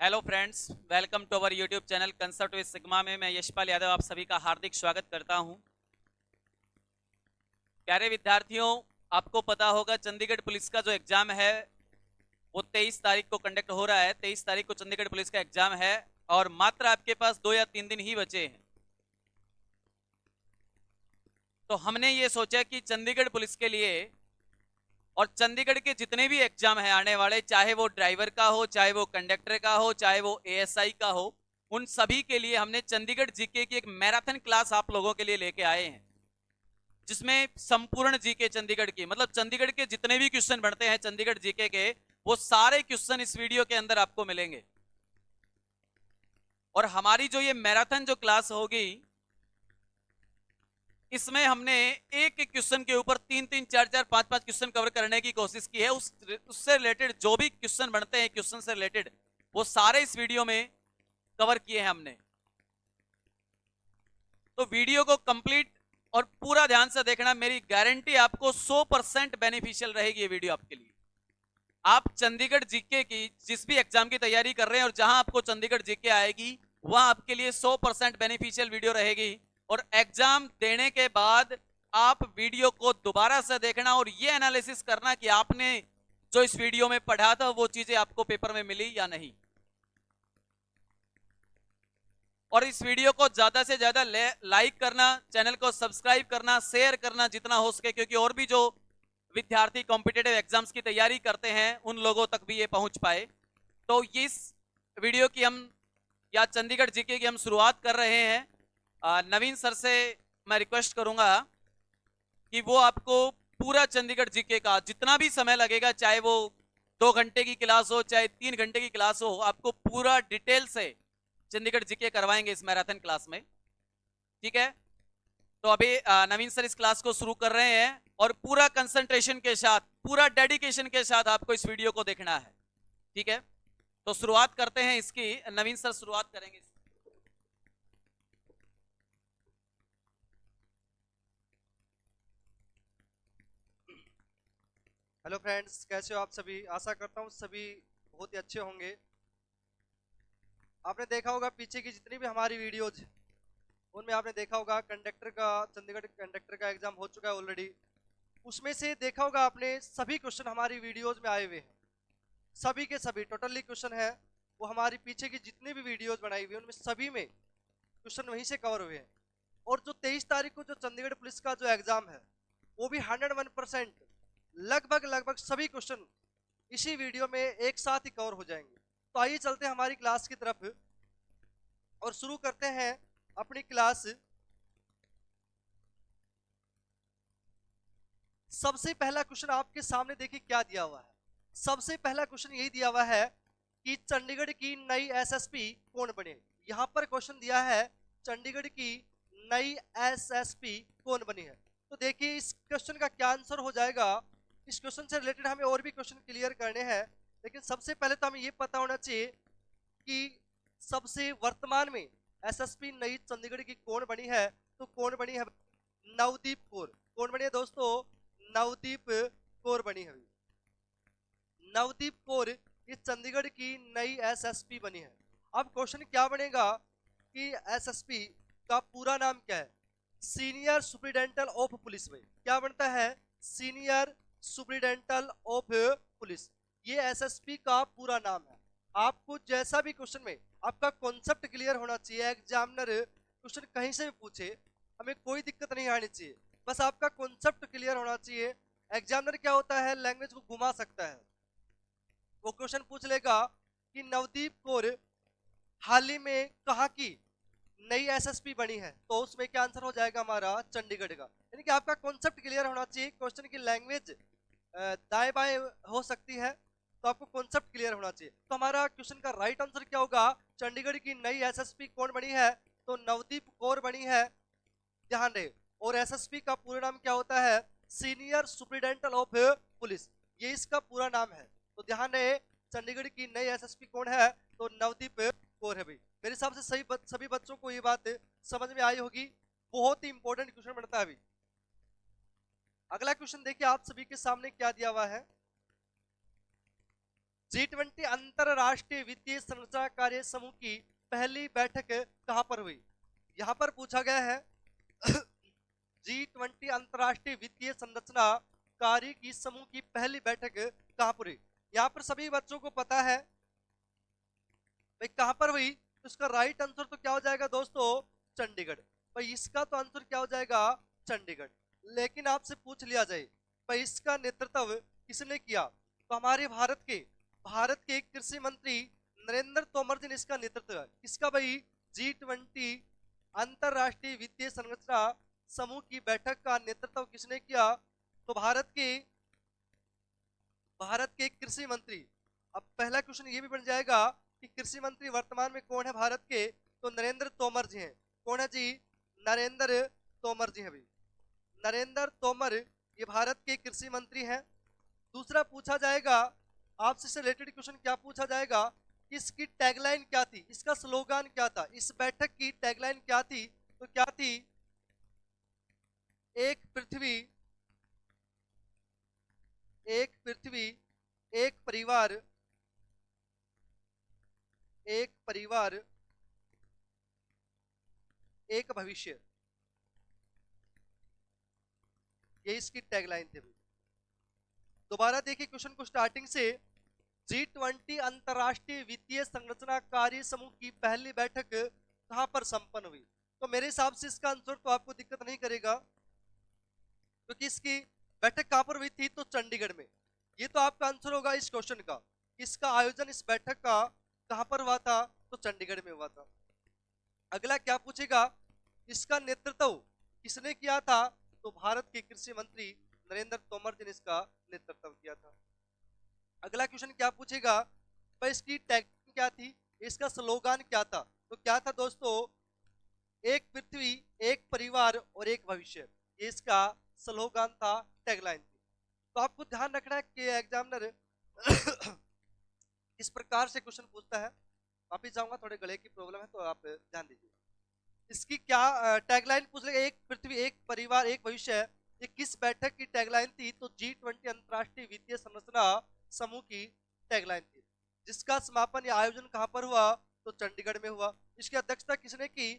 Hello friends, welcome to our YouTube channel concert with Sigma में मैं यशपाल यादव आप सभी का हार्दिक स्वागत करता हूं। प्यारे विद्यार्थियों, आपको पता होगा चंडीगढ़ पुलिस का जो एग्जाम है वो 23 तारीख को कंडक्ट हो रहा है। 23 तारीख को चंडीगढ़ पुलिस का एग्जाम है और मात्र आपके पास 2 या 3 दिन ही बचे हैं। तो हमने ये सोचा कि चंडीगढ़ पुलिस के लिए और चंडीगढ़ के जितने भी एग्जाम है आने वाले, चाहे वो ड्राइवर का हो, चाहे वो कंडक्टर का हो, चाहे वो एएसआई का हो, उन सभी के लिए हमने चंडीगढ़ जीके की एक मैराथन क्लास आप लोगों के लिए लेके आए हैं, जिसमें संपूर्ण जीके चंडीगढ़ की, मतलब चंडीगढ़ के जितने भी क्वेश्चन बनते हैं चंडीगढ़ जीके के, वो सारे क्वेश्चन इस वीडियो के अंदर आपको मिलेंगे। और हमारी जो ये मैराथन जो क्लास होगी, इसमें हमने एक एक क्वेश्चन के ऊपर 3-3, 4-4, 5-5 क्वेश्चन कवर करने की कोशिश की है। उससे रिलेटेड जो भी क्वेश्चन बनते हैं क्वेश्चन से रिलेटेड, वो सारे इस वीडियो में कवर किए हैं हमने। तो वीडियो को कंप्लीट और पूरा ध्यान से देखना, मेरी गारंटी आपको 100% बेनिफिशियल रहेगी ये वीडियो आपके लिए। आप चंडीगढ़ जीके की जिस भी एग्जाम की तैयारी कर रहे हैं और जहां आपको चंडीगढ़ जीके आएगी, वहां आपके लिए 100% बेनिफिशियल वीडियो रहेगी। और एग्जाम देने के बाद आप वीडियो को दोबारा से देखना और ये एनालिसिस करना कि आपने जो इस वीडियो में पढ़ा था वो चीजें आपको पेपर में मिली या नहीं। और इस वीडियो को ज्यादा से ज्यादा लाइक करना, चैनल को सब्सक्राइब करना, शेयर करना जितना हो सके, क्योंकि और भी जो विद्यार्थी कॉम्पिटेटिव एग्जाम्स की तैयारी करते हैं उन लोगों तक भी ये पहुंच पाए। तो इस वीडियो की हम या चंडीगढ़ जीके की हम शुरुआत कर रहे हैं। नवीन सर से मैं रिक्वेस्ट करूंगा कि वो आपको पूरा चंडीगढ़ जीके का जितना भी समय लगेगा, चाहे वो 2 घंटे की क्लास हो, चाहे 3 घंटे की क्लास हो, आपको पूरा डिटेल से चंडीगढ़ जीके करवाएंगे इस मैराथन क्लास में। ठीक है, तो अभी नवीन सर इस क्लास को शुरू कर रहे हैं और पूरा कंसंट्रेशन के साथ, पूरा डेडिकेशन के साथ आपको इस वीडियो को देखना है। ठीक है, तो शुरुआत करते हैं इसकी। नवीन सर शुरुआत करेंगे। हेलो फ्रेंड्स, कैसे हो आप सभी। आशा करता हूँ सभी बहुत ही अच्छे होंगे। आपने देखा होगा पीछे की जितनी भी हमारी वीडियोज, उनमें आपने देखा होगा कंडक्टर का, चंडीगढ़ कंडक्टर का एग्जाम हो चुका है ऑलरेडी। उसमें से देखा होगा आपने सभी क्वेश्चन हमारी वीडियोज में आए हुए हैं। सभी के सभी टोटली क्वेश्चन है वो हमारी पीछे की जितनी भी वीडियोज बनाई हुई है उनमें सभी में क्वेश्चन वहीं से कवर हुए हैं। और जो 23 तारीख को जो चंडीगढ़ पुलिस का जो एग्जाम है वो भी 101% लगभग लगभग सभी क्वेश्चन इसी वीडियो में एक साथ ही कवर हो जाएंगे। तो आइए चलते हैं हमारी क्लास की तरफ और शुरू करते हैं अपनी क्लास। सबसे पहला क्वेश्चन आपके सामने देखिए क्या दिया हुआ है। सबसे पहला क्वेश्चन यही दिया हुआ है कि चंडीगढ़ की नई एसएसपी कौन बने। यहां पर क्वेश्चन दिया है चंडीगढ़ की नई एसएसपी कौन बनी है। तो देखिए इस क्वेश्चन का क्या आंसर हो जाएगा। इस क्वेश्चन से रिलेटेड हमें और भी क्वेश्चन क्लियर करने हैं, लेकिन सबसे पहले तो हमें ये पता होना चाहिए कि सबसे वर्तमान में एसएसपी नई चंडीगढ़ की कौन बनी है। तो कौन बनी है? नवदीप कौर। कौन बनी है दोस्तों? नवदीप कौर बनी है। नवदीप कौर इस चंडीगढ़ की नई एसएसपी बनी है। अब क्वेश्चन क्या बनेगा कि एसएसपी का पूरा नाम क्या है? सीनियर सुप्रिटेंडेंट ऑफ पुलिस में क्या बनता है? Senior superintendent of police. ये एसएसपी का पूरा नाम है। आपको जैसा भी क्वेश्चन में आपका कॉन्सेप्ट क्लियर होना चाहिए। एग्जामिनर क्वेश्चन कहीं से भी पूछे, हमें कोई दिक्कत नहीं आनी चाहिए, बस आपका कॉन्सेप्ट क्लियर होना चाहिए। एग्जामिनर क्या होता है, लैंग्वेज को घुमा सकता है। वो क्वेश्चन पूछ लेगा कि नवदीप कौर हाल ही में कहाँ की नई एसएसपी बनी है, तो उसमें क्या आंसर हो जाएगा हमारा? चंडीगढ़ का। यानी कि आपका कॉन्सेप्ट क्लियर होना चाहिए। क्वेश्चन की लैंग्वेज दाएं बाएं हो सकती है, तो आपको कॉन्सेप्ट क्लियर होना चाहिए। तो हमारा क्वेश्चन का राइट आंसर क्या होगा? चंडीगढ़ की नई एसएसपी कौन बनी है? तो नवदीप कौर बनी है। ध्यान रहे। और एसएसपी का पूरा नाम क्या होता है? सीनियर सुप्रिटेंडेंट ऑफ पुलिस, ये इसका पूरा नाम है। तो ध्यान रहे, चंडीगढ़ की नई एसएसपी कौन है? तो नवदीप कौर है भाई। मेरे हिसाब से सभी बच्चों को ये बात समझ में आई होगी। बहुत ही इंपॉर्टेंट क्वेश्चन बनता है अभी। अगला क्वेश्चन देखिए आप सभी के सामने क्या दिया हुआ है। G20 अंतरराष्ट्रीय वित्तीय संरचना कार्य समूह की पहली बैठक कहां पर हुई? यहां पर पूछा गया है G20 अंतरराष्ट्रीय वित्तीय संरचना कार्य की समूह की पहली बैठक कहां पर हुई? यहां पर सभी बच्चों को पता है भाई कहां पर हुई, तो इसका राइट आंसर तो क्या हो जाएगा दोस्तों? चंडीगढ़। भाई इसका तो आंसर क्या हो जाएगा? चंडीगढ़। लेकिन आपसे पूछ लिया जाए भाई इसका नेतृत्व किसने किया, तो हमारे भारत के कृषि मंत्री नरेंद्र तोमर जी ने इसका नेतृत्व किया। किसका भाई? G20 अंतरराष्ट्रीय वित्तीय संरचना समूह की बैठक का नेतृत्व किसने किया? तो भारत के कृषि मंत्री। अब पहला क्वेश्चन ये भी बन जाएगा कि कृषि मंत्री वर्तमान में कौन है भारत के, तो नरेंद्र तोमर जी हैं। कौन है जी? नरेंद्र तोमर जी हैं भाई। नरेंद्र तोमर ये भारत के कृषि मंत्री हैं। दूसरा पूछा जाएगा आपसे से रिलेटेड क्वेश्चन, क्या पूछा जाएगा? इसकी टैगलाइन क्या थी, इसका स्लोगन क्या था, इस बैठक की टैगलाइन क्या थी? तो क्या थी? एक पृथ्वी एक परिवार एक भविष्य, ये इसकी टैगलाइन थी। दोबारा देखिए क्वेश्चन को स्टार्टिंग से। G20 अंतरराष्ट्रीय वित्तीय संरचना कार्य समूह की पहली बैठक कहां पर संपन्न हुई? तो मेरे हिसाब से इसका आंसर तो आपको दिक्कत नहीं करेगा, क्योंकि इसकी बैठक कहां पर हुई थी, तो चंडीगढ़ में। ये तो आपका आंसर होगा इस क्वेश्चन का। इसका आयोजन इस बैठक का कहां पर हुआ था, तो चंडीगढ़ में हुआ था। अगला क्या पूछेगा? इसका नेतृत्व किसने किया था? तो भारत के कृषि मंत्री नरेंद्र तोमर जी ने इसका नेतृत्व किया था। अगला क्वेश्चन क्या पूछेगा? भाई इसकी टैगलाइन क्या थी, इसका स्लोगन क्या था? तो क्या था दोस्तों? एक पृथ्वी एक परिवार और एक भविष्य, ये इसका स्लोगन था, टैगलाइन थी। तो आपको ध्यान रखना है कि एग्जामिनर इस प्रकार से क्वेश्चन पूछता है। वापिस जाऊंगा, थोड़े गले की प्रॉब्लम है तो आप ध्यान दीजिए। इसकी क्या टैगलाइन पूछ लेगा? एक पृथ्वी एक परिवार एक भविष्य, ये किस बैठक की टैगलाइन थी? तो G20 अंतरराष्ट्रीय वित्तीय संरचना समूह की टैगलाइन थी, जिसका समापन या आयोजन कहां पर हुआ? तो चंडीगढ़ में हुआ। इसकी अध्यक्षता किसने की?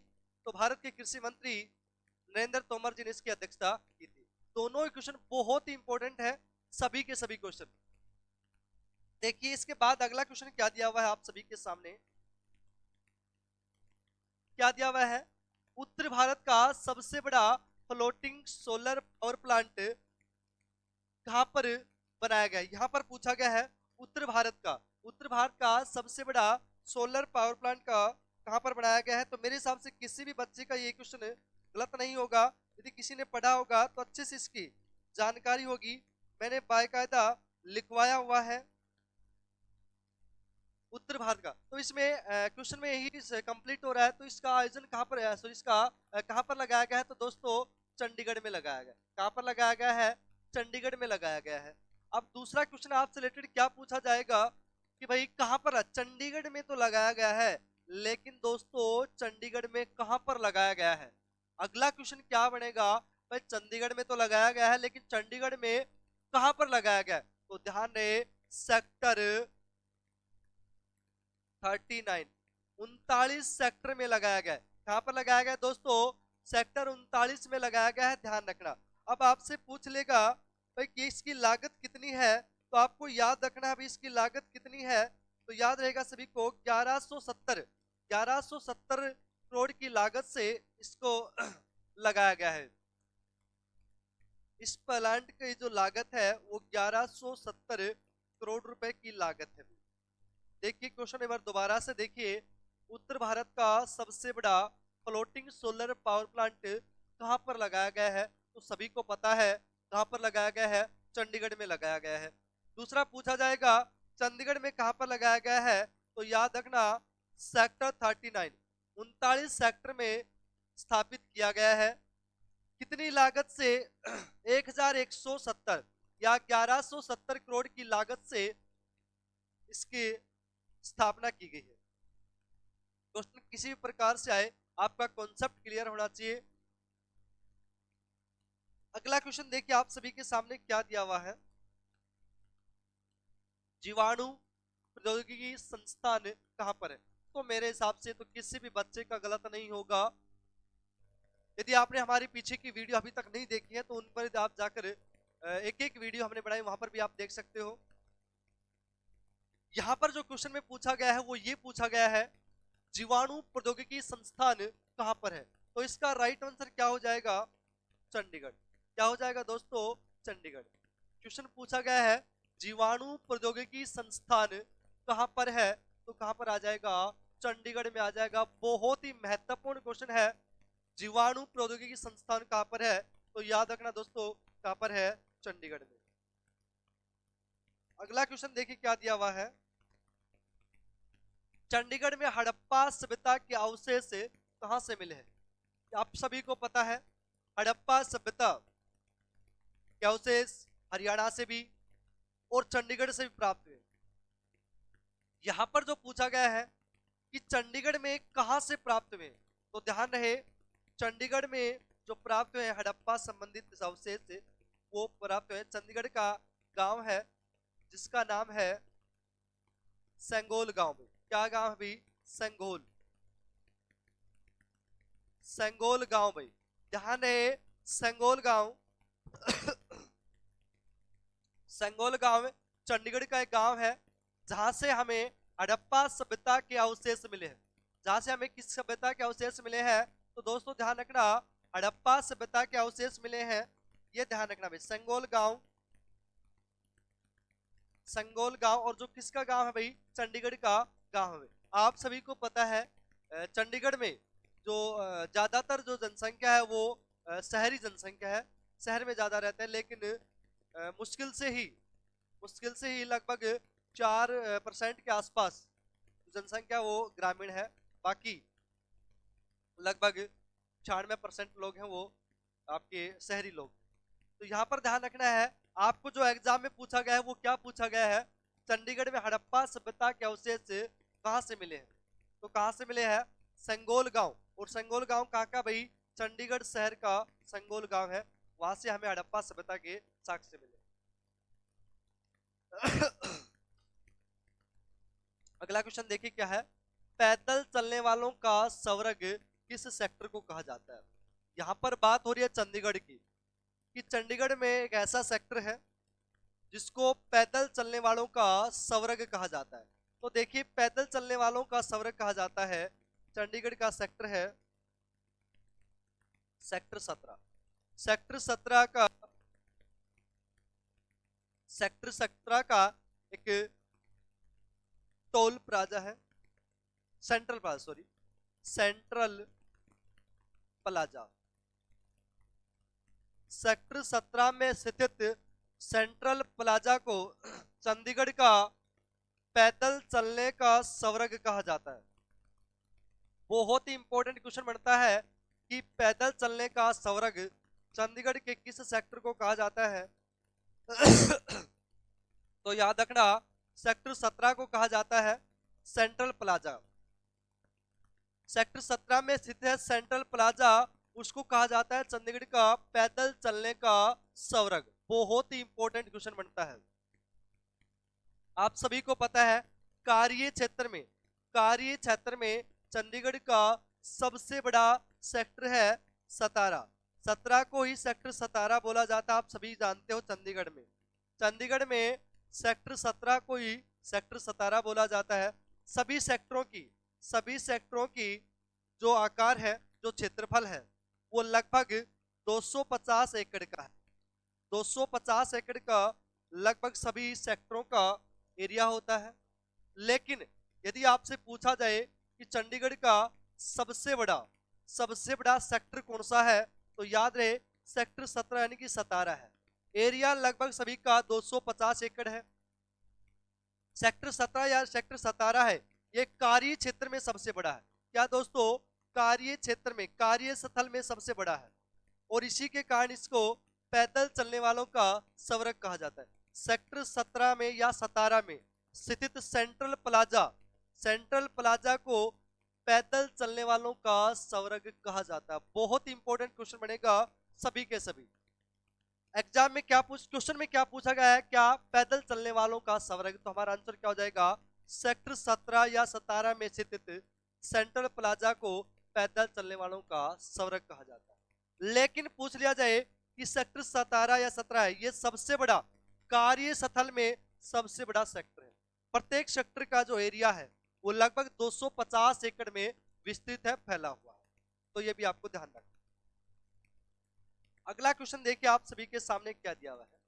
तो भारत के कृषि मंत्री नरेंद्र तोमर जी ने इसकी अध्यक्षता की थी। दोनों ही क्वेश्चन बहुत ही इंपॉर्टेंट है, सभी के सभी क्वेश्चन। देखिए इसके बाद अगला क्वेश्चन क्या दिया हुआ है आप सभी के सामने। क्या दिया हुआ है? उत्तर भारत का सबसे बड़ा फ्लोटिंग सोलर पावर प्लांट कहां पर बनाया गया है? यहां पर पूछा गया है उत्तर भारत का सबसे बड़ा सोलर पावर प्लांट का कहां पर बनाया गया है? तो मेरे हिसाब से किसी भी बच्चे का ये क्वेश्चन गलत नहीं होगा। यदि किसी ने पढ़ा होगा तो अच्छे से इसकी जानकारी होगी। मैंने बाकायदा लिखवाया हुआ है उत्तर भारत का। तो इसमें क्वेश्चन में यही कंप्लीट हो रहा है। तो इसका आयोजन कहां पर है, सॉरी इसका कहां पर लगाया गया है? तो दोस्तों चंडीगढ़ में लगाया गया। कहां पर लगाया गया है? चंडीगढ़ में लगाया गया है। अब दूसरा क्वेश्चन आपसे रिलेटेड क्या पूछा जाएगा कि भाई कहां पर? चंडीगढ़ में तो लगाया गया है, लेकिन दोस्तों चंडीगढ़ में कहां पर लगाया गया है? अगला क्वेश्चन क्या बनेगा? भाई चंडीगढ़ में तो लगाया गया है, लेकिन चंडीगढ़ में कहां पर लगाया गया है? तो ध्यान रहे, सेक्टर 39 39 सेक्टर में लगाया गया है। कहां पर लगाया गया है दोस्तों? सेक्टर 39 में लगाया गया है, ध्यान रखना। अब आपसे पूछ लेगा भाई कि इसकी लागत कितनी है, तो आपको याद रखना है भाई इसकी लागत कितनी है। तो याद रहेगा सभी को 1170 करोड़ की लागत से इसको लगाया गया है। इस प्लांट की जो लागत है वो 1170 करोड़ रुपए की लागत है। देखिए क्वेश्चन एक बार दोबारा से देखिए, उत्तर भारत का सबसे बड़ा फ्लोटिंग सोलर पावर प्लांट कहां पर लगाया गया है? तो सभी को पता है कहां पर लगाया गया है, चंडीगढ़ में लगाया गया है। दूसरा पूछा जाएगा चंडीगढ़ में कहां पर लगाया गया है? तो याद रखना सेक्टर 39 39 सेक्टर में स्थापित किया गया है। कितनी लागत से? 1170 या 1170 करोड़ की लागत से इसकी स्थापना की गई है। क्वेश्चन किसी भी प्रकार से आए आपका कॉन्सेप्ट क्लियर होना चाहिए। अगला क्वेश्चन देखिए आप सभी के सामने क्या दिया हुआ है। जीवाणु प्रौद्योगिकी संस्थान कहां पर है? तो मेरे हिसाब से तो किसी भी बच्चे का गलत नहीं होगा। यदि आपने हमारी पीछे की वीडियो अभी तक नहीं देखी है तो उन पर आप जाकर एक एक वीडियो हमने बनाई, वहां पर भी आप देख सकते हो। यहां पर जो क्वेश्चन में पूछा गया है वो ये पूछा गया है, जीवाणु प्रौद्योगिकी संस्थान कहां पर है? तो इसका राइट आंसर क्या हो जाएगा? चंडीगढ़। क्या हो जाएगा दोस्तों? चंडीगढ़। क्वेश्चन पूछा गया है जीवाणु प्रौद्योगिकी संस्थान कहां पर है, तो कहां पर आ जाएगा? चंडीगढ़ में आ जाएगा। बहुत ही महत्वपूर्ण क्वेश्चन है, जीवाणु प्रौद्योगिकी संस्थान कहां पर है? तो याद रखना दोस्तों, कहां पर है? चंडीगढ़ में। अगला क्वेश्चन देखिए क्या दिया हुआ है, चंडीगढ़ में हड़प्पा सभ्यता के अवशेष कहां से मिले हैं? आप सभी को पता है हड़प्पा सभ्यता के अवशेष हरियाणा से भी और चंडीगढ़ से भी प्राप्त हुए। यहां पर जो पूछा गया है कि चंडीगढ़ में कहां से प्राप्त हुए, तो ध्यान रहे चंडीगढ़ में जो प्राप्त हुए हड़प्पा संबंधित अवशेष वो प्राप्त हुए चंडीगढ़ का गांव है जिसका नाम है सेंगोल गांव में। क्या गांव है भाई? सेंगोल। सेंगोल गांव भाई, ध्यान रहे सेंगोल गांव सेंगोल गांव चंडीगढ़ का एक गांव है जहां से हमें हड़प्पा सभ्यता के अवशेष मिले हैं। जहां से हमें किस सभ्यता के अवशेष मिले हैं? तो दोस्तों ध्यान रखना, हड़प्पा सभ्यता के अवशेष मिले हैं, ये ध्यान रखना भाई। सेंगोल गांव, सेंगोल गांव, और जो किसका गांव है भाई? चंडीगढ़ का गांव है। आप सभी को पता है चंडीगढ़ में जो ज्यादातर जो जनसंख्या है वो शहरी जनसंख्या है, शहर में ज्यादा रहते हैं, लेकिन मुश्किल से ही लगभग 4% के आसपास जनसंख्या वो ग्रामीण है, बाकी लगभग 96% लोग हैं वो आपके शहरी लोग। तो यहाँ पर ध्यान रखना है, आपको जो एग्जाम में पूछा गया है वो क्या पूछा गया है? चंडीगढ़ में हड़प्पा सभ्यता के अवशेष कहाँ से मिले हैं? तो कहाँ से मिले हैं? सेंगोल गांव। और सेंगोल गांव कहाँ का भाई? चंडीगढ़ शहर का सेंगोल गांव है, वहां से हमें हड़प्पा सभ्यता के साक्ष्य मिले। अगला क्वेश्चन देखिए क्या है, पैदल चलने वालों का स्वर्ग किस सेक्टर को कहा जाता है? यहाँ पर बात हो रही है चंडीगढ़ की, कि चंडीगढ़ में एक ऐसा सेक्टर है जिसको पैदल चलने वालों का स्वर्ग कहा जाता है। तो देखिए पैदल चलने वालों का स्वर्ग कहा जाता है, चंडीगढ़ का सेक्टर है सेक्टर 17। सेक्टर 17 का एक टोल प्लाजा है, सेंट्रल प्लाजा। सेक्टर 17 में स्थित सेंट्रल प्लाजा को चंडीगढ़ का पैदल चलने का स्वर्ग कहा जाता है। बहुत ही इंपॉर्टेंट क्वेश्चन बनता है कि पैदल चलने का स्वर्ग चंडीगढ़ के किस सेक्टर को कहा जाता है? तो याद रखना, सेक्टर 17 को कहा जाता है सेंट्रल प्लाजा। सेक्टर 17 में स्थित है सेंट्रल प्लाजा, उसको कहा जाता है चंडीगढ़ का पैदल चलने का स्वर्ग। बहुत ही इंपॉर्टेंट क्वेश्चन बनता है। आप सभी को पता है कार्य क्षेत्र में चंडीगढ़ का सबसे बड़ा सेक्टर है 17 को ही सेक्टर 17 बोला जाता है, आप सभी जानते हो। चंडीगढ़ में सेक्टर 17 को ही सेक्टर 17 बोला जाता है। सभी सेक्टरों की जो आकार है, जो क्षेत्रफल है, वो लगभग 250 एकड़ का है। 250 एकड़ का लगभग सभी सेक्टरों का एरिया होता है। लेकिन यदि आपसे पूछा जाए कि चंडीगढ़ का सबसे बड़ा सेक्टर कौन सा है, तो याद रहे सेक्टर 17 यानी कि 17 है। एरिया लगभग सभी का 250 एकड़ है। सेक्टर 17 या सेक्टर 17 है, ये कार्य क्षेत्र में सबसे बड़ा है। क्या दोस्तों? कार्य क्षेत्र में, कार्यस्थल में सबसे बड़ा है, और इसी के कारण इसको पैदल चलने वालों का स्वर्ग कहा जाता है। सेक्टर 17 में या 17 में स्थित सेंट्रल प्लाजा को पैदल चलने वालों का स्वर्ग कहा जाता है। बहुत इंपॉर्टेंट क्वेश्चन बनेगा सभी के सभी। एग्जाम में क्वेश्चन में क्या पूछा गया है? क्या पैदल चलने वालों का स्वर्ग? तो हमारा आंसर क्या हो जाएगा? सेक्टर 17 या 17 में स्थित सेंट्रल प्लाजा को पैदल चलने वालों का स्वर्ग कहा जाता है। लेकिन पूछ लिया जाए कि सेक्टर 17 या 17 है, ये सबसे बड़ा कार्य स्थल में सबसे बड़ा सेक्टर है। प्रत्येक सेक्टर का जो एरिया है वो लगभग 250 एकड़ में विस्तृत है, फैला हुआ है। तो ये भी आपको ध्यान रखना। अगला क्वेश्चन देखिए आप सभी के सामने क्या दिया हुआ है।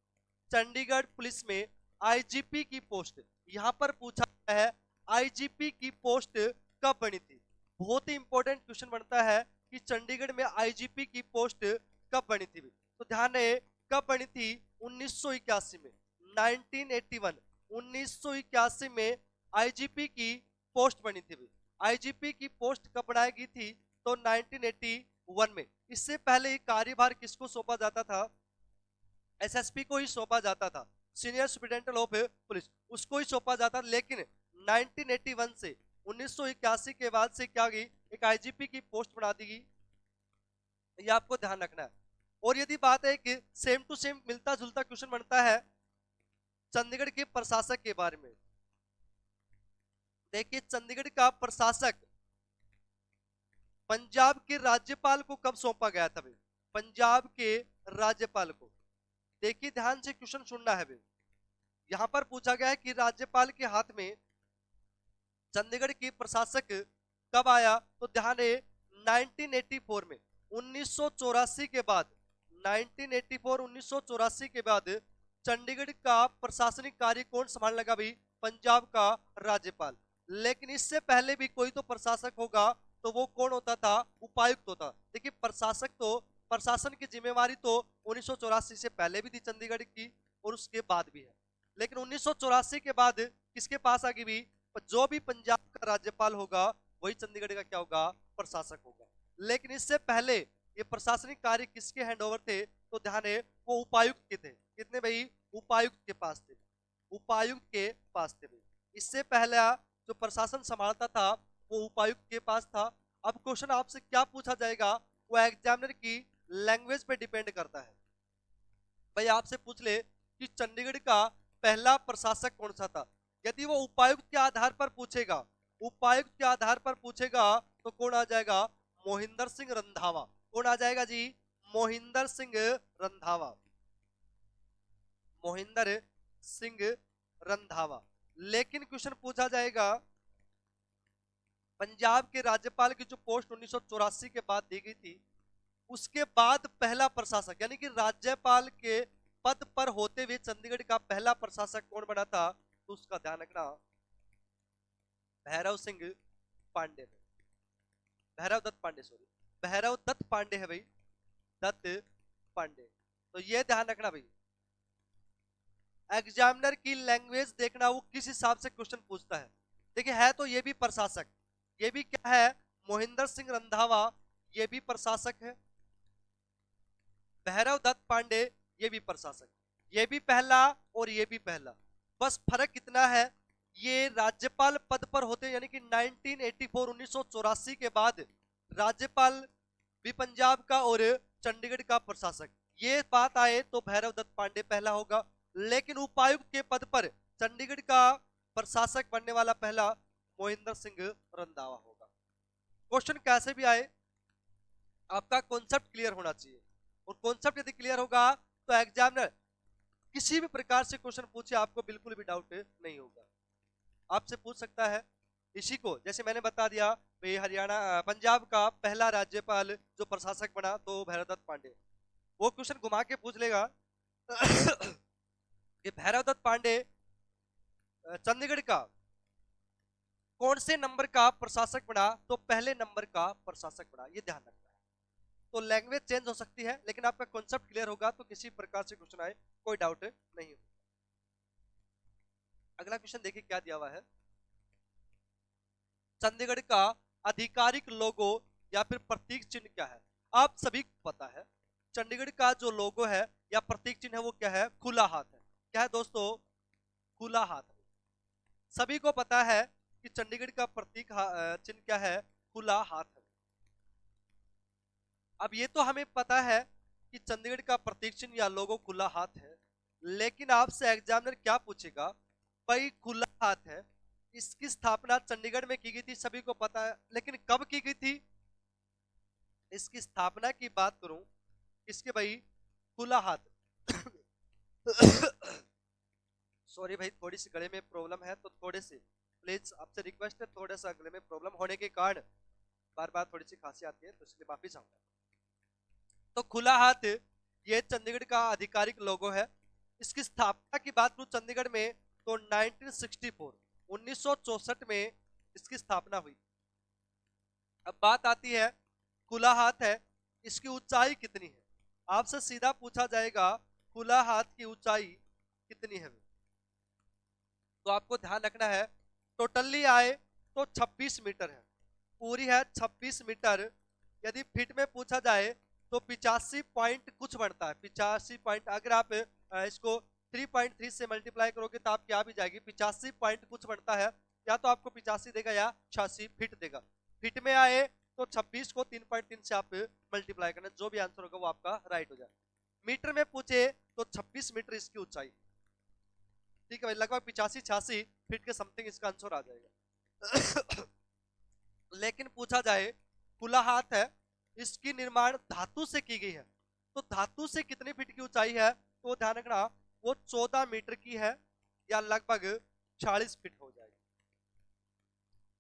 चंडीगढ़ पुलिस में आईजीपी की पोस्ट, यहां पर पूछा गया है आईजीपी की पोस्ट कब बनी थी। बहुत ही इंपॉर्टेंट क्वेश्चन बनता है कि चंडीगढ़ में आईजीपी की पोस्ट कब बनी थी। तो ध्यान रहे कब बनी थी, 1981 में, 1981, 1981 में आईजीपी की पोस्ट बनी थी। आईजीपी की पोस्ट कब बनाई गई थी, तो 1981 में। इससे पहले ये कार्यभार किसको सौंपा जाता था, एसएसपी को ही सौंपा जाता था, सीनियर सुपरिटेंडेंट ऑफ पुलिस, उसको ही सौंपा जाता। लेकिन 1981 से 1981 के बाद से क्या गई, एक आईजीपी की पोस्ट बना दी गई। ये आपको ध्यान रखना है। और यदि बात है कि सेम टू सेम मिलता जुलता क्वेश्चन बनता है चंडीगढ़ के प्रशासक के बारे में। देखिए चंडीगढ़ का प्रशासक पंजाब के राज्यपाल को कब सौंपा गया था भाई, पंजाब के राज्यपाल को। देखिए ध्यान से क्वेश्चन सुनना है भाई। यहां पर पूछा गया है कि राज्यपाल के हाथ में चंडीगढ़ की प्रशासक कब आया, तो ध्यान है 1984 में, 1984 के बाद, 1984 1984 के बाद चंडीगढ़ का प्रशासनिक कार्य कौन संभालने लगा भाई, पंजाब का राज्यपाल। लेकिन इससे पहले भी कोई तो प्रशासक होगा, तो वो कौन होता था, उपायुक्त होता। देखिए प्रशासक तो, प्रशासन की जिम्मेवारी तो 1984 से पहले भी थी चंडीगढ़ की और उसके बाद भी है। लेकिन 1984 के बाद किसके पास आ गई भी, जो भी पंजाब का राज्यपाल होगा वही चंडीगढ़ का क्या होगा, प्रशासक होगा। लेकिन इससे पहले ये प्रशासनिक कार्य किसके हैंडओवर थे, तो ध्यान है वो उपायुक्त के थे। कितने भाई, उपायुक्त के पास थे, उपायुक्त के पास थे भाई। इससे पहला जो प्रशासन संभालता था वो उपायुक्त के पास था। अब क्वेश्चन आपसे क्या पूछा जाएगा, वो एग्जामिनर की लैंग्वेज पे डिपेंड करता है। भाई आपसे पूछ ले कि चंडीगढ़ का पहला प्रशासक कौन सा था, यदि वो उपायुक्त के आधार पर पूछेगा, उपायुक्त के आधार पर पूछेगा तो कौन आ जाएगा, मोहिंदर सिंह रंधावा। कौन आ जाएगा जी, मोहिंदर सिंह रंधावा, मोहिंदर सिंह रंधावा। लेकिन क्वेश्चन पूछा जाएगा पंजाब के राज्यपाल की जो पोस्ट 1984 के बाद दी गई थी, उसके बाद पहला प्रशासक, यानी कि राज्यपाल के पद पर होते हुए चंडीगढ़ का पहला प्रशासक कौन बना था, तो उसका ध्यान रखना भैरव सिंह पांडे, भैरव दत्त पांडे, सॉरी भैरव दत्त पांडे है भाई, दत्त पांडे। तो ये ध्यान रखना भाई, एग्जामिनर की लैंग्वेज देखना वो किस हिसाब से क्वेश्चन पूछता है। देखिए है तो ये भी प्रशासक, ये भी क्या है, मोहिंदर सिंह रंधावा, ये भी प्रशासक है। भैरव दत्त पांडे ये भी प्रशासक, ये भी पहला और ये भी पहला। बस फर्क कितना है, ये राज्यपाल पद पर होते, यानी कि 1984 1984 के बाद राज्यपाल भी पंजाब का और चंडीगढ़ का प्रशासक। ये बात आए तो भैरव दत्त पांडे पहला होगा। लेकिन उपायुक्त के पद पर चंडीगढ़ का प्रशासक बनने वाला पहला मोहिंदर सिंह रंधावा होगा। क्वेश्चन कैसे भी आए आपका कॉन्सेप्ट क्लियर होना चाहिए, और कॉन्सेप्ट यदि क्लियर होगा तो एग्जामिनर किसी भी प्रकार से क्वेश्चन पूछे आपको बिल्कुल भी डाउट नहीं होगा। आपसे पूछ सकता है इसी को, जैसे मैंने बता दिया भाई हरियाणा पंजाब का पहला राज्यपाल जो प्रशासक बना तो भैरव दत्त पांडे, वो क्वेश्चन घुमा के पूछ लेगा कि भैरव दत्त पांडे चंडीगढ़ का कौन से नंबर का प्रशासक बना, तो पहले नंबर का प्रशासक बना। ये ध्यान रखना है। तो लैंग्वेज चेंज हो सकती है, लेकिन आपका कॉन्सेप्ट क्लियर होगा तो किसी प्रकार से क्वेश्चन आए कोई डाउट नहीं हो। अगला क्वेश्चन देखिए क्या दिया हुआ है, चंडीगढ़ का आधिकारिक लोगो या फिर प्रतीक चिन्ह क्या है। आप सभी को पता है चंडीगढ़ का जो लोगो है या प्रतीक चिन्ह है वो क्या है, खुला हाथ है। क्या है दोस्तों, खुला हाथ है। सभी को पता है कि चंडीगढ़ का प्रतीक चिन्ह क्या है, खुला हाथ है। अब ये तो हमें पता है कि चंडीगढ़ का प्रतीक चिन्ह या लोगो खुला हाथ है, लेकिन आपसे एग्जामिनर क्या पूछेगा, भाई खुला हाथ है, इसकी स्थापना चंडीगढ़ में की गई थी, सभी को पता है, लेकिन कब की गई थी? इसकी स्थापना की बात करूं, इसके भाई खुला हाथ सॉरी भाई, थोड़ी सी गले में प्रॉब्लम है, तो थोड़े से प्लीज आपसे रिक्वेस्ट है, थोड़ा सा गले में प्रॉब्लम होने के कारण बार बार थोड़ी सी खांसी आती है, तो इसलिए माफी चाहूंगा। तो खुला हाथ ये चंडीगढ़ का आधिकारिक लोगो है। इसकी स्थापना की बात करूं चंडीगढ़ में तो 1964 1964 में इसकी स्थापना हुई। अब बात आती है, खुला हाथ है, इसकी ऊंचाई कितनी है? आपसे सीधा पूछा जाएगा खुला हाथ की ऊंचाई कितनी है, तो आपको ध्यान रखना है टोटली आए तो 26 मीटर है, पूरी है 26 मीटर। यदि फीट में पूछा जाए तो 85 पॉइंट कुछ बढ़ता है, 85 पॉइंट, अगर आप इसको 3.3 से मल्टीप्लाई करोगे तो आपकी आ भी जाएगी 85 पॉइंट कुछ बढ़ता है, या तो आपको 85 देगा या 86 फीट देगा। फीट में आए तो 26 को 3.3 से आप मल्टीप्लाई करना, जो भी आंसर होगा वो आपका राइट हो जाए। मीटर में पूछे तो 26 मीटर इसकी ऊंचाई, ठीक है भाई, लगभग 85-86 फीट के समथिंग इसका आंसर आ जाएगा। लेकिन पूछा जाए खुला हाथ है, इसकी निर्माण धातु से की गई है, तो धातु से कितने फीट की ऊंचाई है? तो ध्यान रखना वो 14 मीटर की है, या लगभग 40 फीट हो जाएगी।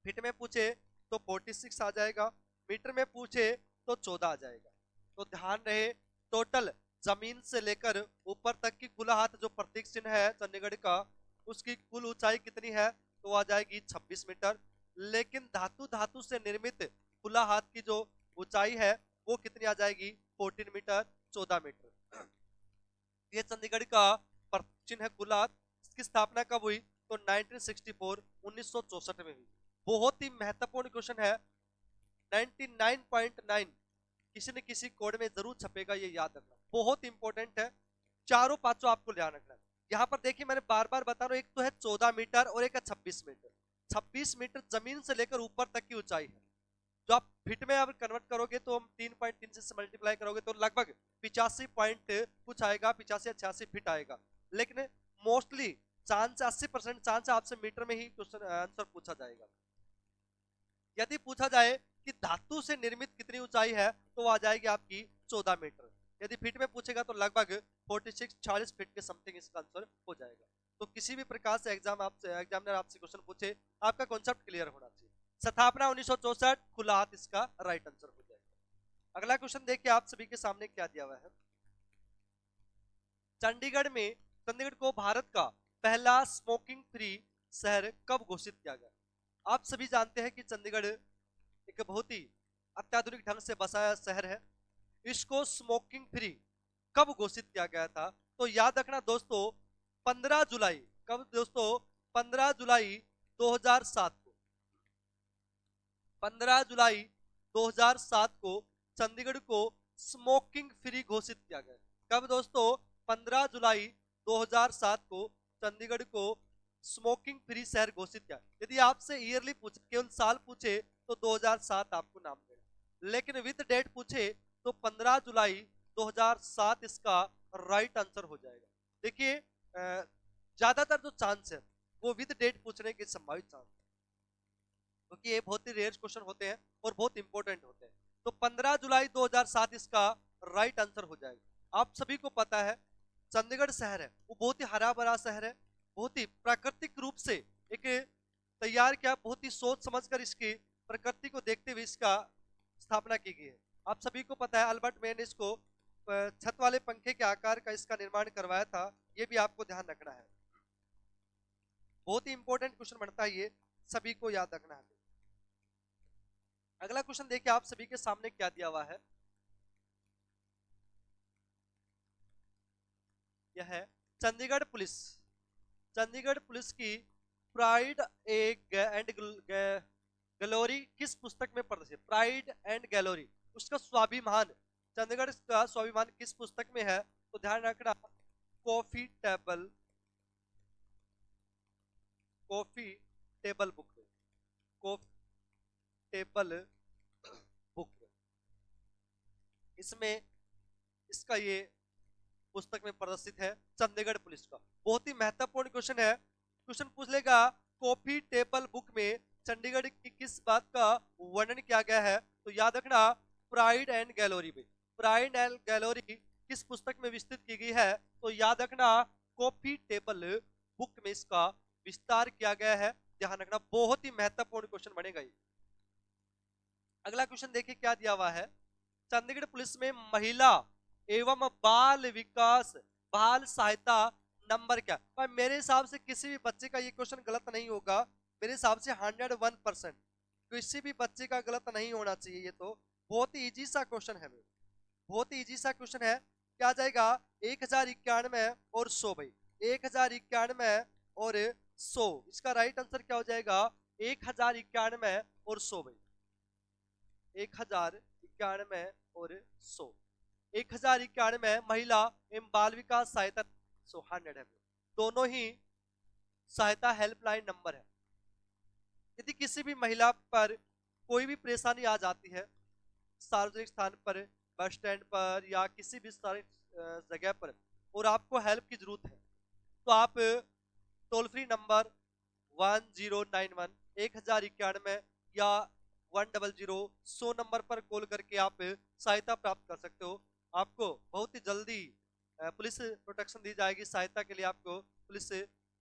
फीट में पूछे तो 46 आ जाएगा, मीटर में पूछे तो 14 आ जाएगा। तो ध्यान रहे टोटल जमीन से लेकर ऊपर तक की खुला हाथ जो प्रतीक चिन्ह है चंडीगढ़ का, उसकी कुल ऊंचाई कितनी है? तो आ जाएगी 26 मीटर। लेकिन धातु से निर्मित खुला हाथ की जो ऊंचाई है वो कितनी आ जाएगी? 14 मीटर, 14 मीटर। ये चंडीगढ़ का प्रतीक चिन्ह है खुला हाथ। इसकी स्थापना कब हुई? तो 1964 1964 में हुई। बहुत ही महत्वपूर्ण क्वेश्चन है, 99.9 किसी न किसी कोड में जरूर छपेगा, ये याद रखना, बहुत इंपॉर्टेंट है। चारों पांचों आपको ध्यान रखना है। यहाँ पर देखिए मैंने बार बार बता रहा हूँ, एक तो है 14 मीटर और एक है 26 मीटर। 26 मीटर जमीन से लेकर ऊपर तक की ऊंचाई है, जो आप फीट में अब कन्वर्ट करोगे तो हम 3.3 से मल्टीप्लाई करोगे तो लगभग 85 पॉइंट कुछ आएगा, 85-86 फीट आएगा। लेकिन मोस्टली चांस 80% चांस आपसे मीटर में ही क्वेश्चन आंसर पूछा जाएगा। यदि पूछा जाए कि धातु से निर्मित कितनी ऊंचाई है तो आ जाएगी आपकी 14 मीटर। यदि फीट में पूछेगा तो लगभग 46-40 फीट के समथिंग इसका आंसर हो जाएगा। तो किसी भी प्रकार से एग्जामिनर आपसे क्वेश्चन पूछे, आपका कॉन्सेप्ट क्लियर होना चाहिए। स्थापना 1964, खुला हाथ इसका राइट आंसर हो जाएगा। अगला क्वेश्चन देखिए आप सभी के सामने क्या दिया हुआ है। चंडीगढ़ को भारत का पहला स्मोकिंग फ्री शहर कब घोषित किया गया? आप सभी जानते हैं कि चंडीगढ़ एक बहुत ही अत्याधुनिक ढंग से बसाया शहर है। इसको स्मोकिंग फ्री कब घोषित किया गया था? तो याद रखना दोस्तों 15 जुलाई, कब दोस्तों? 15 जुलाई 2007 को, 15 जुलाई 2007 को चंडीगढ़ को स्मोकिंग फ्री घोषित किया गया। कब दोस्तों? 15 जुलाई 2007 को चंडीगढ़ को स्मोकिंग फ्री शहर घोषित किया। यदि आपसे ईयरली पूछे, केवल साल पूछे तो 2007 आपको नाम देना, लेकिन विद डेट पूछे तो 15 जुलाई 2007 इसका राइट आंसर हो जाएगा। देखिए ज्यादातर जो चांस है वो विद डेट पूछने के संभावित चांस, क्योंकि ये बहुत ही रेयर क्वेश्चन होते हैं और बहुत इंपॉर्टेंट होते हैं। तो 15 जुलाई 2007 इसका राइट आंसर हो जाएगा। आप सभी को पता है चंडीगढ़ शहर है वो बहुत ही हरा भरा शहर है, बहुत ही प्राकृतिक रूप से एक तैयार किया, बहुत ही सोच समझकर इसकी प्रकृति को देखते हुए इसका स्थापना की गई है। आप सभी को पता है अल्बर्ट मैन इसको छत वाले पंखे के आकार का इसका निर्माण करवाया था, ये भी आपको ध्यान रखना है। बहुत ही इंपॉर्टेंट क्वेश्चन बनता है, ये सभी को याद रखना है। अगला क्वेश्चन देखिए आप सभी के सामने क्या दिया हुआ है। यह है चंडीगढ़ पुलिस। चंडीगढ़ पुलिस की प्राइड एंड ग्लोरी किस पुस्तक में प्रदर्शित? प्राइड एंड ग्लोरी, उसका स्वाभिमान, चंडीगढ़ का स्वाभिमान किस पुस्तक में है? तो ध्यान रखना coffee table book, coffee table book, इसमें इसका ये पुस्तक में प्रदर्शित है चंडीगढ़ पुलिस का। बहुत ही महत्वपूर्ण क्वेश्चन है। क्वेश्चन पूछ लेगा कॉफी टेबल बुक में चंडीगढ़ की किस बात का वर्णन किया गया है? तो याद रखना प्राइड एंड गैलोरी में। प्राइड एंड गैलोरी किस पुस्तक में विस्तृत की गई है? तो याद रखना कॉफी टेबल बुक में इसका विस्तार किया गया है। ध्यान रखना, बहुत ही महत्वपूर्ण क्वेश्चन बनेगा ये। अगला क्वेश्चन देखिए क्या दिया हुआ है। चंडीगढ़ पुलिस में महिला एवं बाल विकास बाल सहायता नंबर क्या? पर मेरे हिसाब से किसी भी बच्चे का ये क्वेश्चन गलत नहीं होगा। मेरे हिसाब से 101% किसी भी बच्चे का गलत नहीं होना चाहिए। ये तो बहुत ही इजी सा क्वेश्चन है, बहुत ही इजी सा क्वेश्चन है। क्या आ जाएगा? 1091 और 100 भाई, 1091 और 100। इसका राइट आंसर क्या हो जाएगा? 1091 और 100 भाई, 1091 और 100। 1091 महिला एवं बाल विकास सहायता 100 है, दोनों ही सहायता हेल्पलाइन नंबर है। यदि किसी भी महिला पर कोई भी परेशानी आ जाती है, सार्वजनिक स्थान पर, बस स्टैंड पर या किसी भी जगह पर, और आपको हेल्प की जरूरत है, तो आप टोल फ्री नंबर 1091 1091 या 100 नंबर पर कॉल करके आप सहायता प्राप्त कर सकते हो। आपको बहुत ही जल्दी पुलिस प्रोटेक्शन दी जाएगी। सहायता के लिए आपको पुलिस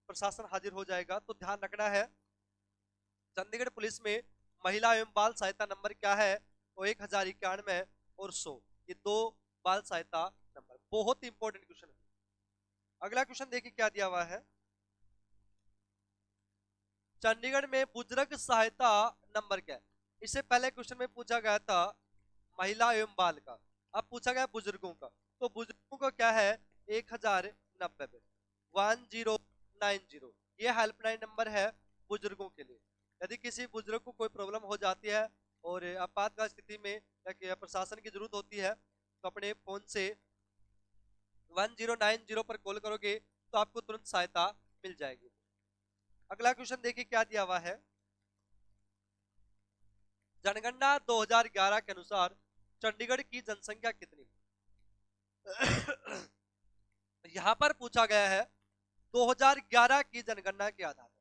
प्रशासन हाजिर हो जाएगा। तो ध्यान रखना है, चंडीगढ़ पुलिस में महिला एवं बाल सहायता नंबर क्या है? वो 1091 और 100, ये दो बाल सहायता नंबर। बहुत ही इंपॉर्टेंट क्वेश्चन है। अगला क्वेश्चन देखिए क्या दिया हुआ है। चंडीगढ़ में बुजुर्ग सहायता नंबर क्या है? इससे पहले क्वेश्चन में पूछा गया था महिला एवं बाल का, अब पूछा गया बुजुर्गों का। तो बुजुर्गों का क्या है? 1090 1090, ये हेल्पलाइन नंबर है बुजुर्गों के लिए। यदि किसी बुजुर्ग को कोई प्रॉब्लम हो जाती है और आपातकाल स्थिति में या प्रशासन की जरूरत होती है, तो अपने फोन से 1090 पर कॉल करोगे तो आपको तुरंत सहायता मिल जाएगी। अगला क्वेश्चन देखिए क्या दिया हुआ है। जनगणना 2011 के अनुसार चंडीगढ़ की जनसंख्या कितनी? यहां पर पूछा गया है 2011 की जनगणना के आधार पर।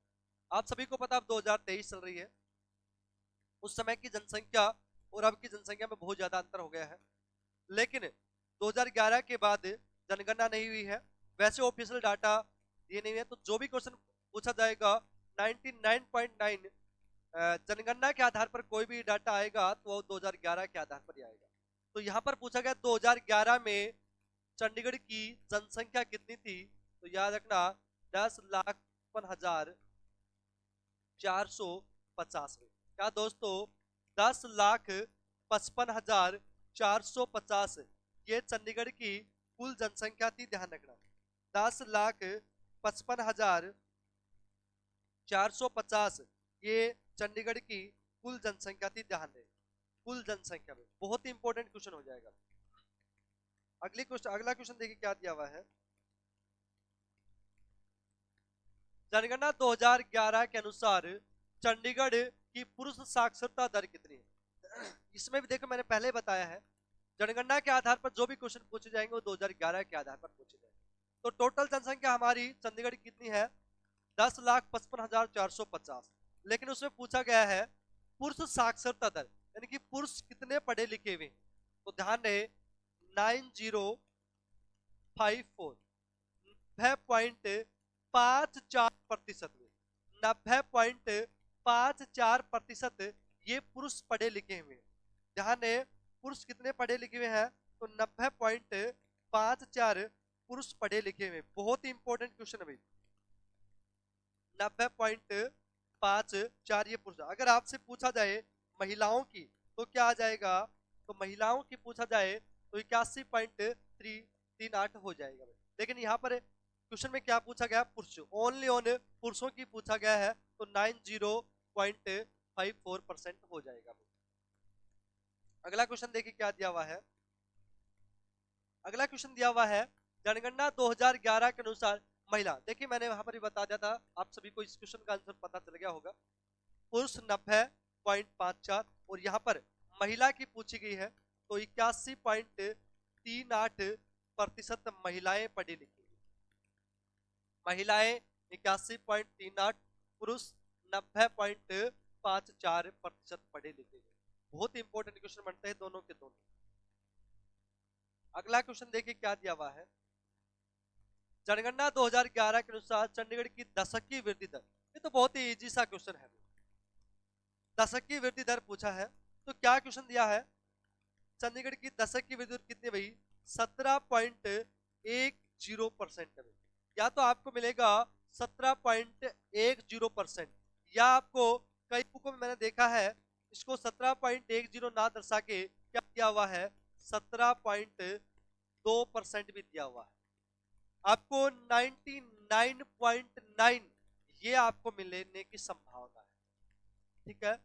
आप सभी को पता अब 2023 चल रही है। उस समय की जनसंख्या और अब की जनसंख्या में बहुत ज्यादा अंतर हो गया है, लेकिन 2011 के बाद जनगणना नहीं हुई है। वैसे ऑफिशियल डाटा ये नहीं है, तो जो भी क्वेश्चन पूछा जाएगा 99.9 जनगणना के आधार पर कोई भी डाटा आएगा तो वो 2011 के आधार पर ही आएगा। तो यहाँ पर पूछा गया 2011 में चंडीगढ़ की जनसंख्या कितनी थी? तो याद रखना 10,55,450। क्या दोस्तों? 10,55,450 ये चंडीगढ़ की कुल जनसंख्या थी। ध्यान रखना 10,55,450 ये चंडीगढ़ की कुल जनसंख्या थी। ध्यान दें, कुल जनसंख्या में। बहुत ही इंपॉर्टेंट क्वेश्चन हो जाएगा। अगला क्वेश्चन देखिए क्या दिया हुआ है। जनगणना 2011 के अनुसार चंडीगढ़ की पुरुष साक्षरता दर कितनी है? इसमें भी देखो मैंने पहले बताया है, जनगणना के आधार पर जो भी क्वेश्चन पूछे जाएंगे वो 2011 के आधार पर पूछे जाएंगे। तो टोटल जनसंख्या हमारी चंडीगढ़ कितनी है? 10,55,450। लेकिन उसमें पूछा गया है पुरुष साक्षरता दर, यानी कि पुरुष कितने पढ़े लिखे हुए। तो ध्यान रहे 9054 90.54% में 90.54% ये पुरुष पढ़े लिखे हुए हैं। ध्यान रहे पुरुष कितने पढ़े लिखे हुए हैं? तो 90.54 पुरुष पढ़े लिखे हुए। बहुत ही इंपॉर्टेंट क्वेश्चन है भाई। 90.54 ये पुरुष। अगर आपसे पूछा जाए महिलाओं की तो क्या आ जाएगा? तो महिलाओं की पूछा जाए तो 81.338 हो जाएगा। लेकिन यहाँ पर क्वेश्चन में क्या पूछा गया? पुरुष, ओनली ऑन पुरुषों की पूछा गया है, तो 90.54% हो जाएगा। अगला क्वेश्चन देखिए क्या दिया हुआ है। अगला क्वेश्चन दिया हुआ है जनगणना 2011 के अनुसार महिला। देखिए मैंने वहां पर ही बता दिया था, आप सभी को इस क्वेश्चन का आंसर पता चल गया होगा। पुरुष 90.54 और यहाँ पर महिला की पूछी गई है, तो 81.38% महिलाएं पढ़ी लिखी। महिलाएं 81.38, पुरुष 90.54% पढ़े लिखे हैं। बहुत इंपॉर्टेंट क्वेश्चन बनते हैं दोनों के दोनों। अगला क्वेश्चन देखिए क्या दिया हुआ है। जनगणना 2011 के अनुसार चंडीगढ़ की दशकीय वृद्धि दर, ये तो बहुत ही इजी सा क्वेश्चन है। दशकीय वृद्धि दर पूछा है, तो क्या क्वेश्चन दिया है, चंडीगढ़ की दशकीय वृद्धि दर कितनी भाई, 17.10% है। या तो आपको मिलेगा 17.10%, या आपको कई बुकों में मैंने देखा है इसको 17.10 ना दर्शा के क्या दिया हुआ है, 17.2% भी दिया हुआ है। आपको 99.9 ये आपको मिलने की संभावना है। ठीक है,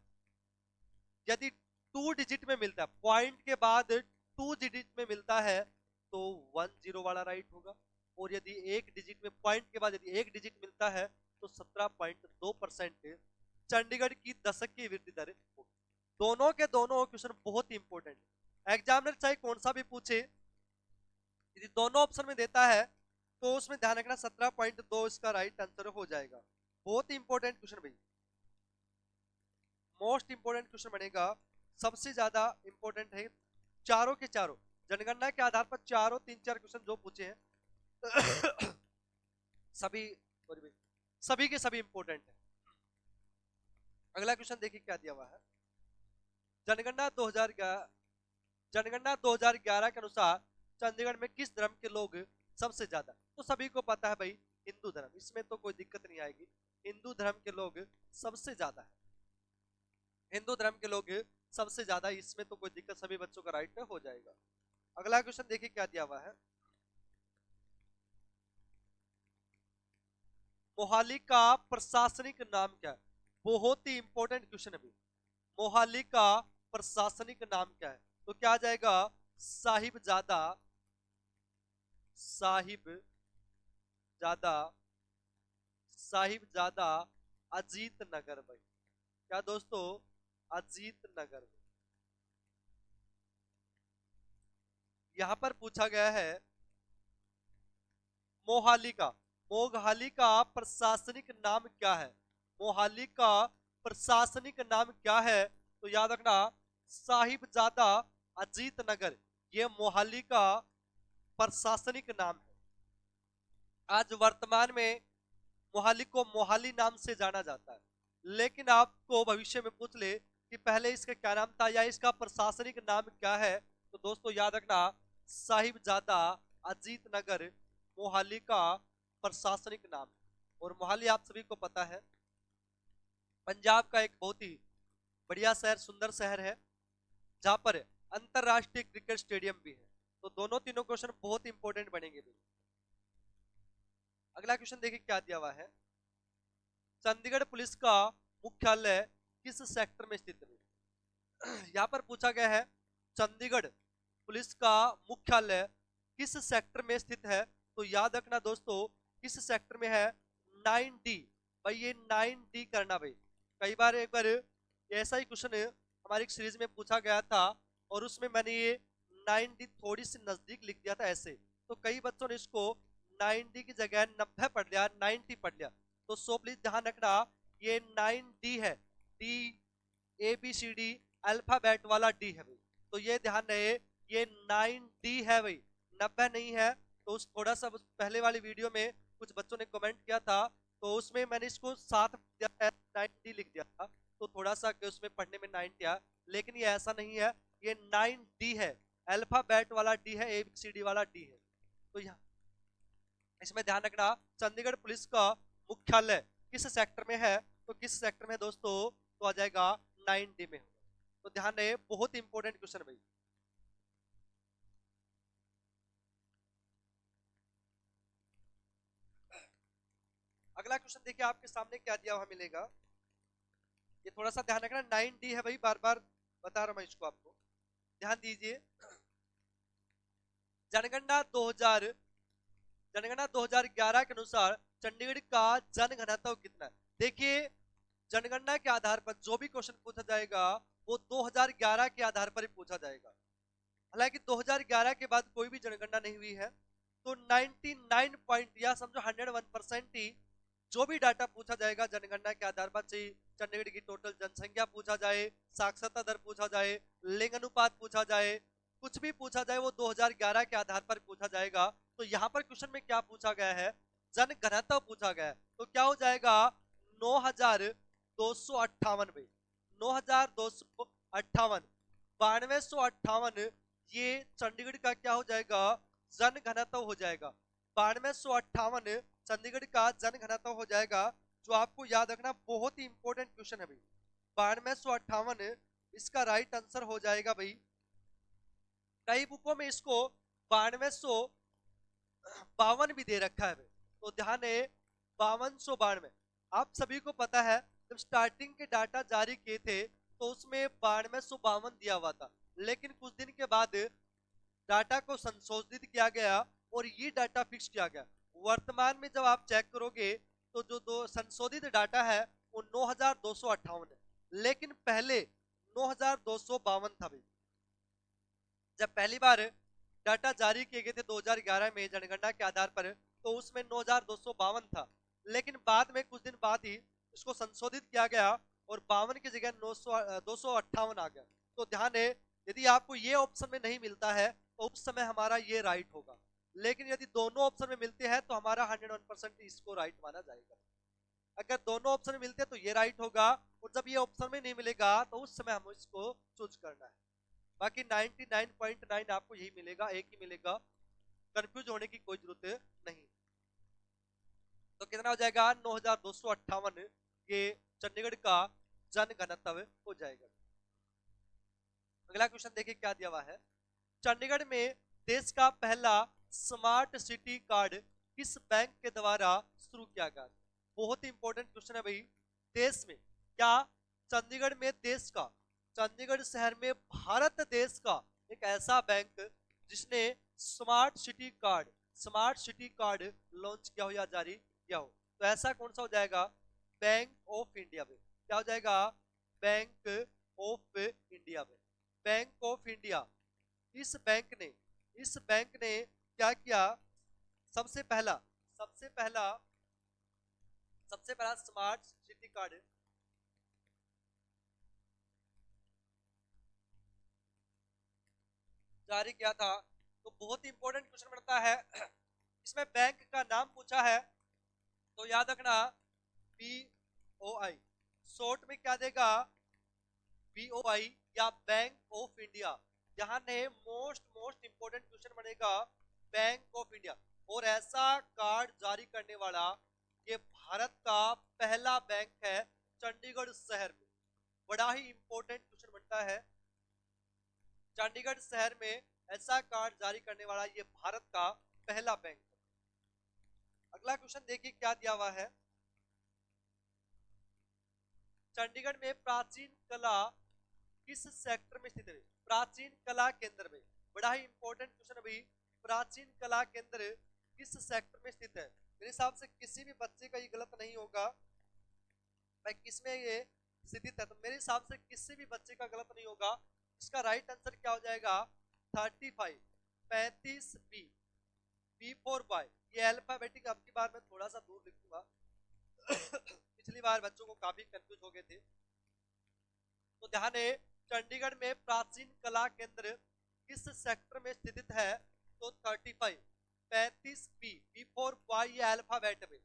यदि 2 डिजिट में मिलता है, पॉइंट के बाद 2 डिजिट में मिलता है तो 10 वाला राइट होगा, और यदि एक डिजिट में, पॉइंट के बाद यदि एक डिजिट मिलता है तो 17.2% चंडीगढ़ की दशकीय वृद्धि दर होगी। दोनों के दोनों क्वेश्चन बहुत ही इंपॉर्टेंट है। एग्जामिनर चाहे कौन सा भी पूछे, यदि दोनों ऑप्शन में देता है तो उसमें ध्यान रखना 17.2 इसका राइट आंसर हो जाएगा। बहुत ही इंपॉर्टेंट क्वेश्चन भाई, मोस्ट इंपॉर्टेंट क्वेश्चन बनेगा, सबसे ज्यादा इंपॉर्टेंट है। चारों के चारों जनगणना के आधार पर चारों 3-4 क्वेश्चन जो पूछे हैं सभी सभी के सभी इंपॉर्टेंट है। अगला क्वेश्चन देखिए क्या दिया हुआ है। जनगणना 2011 के अनुसार चंडीगढ़ में किस धर्म के लोग सबसे ज्यादा, तो सभी को पता है भाई हिंदू धर्म, इसमें तो कोई दिक्कत नहीं आएगी। हिंदू धर्म के लोग सबसे ज्यादा है, हिंदू धर्म के लोग सबसे ज्यादा, इसमें तो कोई दिक्कत, सभी बच्चों का राइट हो जाएगा। अगला क्वेश्चन देखिए क्या दिया हुआ है। मोहाली का प्रशासनिक नाम क्या है, बहुत ही इंपॉर्टेंट क्वेश्चन है भाई। मोहाली का प्रशासनिक नाम क्या है, तो क्या आ जाएगा, साहिबजादा, साहिबजादा, साहिबजादा अजीत नगर भाई। क्या दोस्तों, अजीत नगर। यहां पर पूछा गया है मोहाली का, मोहाली का प्रशासनिक नाम क्या है, मोहाली का प्रशासनिक नाम क्या है, तो याद रखना साहिबजादा अजीत नगर, ये मोहाली का प्रशासनिक नाम है। आज वर्तमान में मोहाली को मोहाली नाम से जाना जाता है, लेकिन आपको भविष्य में पूछ ले कि पहले इसका क्या नाम था या इसका प्रशासनिक नाम क्या है, तो दोस्तों याद रखना साहिबजादा अजीत नगर मोहाली का प्रशासनिक नाम है। और मोहाली आप सभी को पता है पंजाब का एक बहुत ही बढ़िया शहर, सुंदर शहर है, जहां पर अंतरराष्ट्रीय क्रिकेट स्टेडियम भी है। तो दोनों तीनों क्वेश्चन बहुत इंपॉर्टेंट बनेंगे भी। अगला क्वेश्चन देखिए क्या दिया हुआ है। चंडीगढ़ पुलिस का मुख्यालय किस सेक्टर में स्थित है, यहाँ पर पूछा गया है चंडीगढ़ पुलिस का मुख्यालय किस सेक्टर में स्थित है, तो याद रखना दोस्तों किस सेक्टर में है, 9D भाई, ये 9D करना भाई। कई बार एक बार ऐसा ही क्वेश्चन हमारी सीरीज में पूछा गया था और उसमें मैंने ये 9D थोड़ी सी नजदीक लिख दिया था ऐसे, तो कई बच्चों ने इसको 9D की जगह 90 पढ़ लिया, 90 पढ़ लिया। तो सो प्लीज ध्यान रखना ये 9D है, डी ABCD अल्फाबेट वाला डी है भाई, तो ये ध्यान रहे ये 9D है भाई, 90 नहीं है। तो उस थोड़ा सा पहले वाली वीडियो में कुछ बच्चों ने कमेंट किया था, तो उसमें मैंने इसको 9D लिख दिया था, तो थोड़ा सा उसमें पढ़ने में 90 आया, लेकिन ये ऐसा नहीं है, ये 9D है, अल्फाबेट वाला डी है, ABCD वाला डी है। तो यहाँ इसमें ध्यान रखना चंडीगढ़ पुलिस का मुख्यालय किस सेक्टर में है, तो किस सेक्टर में दोस्तों, तो आ जाएगा 9D में। तो ध्यान रहे बहुत इंपॉर्टेंट क्वेश्चन भाई। अगला क्वेश्चन देखिए आपके सामने क्या दिया हुआ मिलेगा, ये थोड़ा सा ध्यान रखना 9D है भाई, बार बार बता रहा हूं मैं इसको, आपको ध्यान दीजिए। जनगणना 2011 के अनुसार चंडीगढ़ का जनघनत्व कितना है। देखिए जनगणना के आधार पर जो भी क्वेश्चन पूछा जाएगा वो 2011 के आधार पर ही पूछा जाएगा। हालांकि 2011 के बाद कोई भी जनगणना नहीं हुई है, तो 99 पॉइंट या समझो 101% ही जो भी डाटा पूछा जाएगा जनगणना के आधार पर, चाहे चंडीगढ़ की टोटल जनसंख्या पूछा जाए, साक्षरता दर पूछा जाए, लिंग अनुपात पूछा जाए, कुछ भी पूछा जाए वो 2011 के आधार पर पूछा जाएगा। तो यहाँ पर क्वेश्चन में क्या पूछा गया है, जनघनत्व पूछा गया है। तो क्या हो जाएगा 9258 में 9258 9258 ये चंडीगढ़ का क्या हो जाएगा, जन घनत्व हो जाएगा। 9258 चंडीगढ़ का जन घनत्व हो जाएगा, जो आपको याद रखना बहुत ही इंपॉर्टेंट क्वेश्चन है भाई। 9258 इसका राइट आंसर हो जाएगा भाई। कई बुकों में इसको 9252 भी दे रखा है भाई, तो ध्यान है 5292। आप सभी को पता है जब स्टार्टिंग के डाटा जारी किए थे तो उसमें 9252 दिया हुआ था, लेकिन कुछ दिन के बाद डाटा को संशोधित किया गया और ये डाटा फिक्स किया गया। वर्तमान में जब आप चेक करोगे तो जो दो संशोधित डाटा है वो 9258 है, लेकिन पहले 9252 था भाई। जब पहली बार डाटा जारी किए गए थे 2011 में जनगणना के आधार पर, तो उसमें 9252 था, लेकिन बाद में कुछ दिन बाद ही इसको संशोधित किया गया और 52 की जगह 258 आ गया। तो ध्यान है यदि आपको ये ऑप्शन में नहीं मिलता है तो उस समय हमारा ये राइट होगा, लेकिन यदि दोनों ऑप्शन में मिलते हैं तो हमारा 101% इसको राइट माना जाएगा। अगर दोनों ऑप्शन में मिलते हैं तो ये राइट होगा, और जब ये ऑप्शन में नहीं मिलेगा तो उस समय हम इसको चूज करना है। बाकी 99.9 आपको यही मिलेगा, एक ही मिलेगा, कंफ्यूज होने की कोई जरूरत नहीं। तो कितना हो जाएगा 9258 ये चंडीगढ़ का जन घनत्व हो जाएगा। अगला क्वेश्चन देखिए क्या दिया हुआ है, चंडीगढ़ में देश का पहला स्मार्ट सिटी कार्ड किस बैंक के द्वारा शुरू किया गया। बहुत ही इंपॉर्टेंट क्वेश्चन है भाई। देश में क्या चंडीगढ़ में देश का, चंडीगढ़ शहर में भारत देश का एक ऐसा बैंक जिसने स्मार्ट सिटी कार्ड लॉन्च किया हो या जारी किया हो, तो ऐसा कौन सा हो जाएगा, बैंक ऑफ इंडिया में। क्या हो जाएगा, बैंक ऑफ इंडिया में। बैंक ऑफ इंडिया इस बैंक ने क्या किया, सबसे पहला स्मार्ट सिटी कार्ड जारी किया था। तो बहुत ही इंपॉर्टेंट क्वेश्चन बनता है, इसमें बैंक का नाम पूछा है तो याद रखना BOI, शॉर्ट में क्या देगा BOI या बैंक ऑफ इंडिया। यहाँ ने मोस्ट इंपोर्टेंट क्वेश्चन बनेगा बैंक ऑफ इंडिया, और ऐसा कार्ड जारी करने वाला ये भारत का पहला बैंक है चंडीगढ़ शहर में। बड़ा ही इंपॉर्टेंट क्वेश्चन बनता है, चंडीगढ़ शहर में ऐसा कार्ड जारी करने वाला ये भारत का पहला बैंक है। अगला क्वेश्चन देखिए क्या दिया हुआ है, चंडीगढ़ में प्राचीन कला किस सेक्टर में स्थित है। प्राचीन कला केंद्र में, बड़ा ही इंपॉर्टेंट क्वेश्चन है भाई, प्राचीन कला केंद्र किस सेक्टर में स्थित है। मेरे हिसाब से किसी भी बच्चे का ये गलत नहीं होगा भाई, किसमें ये स्थित है, तो मेरे हिसाब से किसी भी बच्चे का गलत नहीं होगा। इसका राइट आंसर क्या हो जाएगा 35 बी फॉर बॉय। ये अल्फाबेटिक अब की बार मैं थोड़ा सा दूर लिखूंगा पिछली बार बच्चों को काफी कंफ्यूज हो गए थे। तो ध्यान है चंडीगढ़ में प्राचीन कला केंद्र किस सेक्टर में स्थित है, तो 35 बी फॉर बॉय ये अल्फाबेट है,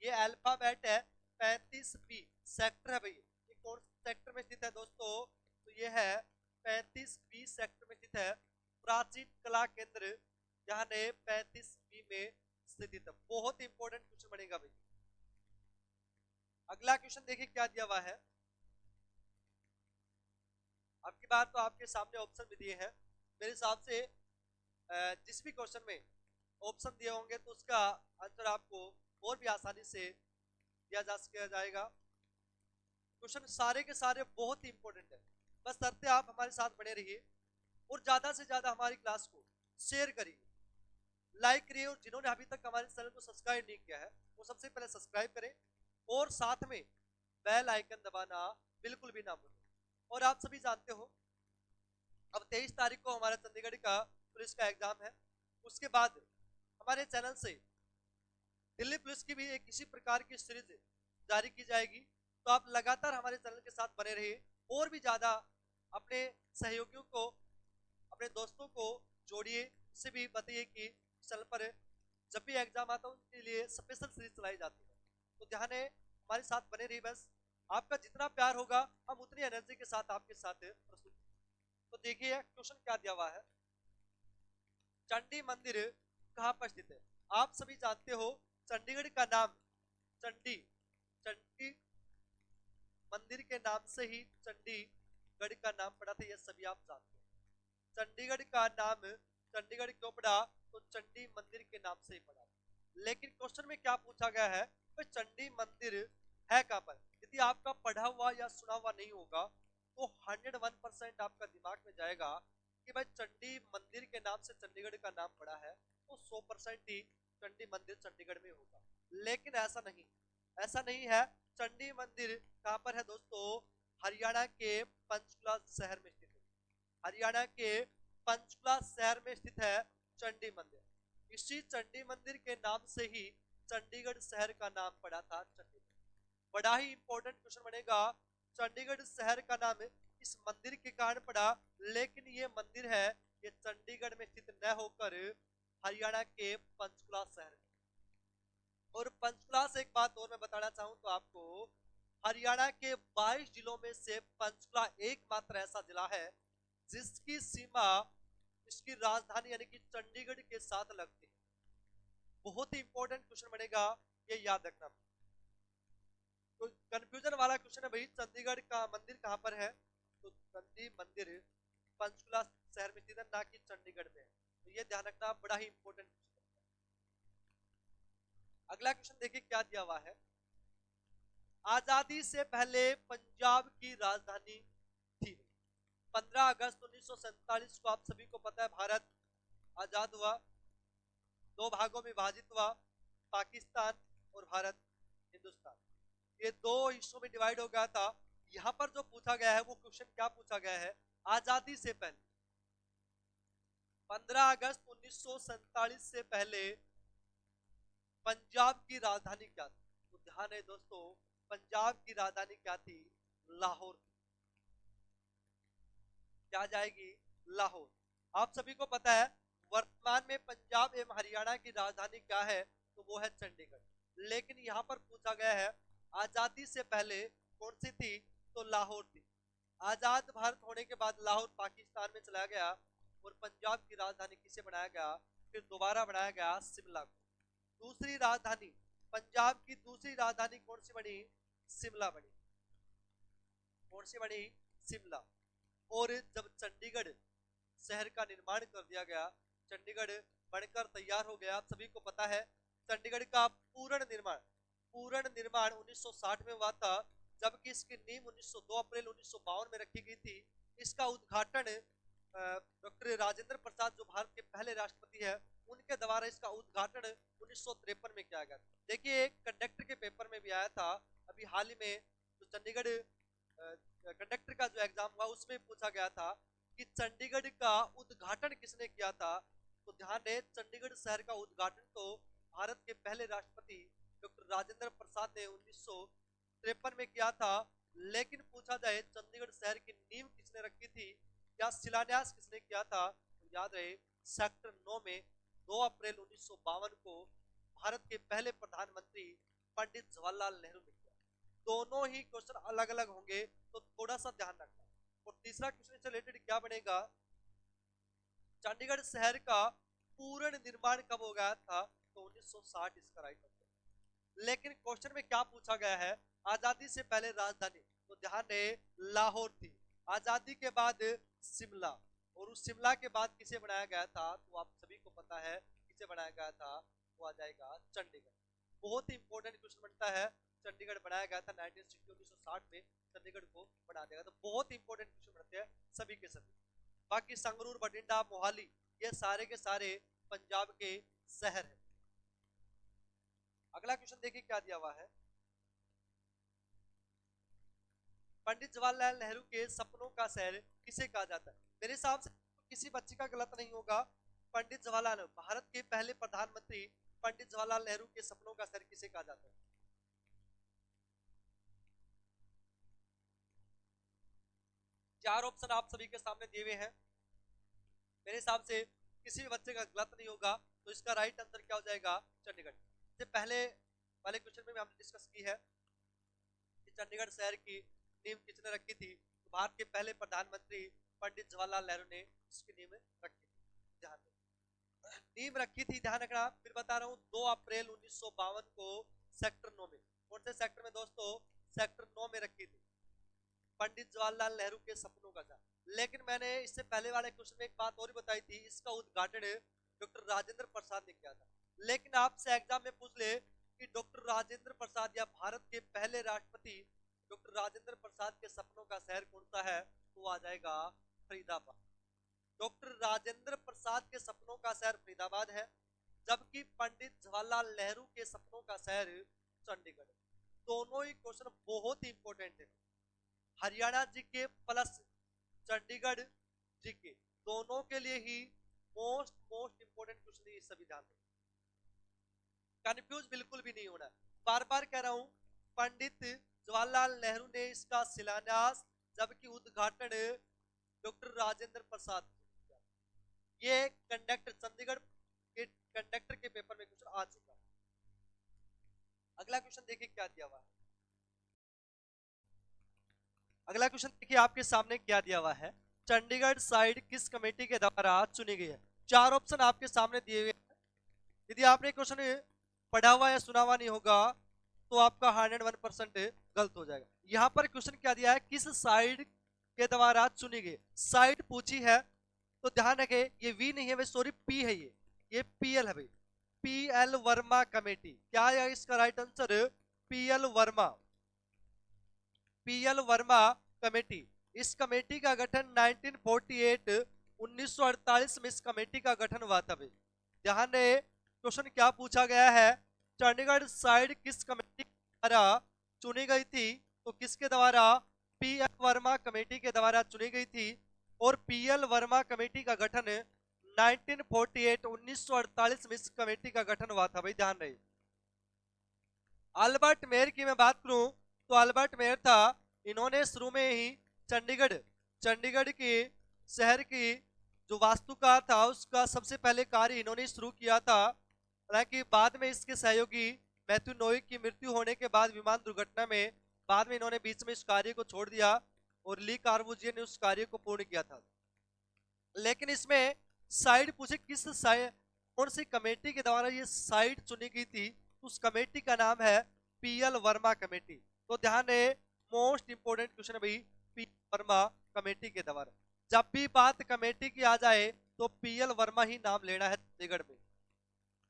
ये अल्फाबेट है 35 बी सेक्टर है भाई। ये कौन सेक्टर में स्थित है दोस्तों, तो ये है 35 बी सेक्टर में स्थित है प्राचीन कला केंद्र, यहाँ ने 35 बी में स्थित है। बहुत इंपॉर्टेंट क्वेश्चन बनेगा भाई। अगला क्वेश्चन देखिए क्या दिया हुआ है, आपकी बार तो आपके सामने ऑप्शन भी दिए हैं। मेरे हिसाब से जिस भी क्वेश्चन में ऑप्शन दिए होंगे तो उसका आंसर आपको और भी आसानी से दिया जा सके जाएगा। क्वेश्चन सारे के सारे बहुत ही इंपॉर्टेंट है, बस शर्ते आप हमारे साथ बने रहिए और ज्यादा से ज्यादा हमारी क्लास को शेयर करिए, लाइक करिए, और जिन्होंने अभी तक हमारे चैनल को सब्सक्राइब नहीं किया है वो सबसे पहले सब्सक्राइब करें और साथ में बेल आइकन दबाना बिल्कुल भी ना भूलें। और आप सभी जानते हो अब 23 तारीख को हमारा चंडीगढ़ का पुलिस का एग्जाम है, उसके बाद हमारे चैनल से दिल्ली पुलिस की भी एक इसी प्रकार की सीरीज जारी की जाएगी। तो आप लगातार हमारे चैनल के साथ बने रहिए और भी ज्यादा अपने सहयोगियों को, अपने दोस्तों को जोड़िए, इससे भी बताइए कि चैनल पर जब भी एग्जाम आता है उनके लिए स्पेशल सीरीज चलाई जाती है। तो ध्यान है, हमारे साथ बने रहिए। बस आपका जितना प्यार होगा हम उतनी एनर्जी के साथ आपके साथ प्रस्तुत। तो देखिए क्वेश्चन क्या दिया हुआ है, चंडी मंदिर कहां पर स्थित है? आप सभी जानते हो चंडीगढ़ का नाम चंडी मंदिर के नाम से ही चंडीगढ़ का नाम पड़ा था, यह सभी आप जानते हो। चंडीगढ़ का नाम चंडीगढ़ क्यों पड़ा? तो चंडी मंदिर के नाम से ही पड़ा। लेकिन क्वेश्चन में क्या पूछा गया है, तो चंडी मंदिर है कहां पर? यदि आपका पढ़ा हुआ या सुना हुआ नहीं होगा तो 101% आपका दिमाग में जाएगा कि भाई चंडी मंदिर के नाम से चंडीगढ़ का नाम पड़ा है, तो 100% ही चंडी मंदिर चंडीगढ़ में होगा। लेकिन ऐसा नहीं है। चंडी मंदिर कहां पर है दोस्तों? हरियाणा के पंचकुला शहर में स्थित है। हरियाणा के पंचकुला शहर में स्थित है चंडी मंदिर। इसी चंडी मंदिर के नाम से ही चंडीगढ़ शहर का नाम पड़ा था चंडीगढ़। बड़ा ही इंपॉर्टेंट क्वेश्चन बनेगा, चंडीगढ़ शहर का नाम इस मंदिर के कारण पड़ा, लेकिन ये मंदिर है ये चंडीगढ़ में स्थित न होकर हरियाणा के पंचकुला शहर में। और पंचकुला से एक बात और मैं बताना चाहूं तो आपको, हरियाणा के 22 जिलों में से पंचकुला एकमात्र ऐसा जिला है जिसकी सीमा इसकी राजधानी यानी कि चंडीगढ़ के साथ लगती है। बहुत ही इंपॉर्टेंट क्वेश्चन बनेगा, ये याद रखना। तो कंफ्यूजन वाला क्वेश्चन है भाई, चंडीगढ़ का मंदिर कहां पर है? तो चंडी मंदिर पंचकुला शहर में स्थित है, ना कि चंडीगढ़ में है। तो ये ध्यान रखना, बड़ा ही इंपॉर्टेंट क्वेश्चन। अगला क्वेश्चन देखिए क्या दिया हुआ है, आजादी से पहले पंजाब की राजधानी थी। 15 अगस्त 1947 को आप सभी को पता है भारत आजाद हुआ, दो भागों में विभाजित हुआ, पाकिस्तान और भारत हिंदुस्तान। ये दो हिस्सों में डिवाइड हो गया था। यहां पर जो पूछा गया है वो क्वेश्चन क्या पूछा गया है, आजादी से पहले 15 अगस्त 1947 से पहले पंजाब की राजधानी क्या थी? तो ध्यान है दोस्तों, पंजाब की राजधानी क्या थी? लाहौर। क्या जाएगी? लाहौर। आप सभी को पता है वर्तमान में पंजाब एवं हरियाणा की राजधानी क्या है? तो वो है चंडीगढ़। लेकिन यहां पर पूछा गया है आजादी से पहले कौन सी थी? तो लाहौर थी। आजाद भारत होने के बाद लाहौर पाकिस्तान में चला गया और पंजाब की राजधानी किसे बनाया गया? फिर दोबारा बनाया गया शिमला को। दूसरी राजधानी, पंजाब की दूसरी राजधानी कौन सी बनी? शिमला बनी। कौन सी बनी? शिमला। और जब चंडीगढ़ शहर का निर्माण कर दिया गया, चंडीगढ़ बनकर तैयार हो गया, आप सभी को पता है चंडीगढ़ का पूर्ण निर्माण 1960 में हुआ था, जबकि इसकी नींव 2 अप्रैल 1952 में रखी गई थी। इसका उद्घाटन डॉक्टर राजेंद्र प्रसाद जो भारत के पहले राष्ट्रपति है उनके द्वारा इसका उद्घाटन 1953 में किया गया। देखिए कंडक्टर के पेपर में भी आया था अभी हाल ही में, तो चंडीगढ़ कंडक्टर का जो एग्जाम हुआ उसमें पूछा गया था कि चंडीगढ़ का उद्घाटन किसने किया था? तो ध्यान रहे चंडीगढ़ शहर का उद्घाटन तो भारत के पहले राष्ट्रपति डॉक्टर राजेंद्र प्रसाद ने 1953 में किया था। लेकिन पूछा जाए चंडीगढ़ शहर की नींव किसने रखी थी या शिलान्यास किसने किया था? तो याद रहे सेक्टर 9 में 2 अप्रैल 1952 को भारत के पहले प्रधानमंत्री पंडित जवाहरलाल नेहरू ने किया। दोनों ही क्वेश्चन अलग अलग होंगे तो थोड़ा सा ध्यान रखना। और तीसरा क्वेश्चन से रिलेटेड क्या बनेगा, चंडीगढ़ शहर का पूर्ण निर्माण कब हो गया था? तो 1960 इसका राइट आंसर। लेकिन क्वेश्चन में क्या पूछा गया है, आजादी से पहले राजधानी, तो ध्यान रहे लाहौर थी, आजादी के बाद शिमला, और उस शिमला के बाद किसे बनाया गया था? तो आप सभी को पता है किसे बनाया गया था, वो आ जाएगा चंडीगढ़। बहुत ही इंपॉर्टेंट क्वेश्चन बनता है, चंडीगढ़ बनाया गया था 1960 में, चंडीगढ़ को बना दिया। तो बहुत ही इंपॉर्टेंट क्वेश्चन बनते हैं सभी के सभी। बाकी संगरूर, बठिंडा, मोहाली ये सारे के सारे पंजाब के शहर हैं। अगला क्वेश्चन देखिए क्या दिया हुआ है, पंडित जवाहरलाल नेहरू के सपनों का शहर किसे कहा जाता है? मेरे हिसाब से किसी बच्चे का गलत नहीं होगा। पंडित जवाहरलाल नेहरू भारत के पहले प्रधानमंत्री पंडित जवाहरलाल नेहरू के सपनों का शहर किसे कहा जाता है? चार ऑप्शन आप सभी के सामने दिए हुए हैं। मेरे हिसाब से किसी भी बच्चे का गलत नहीं होगा, तो इसका राइट आंसर क्या हो जाएगा? चंडीगढ़। इससे पहले वाले क्वेश्चन में भी हमने डिस्कस की है कि चंडीगढ़ शहर की नींव किसने रखी थी। तो भारत के पहले प्रधानमंत्री पंडित जवाहरलाल नेहरू ने इसकी नींव रखी थी। ध्यान नींव रखी थी, ध्यान रखना। फिर बता रहा हूँ 2 अप्रैल 1952 को सेक्टर 9 में। कौन से सेक्टर में दोस्तों? सेक्टर 9 में रखी थी, पंडित जवाहरलाल नेहरू के सपनों का शहर। लेकिन मैंने इससे पहले वाले क्वेश्चन में एक बात और बताई थी, इसका उद्घाटन डॉक्टर राजेंद्र प्रसाद ने किया था। लेकिन आपसे एग्जाम में पूछ ले कि डॉक्टर राजेंद्र प्रसाद या भारत के पहले राष्ट्रपति डॉक्टर राजेंद्र प्रसाद के सपनों का शहर कौन सा है, तो आ जाएगा फरीदाबाद। डॉक्टर राजेंद्र प्रसाद के सपनों का शहर फरीदाबाद है, जबकि पंडित जवाहरलाल नेहरू के सपनों का शहर चंडीगढ़। दोनों ही क्वेश्चन बहुत ही इंपॉर्टेंट है। Haryana GK plus Chandigarh GK दोनों के लिए ही मोस्ट इंपोर्टेंट क्वेश्चन है। सभी ध्यान दें, कंफ्यूज बिल्कुल भी नहीं होना। बार बार कह रहा हूं, पंडित जवाहरलाल नेहरू ने इसका शिलान्यास, जबकि उद्घाटन डॉक्टर राजेंद्र प्रसाद। ये कंडक्टर चंडीगढ़ के कंडक्टर के पेपर में क्वेश्चन आ चुका है। अगला क्वेश्चन देखिए क्या दिया हुआ है। अगला क्वेश्चन देखिए आपके सामने क्या दिया हुआ है। चंडीगढ़ साइड किस कमेटी के द्वारा चुनी गई है? 4 ऑप्शन आपके सामने दिए हुए हैं। यदि आपने क्वेश्चन पढ़ा हुआ या सुना हुआ नहीं होगा तो आपका 101% गलत हो जाएगा। यहां पर क्वेश्चन क्या दिया है, किस साइड के द्वारा चुनी गई। साइड पूछी है तो ध्यान रखे, ये वी नहीं है भाई, सॉरी पी है, ये पीएल है भाई, पीएल वर्मा कमेटी। क्या है इसका right answer? PL Verma, PL Verma committee. इस कमेटी का गठन 1948 में इस कमेटी का गठन हुआ था भाई। ध्यान रहे, क्वेश्चन क्या पूछा गया है, चंडीगढ़ साइड किस कमेटी द्वारा चुनी गई थी, तो किसके द्वारा? पीएल वर्मा कमेटी के द्वारा चुनी गई थी। और पीएल वर्मा कमेटी का गठन 1948 में इस कमेटी का गठन हुआ था भाई। ध्यान रहे, अल्बर्ट मेयर की मैं बात करूं तो अल्बर्ट मेयर था, इन्होंने शुरू में ही चंडीगढ़ की शहर की जो वास्तुकार था उसका सबसे पहले कार्य इन्होंने शुरू किया था। हालांकि बाद में इसके सहयोगी मैथ्यू नोइक की मृत्यु होने के बाद विमान दुर्घटना में बाद में इन्होंने बीच में इस कार्य को छोड़ दिया और ली कार्बूजियर ने उस कार्य को पूर्ण किया था। लेकिन इसमें साइड पूछे, किस साइड, कौन सी कमेटी के द्वारा ये साइड चुनी गई थी, उस कमेटी का नाम है पीएल वर्मा कमेटी। तो ध्यान रहे, मोस्ट इंपोर्टेंट क्वेश्चन है भाई, पीएल वर्मा कमेटी के द्वारा। जब भी बात कमेटी की आ जाए तो पीएल वर्मा ही नाम लेना है चंडीगढ़ में।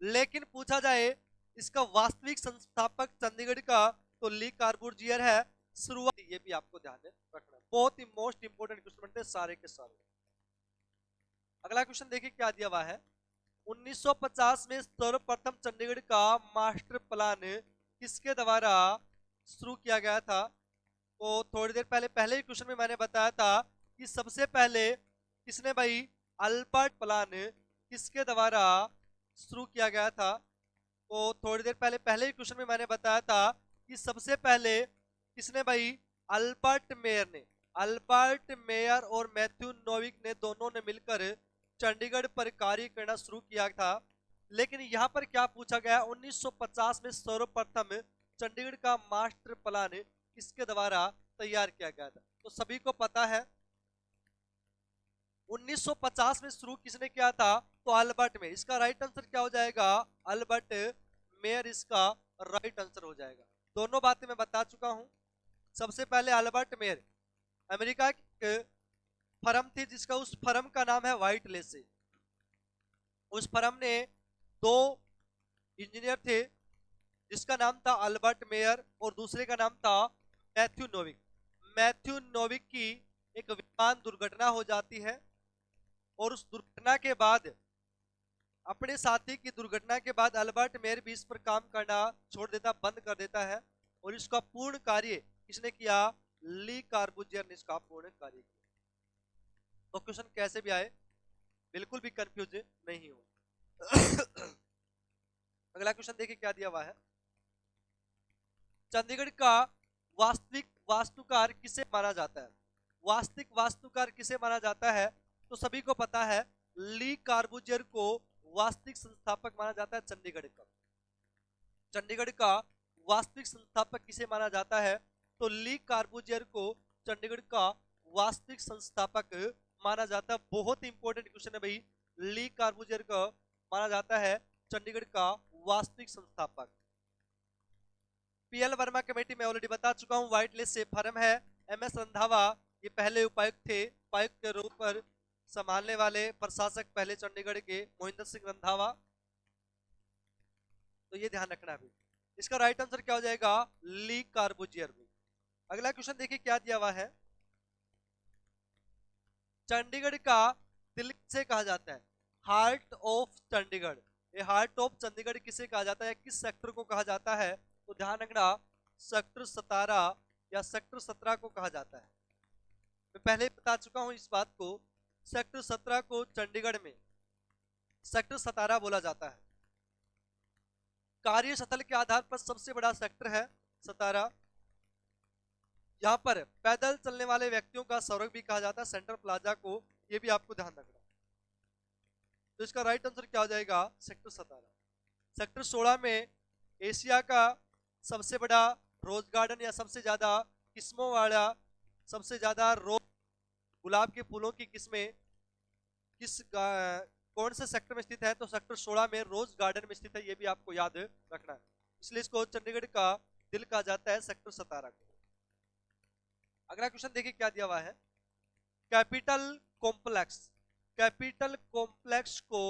लेकिन पूछा जाए इसका वास्तविक संस्थापक चंडीगढ़ का, तो ली कार्बूजियर है। शुरुआत, ये भी आपको ध्यान में रखना, बहुत ही मोस्ट इंपोर्टेंट क्वेश्चन बनते हैं सारे के सारे। अगला क्वेश्चन देखिए क्या दिया हुआ है। 1950 में सर्वप्रथम चंडीगढ़ का मास्टर प्लान किसके द्वारा शुरू किया गया था? तो थोड़ी देर पहले ही क्वेश्चन में मैंने बताया था कि सबसे पहले किसने भाई अल्बर्ट प्लान किसके द्वारा शुरू किया गया था। तो थोड़ी देर पहले ही क्वेश्चन में मैंने बताया था कि सबसे पहले किसने भाई, अल्बर्ट मेयर और मैथ्यू नोविक ने दोनों ने मिलकर चंडीगढ़ पर कार्य करना शुरू किया था। लेकिन यहाँ पर क्या पूछा गया, 1950 में सर्वप्रथम चंडीगढ़ का मास्टर प्लान किसके द्वारा तैयार किया गया था। तो सभी को पता है 1950 में शुरू किसने किया था, तो अल्बर्ट मेयर। इसका राइट आंसर क्या हो जाएगा? अल्बर्ट मेयर इसका राइट आंसर हो जाएगा। दोनों बातें मैं बता चुका हूं। सबसे पहले अल्बर्ट मेयर अमेरिका की फर्म थी जिसका, उस फर्म का नाम है व्हाइट लेसे। उस फर्म ने 2 इंजीनियर थे जिसका नाम था अल्बर्ट मेयर और दूसरे का नाम था मैथ्यू नोविक। मैथ्यू नोविक की एक विमान दुर्घटना हो जाती है और उस दुर्घटना के बाद, अपने साथी की दुर्घटना के बाद अल्बर्ट मेयर भी इस पर काम करना छोड़ देता, बंद कर देता है। और इसका पूर्ण कार्य किसने किया? ली कार्बूजियर ने इसका पूर्ण कार्य किया। तो क्वेश्चन कैसे भी आए बिल्कुल भी कंफ्यूज नहीं हो। अगला क्वेश्चन देखिए क्या दिया हुआ है। चंडीगढ़ का वास्तविक वास्तुकार किसे माना जाता है? वास्तविक वास्तुकार किसे माना जाता है? तो सभी को पता है ली कार्बूजियर को वास्तविक संस्थापक माना जाता है चंडीगढ़ का। चंडीगढ़ का वास्तविक संस्थापक किसे माना जाता है? तो ली कार्बूजियर को चंडीगढ़ का वास्तविक संस्थापक माना जाता है। बहुत इंपॉर्टेंट क्वेश्चन है भाई, ली कार्बूजियर को माना जाता है चंडीगढ़ का वास्तविक संस्थापक। पीएल वर्मा कमेटी में ऑलरेडी बता चुका हूं, व्हाइट लिस्ट से फर्म है। एमएस रंधावा ये पहले उपायुक्त थे, उपायुक्त के रूप पर संभालने वाले प्रशासक पहले चंडीगढ़ के मोहिंदर सिंह रंधावा, तो ये ध्यान रखना भी। इसका राइट आंसर क्या हो जाएगा? ली कार्बूजियर भी। अगला क्वेश्चन देखिए क्या दिया हुआ है। चंडीगढ़ का दिल किसे कहा जाता है? Heart of Chandigarh. ये हार्ट ऑफ चंडीगढ़ किसे कहा जाता है, किस सेक्टर को कहा जाता है? तो ध्यान रखना, सेक्टर 17 या सेक्टर 17 को कहा जाता है। मैं पहले बता चुका हूं इस बात को, सेक्टर 17 को चंडीगढ़ में सेक्टर 17 बोला जाता है। कार्य स्थल के आधार पर सबसे बड़ा सेक्टर है 17। यहाँ पर पैदल चलने वाले व्यक्तियों का स्वर्ग भी कहा जाता है सेंट्रल प्लाजा को, ये भी आपको ध्यान रखना। तो इसका राइट आंसर क्या हो जाएगा? सेक्टर 17। सेक्टर 16 में एशिया का सबसे बड़ा रोज गार्डन या सबसे ज्यादा किस्मों वाला, सबसे ज्यादा रोज गुलाब के फूलों की किस्में कौन से सेक्टर में स्थित है? तो सेक्टर 16 में रोज गार्डन में स्थित है, ये भी आपको याद रखना है। इसलिए इसको चंडीगढ़ का दिल कहा जाता है सेक्टर 17 को। अगला क्वेश्चन देखिए क्या दिया हुआ है। कैपिटल कॉम्प्लेक्स, कैपिटल कॉम्प्लेक्स को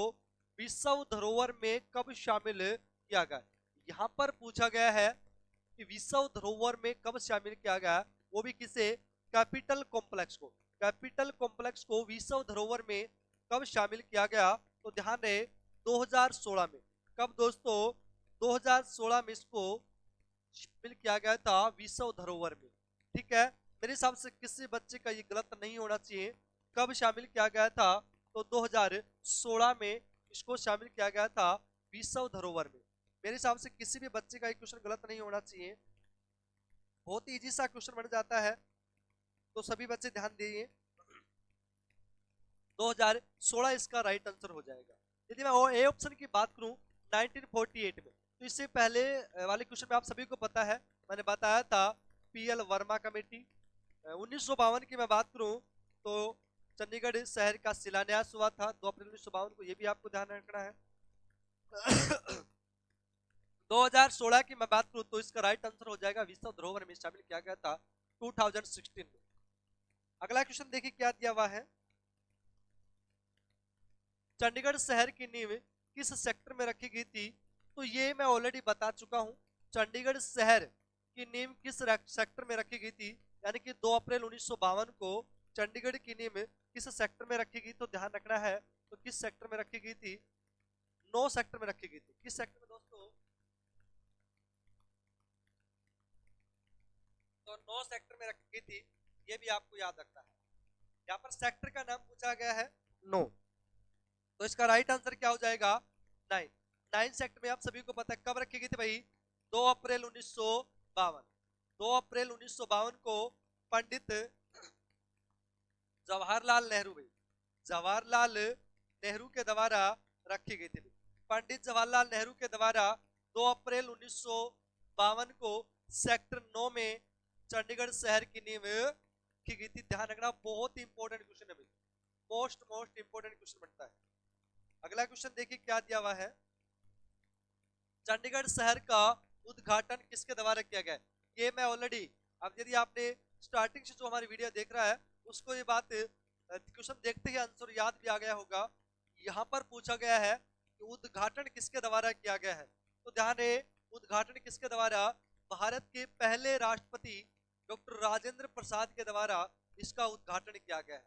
विश्व धरोहर में कब शामिल किया गया? यहां पर पूछा गया है कि विश्व धरोहर में कब शामिल किया गया, वो भी किसे? कैपिटल कॉम्प्लेक्स को। कैपिटल कॉम्प्लेक्स को विश्व धरोहर में कब शामिल किया गया? तो ध्यान रहे 2016 में। कब दोस्तों? 2016 में इसको शामिल किया गया था विश्व धरोहर में। ठीक है, मेरे हिसाब से किसी बच्चे का ये गलत नहीं होना चाहिए। कब शामिल किया गया था? तो 2016 में इसको शामिल किया गया था विश्व धरोहर में। मेरे हिसाब से किसी भी बच्चे का ये क्वेश्चन गलत नहीं होना चाहिए, बहुत इजी सा क्वेश्चन बन जाता है, तो सभी बच्चे ध्यान दीजिए। 2016 इसका राइट आंसर हो जाएगा। यदि मैं ए ऑप्शन की बात करूं 1948 में, तो इससे पहले वाले क्वेश्चन में आप सभी को पता है, मैंने बताया था पीएल वर्मा कमेटी। 1952 की मैं बात करूं तो चंडीगढ़ शहर का शिलान्यास हुआ था 2 अप्रैल 1952 को, ये भी आपको ध्यान रखना है। 2016 की मैं बात करूं तो इसका राइट आंसर हो जाएगा विश्व धरोहर में शामिल किया गया था 2016 में। अगला क्वेश्चन देखिए क्या दिया हुआ है। चंडीगढ़ शहर की नींव किस सेक्टर में रखी गई थी? तो ये मैं ऑलरेडी बता चुका हूं, चंडीगढ़ शहर की नींव किस सेक्टर में रखी गई थी, यानी कि 2 अप्रैल 1952 को चंडीगढ़ की नींव किस सेक्टर में रखी गई? तो ध्यान रखना है, तो किस सेक्टर में रखी गई थी? 9 सेक्टर में रखी गई थी। किस सेक्टर में दोस्तों? तो 9 सेक्टर में रखी गई थी, ये भी आपको याद रखना है। यहाँ पर सेक्टर का नाम पूछा गया है 9, तो इसका राइट आंसर क्या हो जाएगा? 9। 9 सेक्टर में आप सभी को पता है कब रखी गई थी भाई? 2 अप्रैल 1952। 2 अप्रैल 1952 को पंडित जवाहरलाल नेहरू भाई, जवाहरलाल नेहरू के द्वारा रखी गई थी। पंडित जवाहरलाल नेहरू के द्वारा 2 अप्रैल 1952 को सेक्टर 9 में चंडीगढ़ शहर की नींव रखी गई थी। ध्यान रखना, बहुत इंपॉर्टेंट क्वेश्चन है भाई, मोस्ट इंपॉर्टेंट क्वेश्चन बनता है। अगला क्वेश्चन देखिए क्या दिया हुआ है। चंडीगढ़ शहर का उद्घाटन किसके द्वारा किया गया? ये मैं ऑलरेडी, अब यदि आपने स्टार्टिंग से जो हमारी वीडियो देख रहा है उसको ये बात क्वेश्चन देखते ही आंसर याद भी आ गया होगा। यहाँ पर पूछा गया है कि उद्घाटन किसके द्वारा किया गया है? तो ध्यान रहे, उद्घाटन किसके द्वारा? भारत के पहले राष्ट्रपति डॉक्टर राजेंद्र प्रसाद के द्वारा इसका उद्घाटन किया गया है,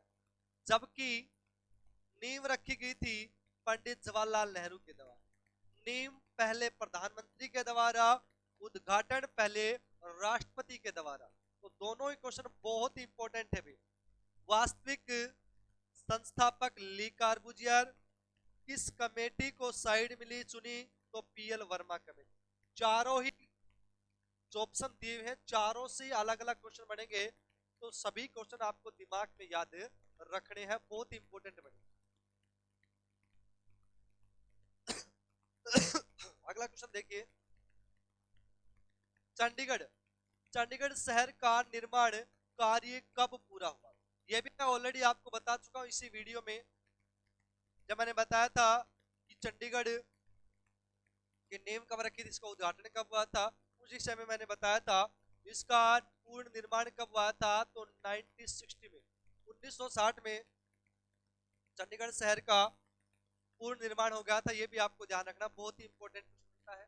जबकि नींव रखी गई थी पंडित जवाहरलाल नेहरू के द्वारा। नींव पहले प्रधानमंत्री के द्वारा, उद्घाटन पहले राष्ट्रपति के द्वारा। तो दोनों ही क्वेश्चन बहुत ही इंपॉर्टेंट है भी। वास्तविक संस्थापक ली कार्बूजियर, किस कमेटी को साइड मिली चुनी? तो पीएल वर्मा कमेटी। चारों ही जो ऑप्शन दिए हुए हैं चारों से अलग अलग क्वेश्चन बनेंगे, तो सभी क्वेश्चन आपको दिमाग में याद रखने हैं, बहुत इंपॉर्टेंट बने। अगला क्वेश्चन देखिए, चंडीगढ़ शहर का निर्माण कार्य कब पूरा हुआ? यह भी मैं ऑलरेडी आपको बता चुका हूं इसी वीडियो में, जब मैंने बताया था कि चंडीगढ़ के नेम कब रखी थी, इसका उद्घाटन कब हुआ था, उसी समय मैंने बताया था इसका पूर्ण निर्माण कब हुआ था, तो 1960 में, 1960 में चंडीगढ़ शहर का पूर्ण निर्माण हो गया था। यह भी आपको ध्यान रखना, बहुत ही इंपॉर्टेंट क्वेश्चन है।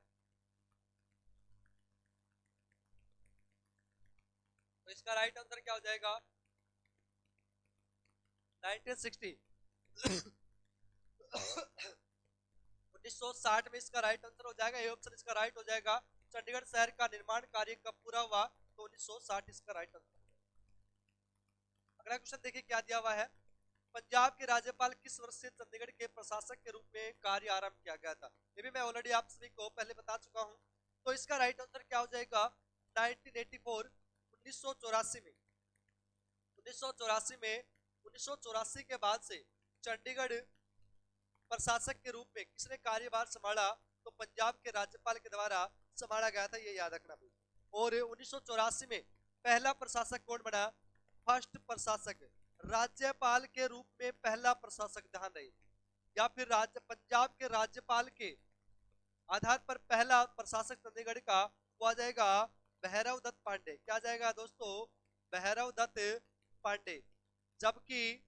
तो इसका राइट आंसर क्या हो जाएगा? 1960 1960 में इसका राइट आंसर हो जाएगा, ये ऑप्शन इसका राइट हो जाएगा। चंडीगढ़ शहर का निर्माण कार्य कब पूरा हुआ, तो 1960 इसका राइट आंसर। अगला क्वेश्चन देखिए क्या दिया हुआ है, पंजाब के राज्यपाल किस वर्ष से चंडीगढ़ के प्रशासक के रूप में कार्य आरंभ किया गया था? ये भी मैं ऑलरेडी आप सभी को पहले बता चुका हूं, तो इसका राइट आंसर क्या हो जाएगा? 1984, 1984 में, 1984 के बाद से चंडीगढ़ प्रशासक के रूप में किसने कार्यभार संभाला, तो पंजाब के राज्यपाल के द्वारा संभाला गया था, ये याद रखना भी। और 1984 में पहला प्रशासक कौन बना? फर्स्ट प्रशासक, राज्यपाल के रूप में पहला प्रशासक, ध्यान रहे, या फिर पंजाब के राज्यपाल के आधार पर पहला प्रशासक चंडीगढ़ का वो आ जाएगा भैरव दत्त पांडे। क्या जाएगा दोस्तों? भैरव दत्त पांडे। जबकि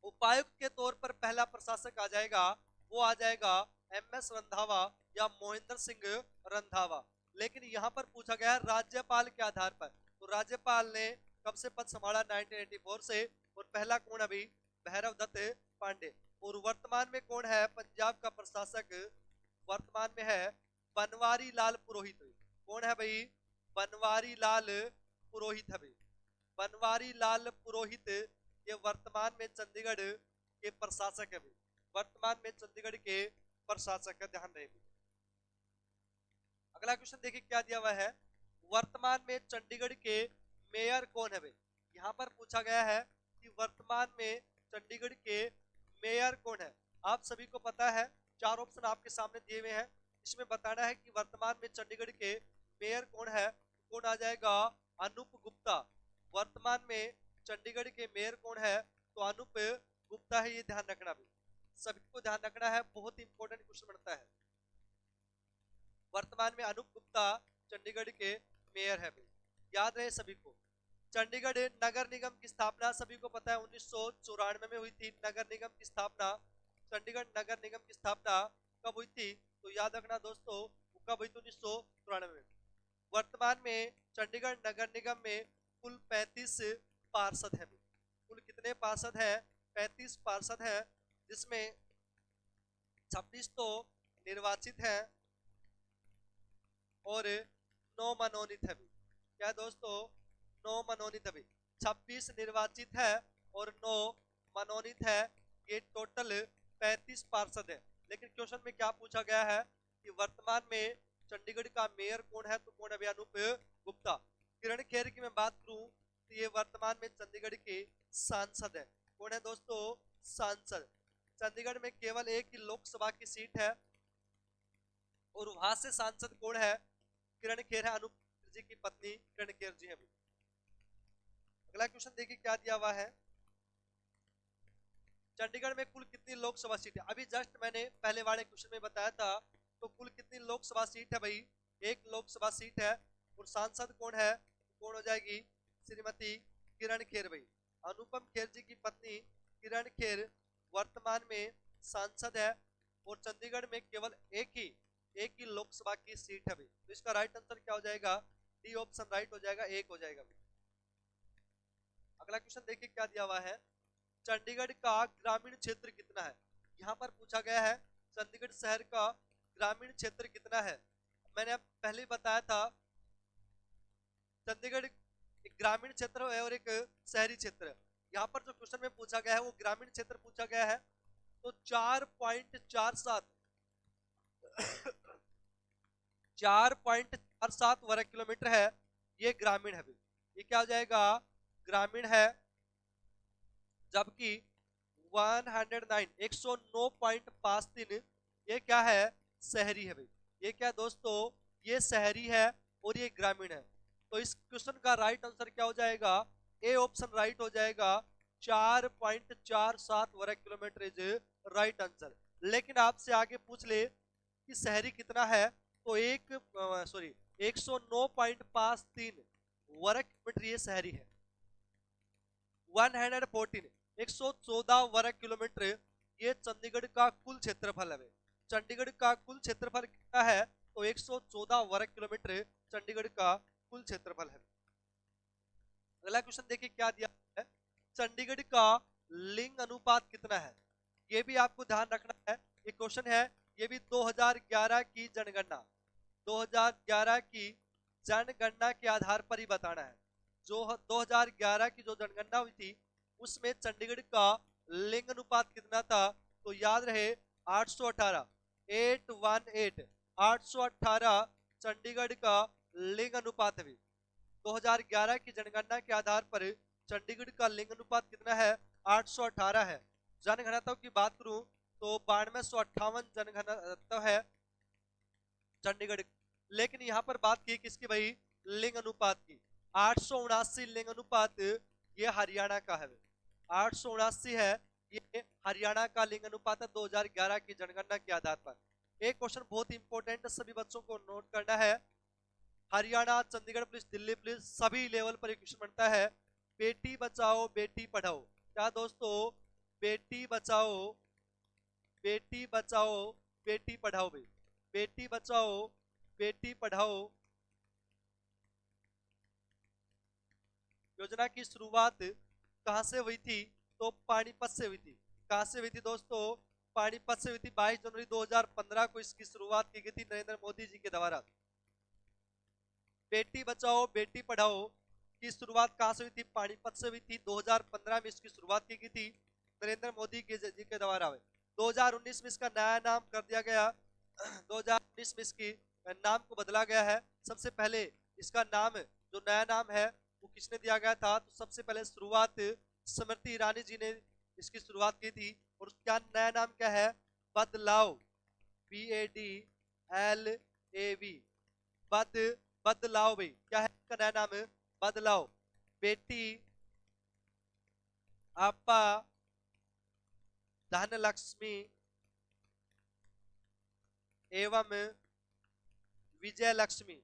उपायुक्त के तौर पर पहला प्रशासक आ जाएगा, वो आ जाएगा एमएस रंधावा या मोहिंदर सिंह रंधावा। लेकिन यहां पर पूछा गया राज्यपाल के आधार पर, तो राज्यपाल ने कब से पद संभाला? 1984 से, और पहला कौन अभी? भैरव दत्त पांडे। और वर्तमान में कौन है पंजाब का प्रशासक? वर्तमान में है बनवारी लाल पुरोहित। कौन है भाई? बनवारी लाल पुरोहित है भाई, बनवारी लाल पुरोहित, ये वर्तमान में चंडीगढ़ के प्रशासक है भाई, वर्तमान में चंडीगढ़ के प्रशासक है, ध्यान रहे। अगला क्वेश्चन देखिए क्या दिया हुआ है, वर्तमान में चंडीगढ़ के मेयर कौन है भाई? यहां पर पूछा गया है कि वर्तमान में चंडीगढ़ के मेयर कौन है। आप सभी को पता है, चार ऑप्शन आपके सामने दिए हुए हैं, इसमें बताना है कि वर्तमान में चंडीगढ़ के मेयर कौन है। कौन आ जाएगा? अनूप गुप्ता। वर्तमान में चंडीगढ़ के मेयर कौन है? तो अनूप गुप्ता है, ये ध्यान रखना भी, सभी को ध्यान रखना है, बहुत इंपॉर्टेंट क्वेश्चन बनता है। वर्तमान में अनूप गुप्ता चंडीगढ़ के मेयर है भाई, याद रहे सभी को। चंडीगढ़ नगर निगम की स्थापना सभी को पता है 1994 में हुई थी। नगर निगम की स्थापना, चंडीगढ़ नगर निगम की स्थापना कब हुई थी? तो याद रखना दोस्तों, कब हुई थी? 1994 में। वर्तमान में चंडीगढ़ नगर निगम में कुल 35 पार्षद है। कुल कितने पार्षद है? 35 पार्षद है, जिसमें 26 तो निर्वाचित है और 9 मनोनीत है। क्या दोस्तों? 9 मनोनीत है। 26 निर्वाचित है और 9 मनोनीत है, ये टोटल 35 पार्षद है। लेकिन क्वेश्चन में क्या पूछा गया है कि वर्तमान में चंडीगढ़ का मेयर कौन है? तो कौन है? अनूप गुप्ता। किरण खेर की मैं बात करूं तो ये वर्तमान में चंडीगढ़ के सांसद है। कौन है दोस्तों? सांसद। चंडीगढ़ में केवल एक ही लोकसभा की सीट है और वहां से सांसद कौन है? किरण खेर है, अनूप जी की पत्नी किरण खेर जी है। अगला क्वेश्चन देखिए क्या दिया हुआ है, चंडीगढ़ में कुल कितनी लोकसभा सीट है? अभी जस्ट मैंने पहले वाले क्वेश्चन में बताया था, तो कुल कितनी लोकसभा सीट है भाई? एक लोकसभा सीट है। और सांसद कौन है? कौन हो जाएगी? श्रीमती किरण खेर भाई, अनुपम खेर जी की पत्नी किरण खेर वर्तमान में सांसद है। और चंडीगढ़ में केवल एक ही लोकसभा की सीट है भाई, तो इसका राइट आंसर क्या हो जाएगा? डी ऑप्शन राइट हो जाएगा, एक हो जाएगा भाई। अगला क्वेश्चन देखिए क्या दिया हुआ है, चंडीगढ़ का ग्रामीण क्षेत्र कितना है? यहाँ पर पूछा गया है चंडीगढ़ शहर का ग्रामीण क्षेत्र कितना है। मैंने अब पहले ही बताया था, चंडीगढ़ एक ग्रामीण क्षेत्र है और एक शहरी क्षेत्र है। यहाँ पर जो क्वेश्चन में पूछा गया है वो ग्रामीण क्षेत्र पूछा गया है, तो 4.47 4.47 वर्ग किलोमीटर है, ये ग्रामीण है भाई। ये क्या हो जाएगा, ग्रामीण है। जबकि 109.53 ये क्या है, शहरी है भाई। ये क्या दोस्तों, ये शहरी है और ये ग्रामीण है। तो इस क्वेश्चन का राइट आंसर क्या हो जाएगा, ए ऑप्शन राइट हो जाएगा। 4.47 वर्ग किलोमीटर इज राइट आंसर। लेकिन आपसे आगे पूछ ले कि शहरी कितना है, तो 109.53 वर्ग किलोमीटर ये शहरी है। 114 114 वर्ग किलोमीटर ये चंडीगढ़ का कुल क्षेत्रफल है। चंडीगढ़ का कुल क्षेत्रफल कितना है, तो 114 वर्ग किलोमीटर चंडीगढ़ का कुल क्षेत्रफल है। अगला क्वेश्चन देखिए क्या दिया है, चंडीगढ़ का लिंग अनुपात कितना है, ये भी आपको ध्यान रखना है। ये क्वेश्चन है, ये भी 2011 की जनगणना, 2011 की जनगणना के आधार पर ही बताना है। जो 2011 की जो जनगणना हुई थी उसमें चंडीगढ़ का लिंग अनुपात कितना था, तो याद रहे 818 818 818 चंडीगढ़ का लिंग अनुपात है। 2011 की जनगणना के आधार पर चंडीगढ़ का लिंग अनुपात कितना है, 818 है। जनघनत्व की बात करूं तो 9258 जनघनत्व है चंडीगढ़। लेकिन यहाँ पर बात की किसकी भाई, लिंग अनुपात की। 879 लिंग अनुपात ये हरियाणा का है। 879 है ये हरियाणा का लिंग अनुपात है 2011 की जनगणना के आधार पर। एक क्वेश्चन बहुत इंपॉर्टेंट है, सभी बच्चों को नोट करना है। हरियाणा, चंडीगढ़ पुलिस, दिल्ली पुलिस सभी लेवल पर एक क्वेश्चन बनता है, बेटी बचाओ बेटी पढ़ाओ। क्या दोस्तों, बेटी बचाओ बेटी बचाओ बेटी पढ़ाओ भाई। बेटी बचाओ बेटी पढ़ाओ योजना की शुरुआत कहां से हुई थी, तो पानीपत से हुई थी। कहां से हुई थी दोस्तों, पानीपत से हुई थी। 22 जनवरी 2015 को इसकी शुरुआत की गई थी नरेंद्र मोदी जी के द्वारा। बेटी बचाओ बेटी पढ़ाओ की शुरुआत कहां से हुई थी, पानीपत से हुई थी। 2015 में इसकी शुरुआत की गई थी नरेंद्र मोदी जी के द्वारा। 2019 में इसका नया नाम कर दिया गया। 2019 में इसकी नाम को बदला गया है। सबसे पहले इसका नाम, जो नया नाम है वो किसने दिया गया था, तो सबसे पहले शुरुआत स्मृति ईरानी जी ने इसकी शुरुआत की थी। और उसका नया नाम क्या है, बदलाव, BADLAV, बदलाव भाई। क्या है इसका नया नाम, बदलाव। बेटी आपा धन लक्ष्मी एवं विजय लक्ष्मी,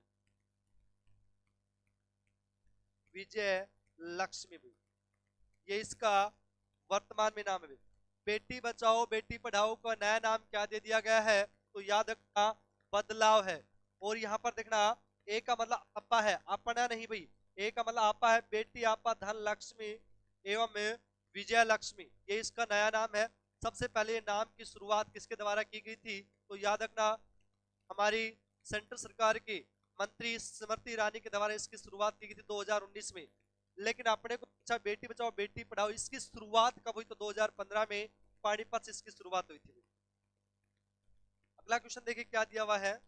विजय लक्ष्मी भी, ये इसका वर्तमान में नाम है। बेटी बचाओ बेटी पढ़ाओ का नया नाम क्या दे दिया गया है, तो याद रखना बदलाव है। और यहाँ पर देखना ए का मतलब आपा है, अपना नहीं भाई। ए का मतलब आपा है, बेटी आपा धन लक्ष्मी एवं विजय लक्ष्मी, ये इसका नया नाम है। सबसे पहले नाम की शुरुआत किसके द्वारा की गई थी, तो याद रखना हमारी सेंट्रल सरकार की मंत्री स्मृति ईरानी के द्वारा इसकी शुरुआत की गई थी 2019 में। लेकिन अपने को पूछा बेटी बचाओ बेटी पढ़ाओ, इसकी शुरुआत कब हुई, तो 2015 में पानीपत से इसकी शुरुआत हुई थी। अगला क्वेश्चन देखिए क्या दिया हुआ है,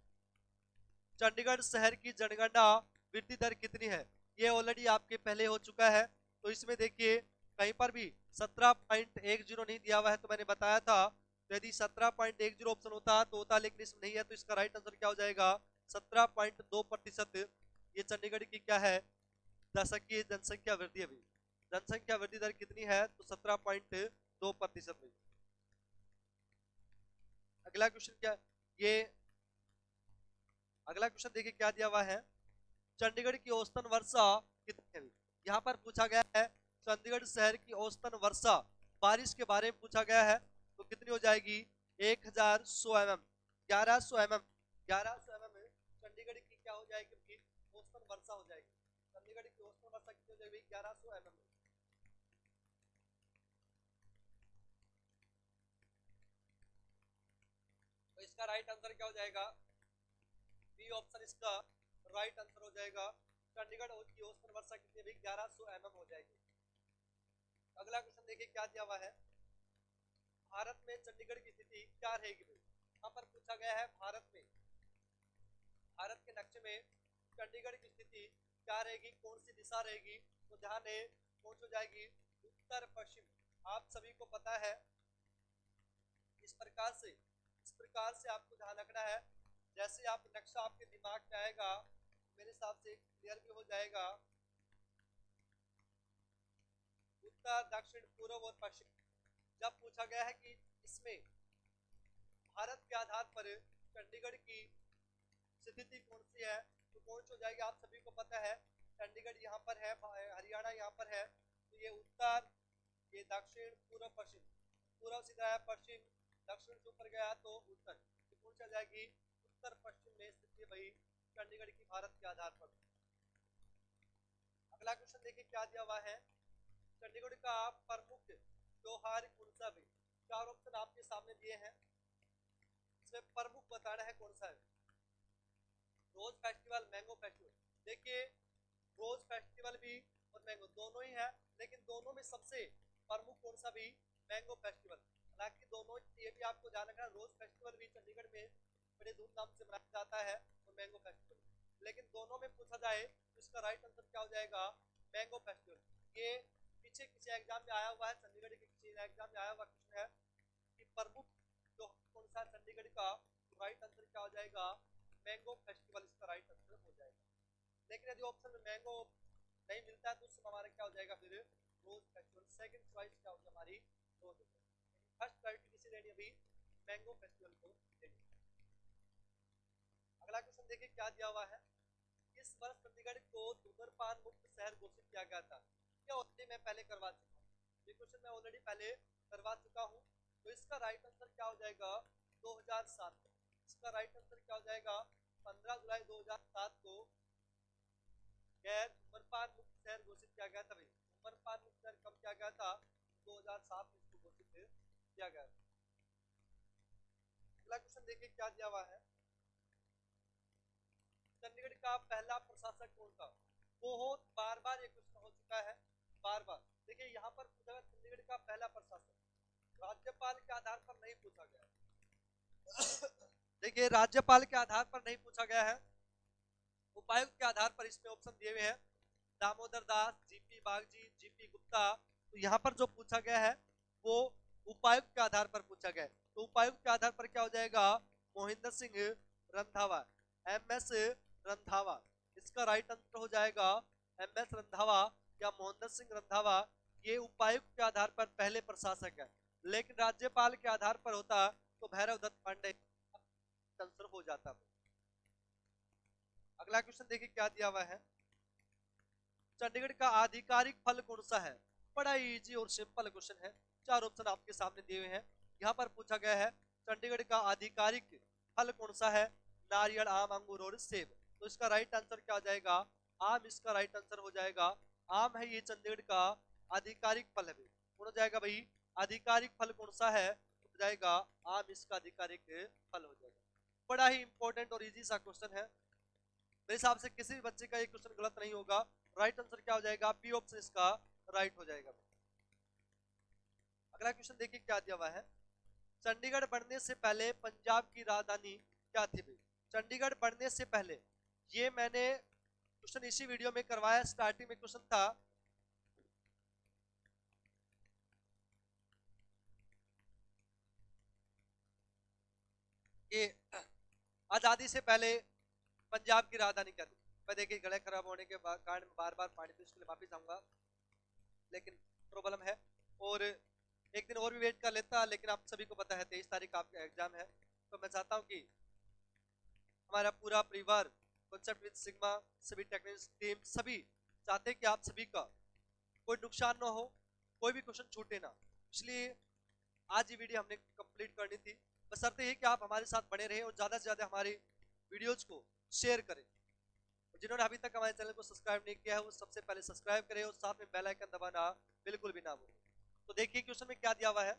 चंडीगढ़ शहर की जनगणना वृद्धि दर कितनी है, ये ऑलरेडी आपके पहले हो चुका है। तो इसमें देखिए कहीं पर भी 17.10 नहीं दिया हुआ है, तो मैंने बताया था। तो यदि 17.10 ऑप्शन होता तो होता, लेकिन इसमें नहीं है। तो इसका राइट आंसर क्या हो जाएगा, 17.2%। ये चंडीगढ़ की क्या है, दशकीय जनसंख्या वृद्धि है। जनसंख्या वृद्धि दर कितनी है, तो 17.2%। अगला क्वेश्चन क्या, ये अगला क्वेश्चन देखिए क्या दिया हुआ है, चंडीगढ़ की औसतन वर्षा कितनी है। यहाँ पर पूछा गया है चंडीगढ़ शहर की औसतन वर्षा, बारिश के बारे में पूछा गया है। तो कितनी हो जाएगी, 1100 mm, 1100 mm, 1100 mm चंडीगढ़ की क्या हो जाएगी, औसतन वर्षा हो जाएगी। चंडीगढ़ की औसतन वर्षा कितनी हो जाएगी, 1100 mm। तो इसका राइट आंसर क्या हो जाएगा, बी ऑप्शन इसका राइट आंसर हो जाएगा। चंडीगढ़ की औसतन वर्षा कितनी है, 1100 mm हो जाएगी। अगला क्वेश्चन देखिए क्या दिया हुआ है, भारत में चंडीगढ़ की स्थिति क्या रहेगी भाई। यहाँ पर पूछा गया है भारत के नक्शे में चंडीगढ़ की स्थिति क्या रहेगी, कौन सी दिशा रहेगी? तो ध्यान दें, कौन सी हो जाएगी? उत्तर पश्चिम। आप सभी को पता है, इस प्रकार से आपको ध्यान रखना है। जैसे आप नक्शा आपके दिमाग में आएगा, मेरे हिसाब से क्लियर भी हो जाएगा। उत्तर, दक्षिण, पूर्व और पश्चिम। जब पूछा गया है कि इसमें भारत के आधार पर चंडीगढ़ की स्थिति कौन सी है, तो कौन सी हो जाएगी? आप सभी को पता है, चंडीगढ़ यहाँ पर है, हरियाणा यहाँ पर है, तो ये उत्तर, ये दक्षिण, पूर्व, पश्चिम। पूर्व सीधा है, पश्चिम, दक्षिण से ऊपर गया तो उत्तर, तो कौन सी आ जाएगी? उत्तर पश्चिम में स्थित है भाई चंडीगढ़ की भारत के आधार पर। अगला क्वेश्चन देखिए क्या दिया हुआ है, चंडीगढ़ का प्रमुख त्योहार कौन सा है? चार ऑप्शन आपके सामने दिए हैं, इसमें प्रमुख बताना है कौन सा है। रोज फेस्टिवल, मैंगो फेस्टिवल। देखिए रोज फेस्टिवल भी और मैंगो दोनों ही है, लेकिन दोनों में सबसे प्रमुख कौन सा भी? Mango festival. हालांकि दोनों, ये भी आपको ध्यान रखना, रोज फेस्टिवल भी चंडीगढ़ में बड़े धूमधाम से मनाया जाता है और मैंगो फेस्टिवल, लेकिन दोनों में पूछा जाए तो इसका राइट आंसर क्या हो जाएगा? Mango festival. ये पीछे किसी एग्जाम में आया हुआ है, चंडीगढ़ के किसी एग्जाम में आया हुआ क्वेश्चन है कि प्रमुख जो कौन सा चंडीगढ़ का, राइट आंसर क्या हो जाएगा? मैंगो फेस्टिवल इसका राइट आंसर हो जाएगा। लेकिन यदि ऑप्शन में मैंगो नहीं मिलता है तो उस समय हमारा क्या हो जाएगा? फिर रोज फेस्टिवल। सेकंड चॉइस क्या होगी हमारी? रोज। फर्स्ट प्रायोरिटी किसे देनी है? अभी मैंगो फेस्टिवल को देनी। अगला क्वेश्चन देखिए क्या दिया हुआ है, इस वर्ष चंडीगढ़ को धूम्रपान मुक्त शहर घोषित किया गया था। क्या ऑलरेडी मैं पहले करवा चुका हूँ, ये क्वेश्चन मैं ऑलरेडी पहले करवा चुका हूँ, तो इसका राइट आंसर क्या हो जाएगा? 2007। इसका राइट आंसर क्या हो जाएगा? 15 जुलाई 2007 को गैर धूम्रपान मुक्त शहर घोषित किया गया था। भाई धूम्रपान मुक्त शहर कब किया गया था? 2007 में इसको घोषित किया गया था। अगला क्वेश्चन देखिए क्या दिया हुआ है, चंडीगढ़ का पहला प्रशासक कौन था? बहुत बार बार ये क्वेश्चन हो चुका है, बार बार। देखिए यहाँ पर पूछा गया चंडीगढ़ का पहला प्रशासक, राज्यपाल के आधार पर नहीं पूछा गया। देखिए राज्यपाल के आधार पर नहीं पूछा गया है, उपायुक्त के आधार पर इसमें ऑप्शन दिए हुए हैं, दामोदर दास, जीपी बागजी, जीपी गुप्ता। तो यहाँ पर जो पूछा गया है वो उपायुक्त के आधार पर पूछा गया है, तो उपायुक्त के आधार पर क्या हो जाएगा? मोहिंदर सिंह रंधावा, एमएस रंधावा। इसका राइट आंसर हो जाएगा एमएस रंधावा या मोहिंदर सिंह रंधावा। ये उपायुक्त के आधार पर पहले प्रशासक है, लेकिन राज्यपाल के आधार पर होता तो भैरव दत्त पांडे आंसर हो जाता। अगला क्वेश्चन देखिए क्या दिया हुआ है, चंडीगढ़ का आधिकारिक फल कौन सा है? बड़ा इजी और सिंपल क्वेश्चन है, चार ऑप्शन आपके सामने दिए हुए हैं। यहाँ पर पूछा गया है चंडीगढ़ का आधिकारिक फल कौन सा है? नारियल, आम, अंगूर और सेब। तो इसका राइट आंसर क्या हो जाएगा? आम इसका राइट आंसर हो जाएगा। आम है ये चंडीगढ़ का आधिकारिक फल है। कौन हो जाएगा भाई? आधिकारिक फल कौन सा है? हो जाएगा आम इसका आधिकारिक फल हो जाएगा। बड़ा ही इंपॉर्टेंट और इजी सा क्वेश्चन है, मेरे हिसाब से किसी भी बच्चे का ये क्वेश्चन गलत नहीं होगा। राइट आंसर क्या हो जाएगा? बी ऑप्शन इसका राइट हो जाएगा। अगला क्वेश्चन देखिए क्या दिया हुआ है, चंडीगढ़ बनने से पहले पंजाब की राजधानी क्या थी? भाई चंडीगढ़ बनने से पहले, ये मैंने क्वेश्चन इसी वीडियो में करवाया, स्टार्टिंग में क्वेश्चन था कि आजादी से पहले पंजाब की राजधानी क्या थी। मैं देखिए गले खराब होने के कारण बार बार पानी पी, उसके लिए माफी चाहूंगा, लेकिन प्रॉब्लम है और एक दिन और भी वेट कर लेता, लेकिन आप सभी को पता है 23 तारीख आपका एग्जाम है, तो मैं चाहता हूं कि हमारा पूरा परिवार कॉन्सेप्ट विद सिग्मा, सभी टेक्निकल टीम, सभी चाहते हैं कि आप सभी का कोई नुकसान ना हो, कोई भी क्वेश्चन छूटे ना, इसलिए आज ये वीडियो हमने कंप्लीट करनी थी। बशर्ते ये कि आप हमारे साथ बने रहे और ज्यादा से ज्यादा हमारे वीडियोज को शेयर करें। जिन्होंने अभी तक हमारे चैनल को सब्सक्राइब नहीं किया है वो सबसे पहले सब्सक्राइब करें और साथ में बेल आइकन दबाना बिल्कुल भी ना भूलें। तो देखिए क्वेश्चन में क्या दिया हुआ है,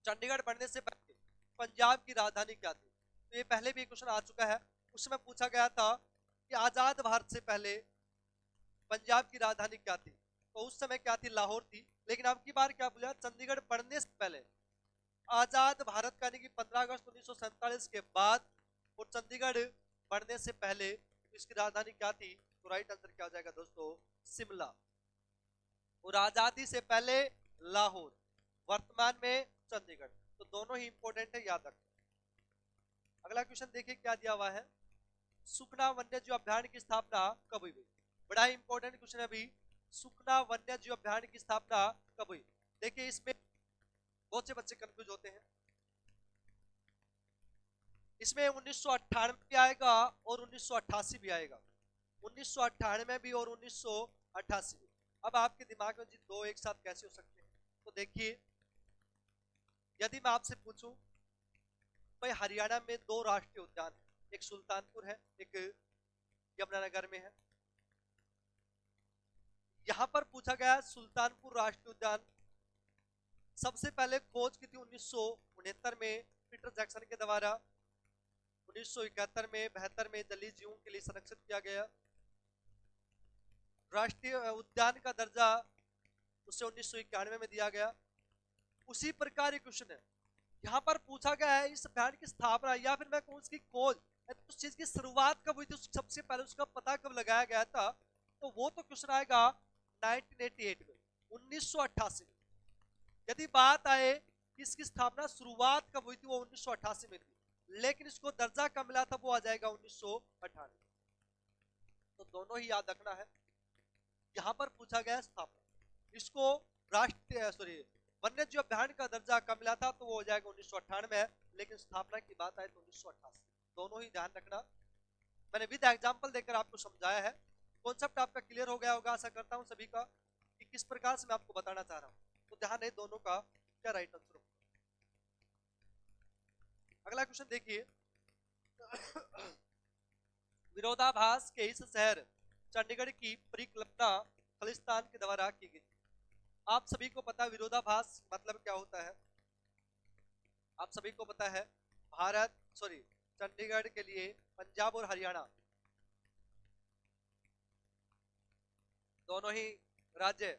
चंडीगढ़ बनने से पहले पंजाब की राजधानी क्या थी? तो ये पहले भी क्वेश्चन आ चुका है, उसमें पूछा गया था कि आजाद भारत से पहले पंजाब की राजधानी क्या थी? तो उस समय क्या थी? लाहौर थी। लेकिन अब की बार क्या बोला? चंडीगढ़ बनने से पहले आजाद भारत का यानी कि 15 अगस्त 1947 के बाद और चंडीगढ़ बनने से पहले इसकी राजधानी क्या थी? तो राइट आंसर क्या हो जाएगा दोस्तों? शिमला। और आजादी से पहले लाहौर, वर्तमान में चंडीगढ़। तो दोनों ही इंपॉर्टेंट है, याद रखना। अगला क्वेश्चन देखिए क्या दिया हुआ है। सुखना वन्य जीव अभ्यारण्य की स्थापना कब हुई? बड़ा ही इंपॉर्टेंट क्वेश्चन है अभी। सुखना वन्य जीव अभ्यारण्य की स्थापना कब हुई? देखिए इसमें बहुत से बच्चे कंफ्यूज होते हैं। इसमें 1998 भी आएगा और 1988 भी आएगा। 1998 भी और 1988 भी। अब आपके दिमाग में जी दो एक साथ कैसे हो सकते हैं? तो देखिए, यदि मैं आपसे पूछूं भाई हरियाणा में दो राष्ट्रीय उद्यान है, एक सुल्तानपुर है, एक यमुनानगर में है। यहां पर पूछा गया है सुल्तानपुर राष्ट्रीय उद्यान सबसे पहले खोज की थी 1969 में पीटर जैक्सन के द्वारा। 1971 में 72 में जलीय जीवों के लिए संरक्षित किया गया। राष्ट्रीय उद्यान का दर्जा उसे 1991 में दिया गया। उसी प्रकार एक क्वेश्चन है यहाँ पर पूछा गया है इस अभ्यारण्य की स्थापना या फिर मैं कहूँ उसकी खोज, उस चीज की शुरुआत कब हुई थी, सबसे पहले उसका पता कब लगाया गया था? तो वो तो क्वेश्चन आएगा 1988 में, 1988 में। यदि बात आए कि इसकी स्थापना शुरुआत कब हुई थी, वो 1988 में थी, लेकिन इसको दर्जा कब मिला था, वो आ जाएगा 1998। तो दोनों ही याद रखना है। यहां पर पूछा गया स्थापना, इसको राष्ट्रीय वन्य जीव अभ्यारण्य का दर्जा कब मिला था, तो वो हो जाएगा 1998, लेकिन स्थापना की बात आए तो 1988। दोनों ही ध्यान रखना। मैंने विद एग्जांपल देकर आपको समझाया है। कॉन्सेप्ट आपका क्लियर हो गया होगा, आशा करता हूं सभी का, कि किस प्रकार से मैं आपको बताना चाह रहा हूं। तो ध्यान है दोनों का क्या राइट आंसर होगा। अगला क्वेश्चन देखिए। विरोधाभास के इस शहर चंडीगढ़ की परिकल्पना खालिस्तान के द्वारा की गई। आप सभी को पता है विरोधाभास मतलब क्या होता है? आप सभी को पता है चंडीगढ़ के लिए पंजाब और हरियाणा दोनों ही राज्य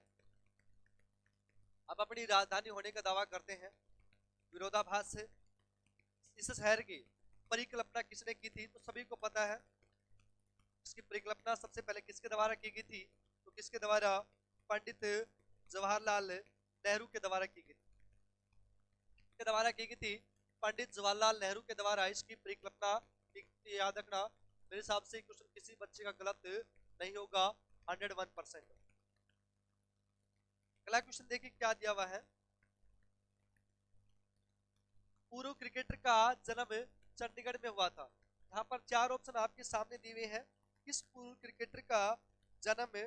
अब अपनी राजधानी होने का दावा करते हैं। विरोधाभास से इस शहर की परिकल्पना किसने की थी? तो सभी को पता है इसकी परिकल्पना सबसे पहले किसके द्वारा की गई थी? तो किसके द्वारा? पंडित जवाहरलाल नेहरू के द्वारा की गई थी। पंडित जवाहरलाल नेहरू के द्वारा इसकी परिकल्पना। याद रखना, मेरे हिसाब से क्वेश्चन किसी बच्चे का गलत नहीं होगा, 101%। अगला क्वेश्चन देखिए क्या दिया हुआ है। पूर्व क्रिकेटर का जन्म चंडीगढ़ में हुआ था। यहाँ पर चार ऑप्शन आपके सामने दिए हुए हैं। किस पूर्व क्रिकेटर का जन्म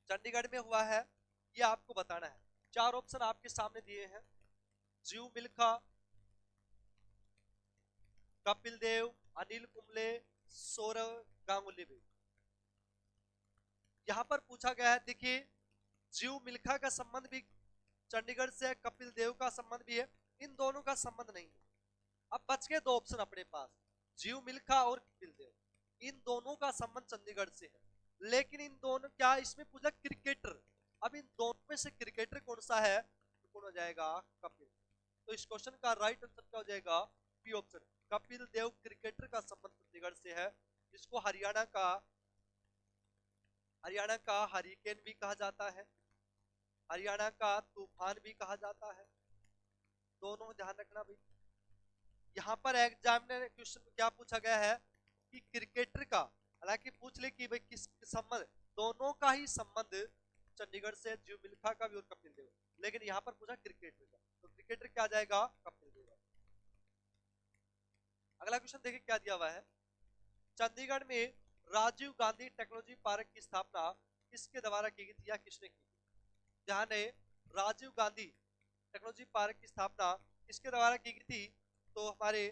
चंडीगढ़ में हुआ है, ये आपको बताना है। चार ऑप्शन आपके सामने दिए हैं। जीव मिल्खा, कपिल देव, अनिल कुंबले, सौरव गांगुली भी। यहां पर पूछा गया है, देखिए जीव मिल्खा का संबंध भी चंडीगढ़ से है, कपिल देव का संबंध भी है, इन दोनों का संबंध नहीं है। अब बच गए दो ऑप्शन अपने पास, जीव मिल्खा और कपिल देव, इन दोनों का संबंध चंडीगढ़ से है। लेकिन इन दोनों क्या इसमें पूछा क्रिकेटर, अब इन दोनों में से क्रिकेटर कौन सा है? तो कौन हो जाएगा? कपिल। तो इस क्वेश्चन का राइट आंसर क्या हो जाएगा? B option, Kapil Dev cricketer का संबंध चंडीगढ़ से है, जिसको हरियाणा का हरिकेन भी कहा जाता है, हरियाणा का तूफान भी कहा जाता है। दोनों ध्यान रखना भाई। यहाँ पर एग्जामिनर क्वेश्चन क्या पूछा गया है कि क्रिकेटर का, हालांकि पूछ ले कि भाई किस संबंध, दोनों का ही संबंध चंडीगढ़ से, जीव मिल्खा का भी और कपिल देव, लेकिन यहाँ पर पूछा क्रिकेटर का, तो क्रिकेटर क्या आ जाएगा? कपिल देव। अगला क्वेश्चन देखिए क्या दिया हुआ है। चंडीगढ़ में राजीव गांधी टेक्नोलॉजी पार्क की स्थापना किसके द्वारा की गई थी या किसने की थी? ध्यान है, राजीव गांधी टेक्नोलॉजी पार्क की स्थापना किसके द्वारा की गई थी? तो हमारे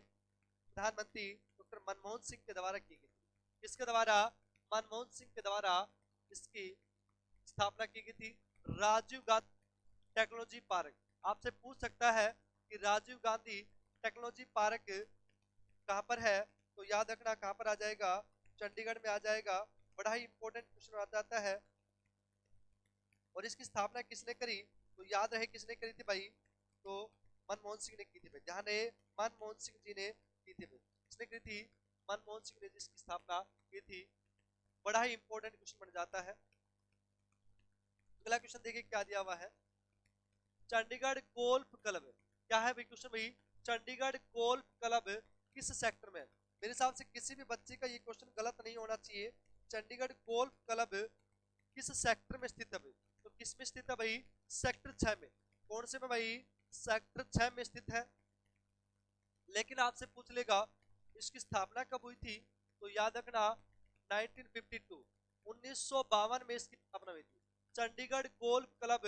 प्रधानमंत्री डॉक्टर मनमोहन सिंह के द्वारा की गई थी। किसके द्वारा? मनमोहन सिंह के द्वारा इसकी स्थापना की गई थी। राजीव गांधी टेक्नोलॉजी पार्क, आपसे पूछ सकता है कि राजीव गांधी टेक्नोलॉजी पार्क कहां पर है, तो याद रखना कहां पर आ जाएगा? चंडीगढ़ में आ जाएगा। बड़ा ही इंपॉर्टेंट क्वेश्चन आ जाता है। और इसकी स्थापना किसने करी? तो याद रहे किसने करी थी भाई, तो मनमोहन सिंह ने की थी भाई, ध्यान रहे मनमोहन सिंह जी ने की थी भाई, किसने करी थी, मनमोहन सिंह ने जिसकी स्थापना की थी। बड़ा ही इंपॉर्टेंट क्वेश्चन बन जाता है। अगला क्वेश्चन देखिए क्या दिया हुआ है, चंडीगढ़ गोल्फ क्लब, क्या है भाई क्वेश्चन भाई, चंडीगढ़ गोल्फ क्लब किस सेक्टर में है? मेरे हिसाब से किसी भी बच्चे का ये क्वेश्चन गलत नहीं होना चाहिए। चंडीगढ़ गोल्फ क्लब किस सेक्टर में स्थित है भाई, तो किस में स्थित है भाई, सेक्टर 6 में। कौन से में भाई, सेक्टर 6 में स्थित है। लेकिन आपसे पूछ लेगा इसकी स्थापना कब हुई थी, तो याद रखना 1952, 1952 में इसकी स्थापना हुई थी। चंडीगढ़ गोल्फ क्लब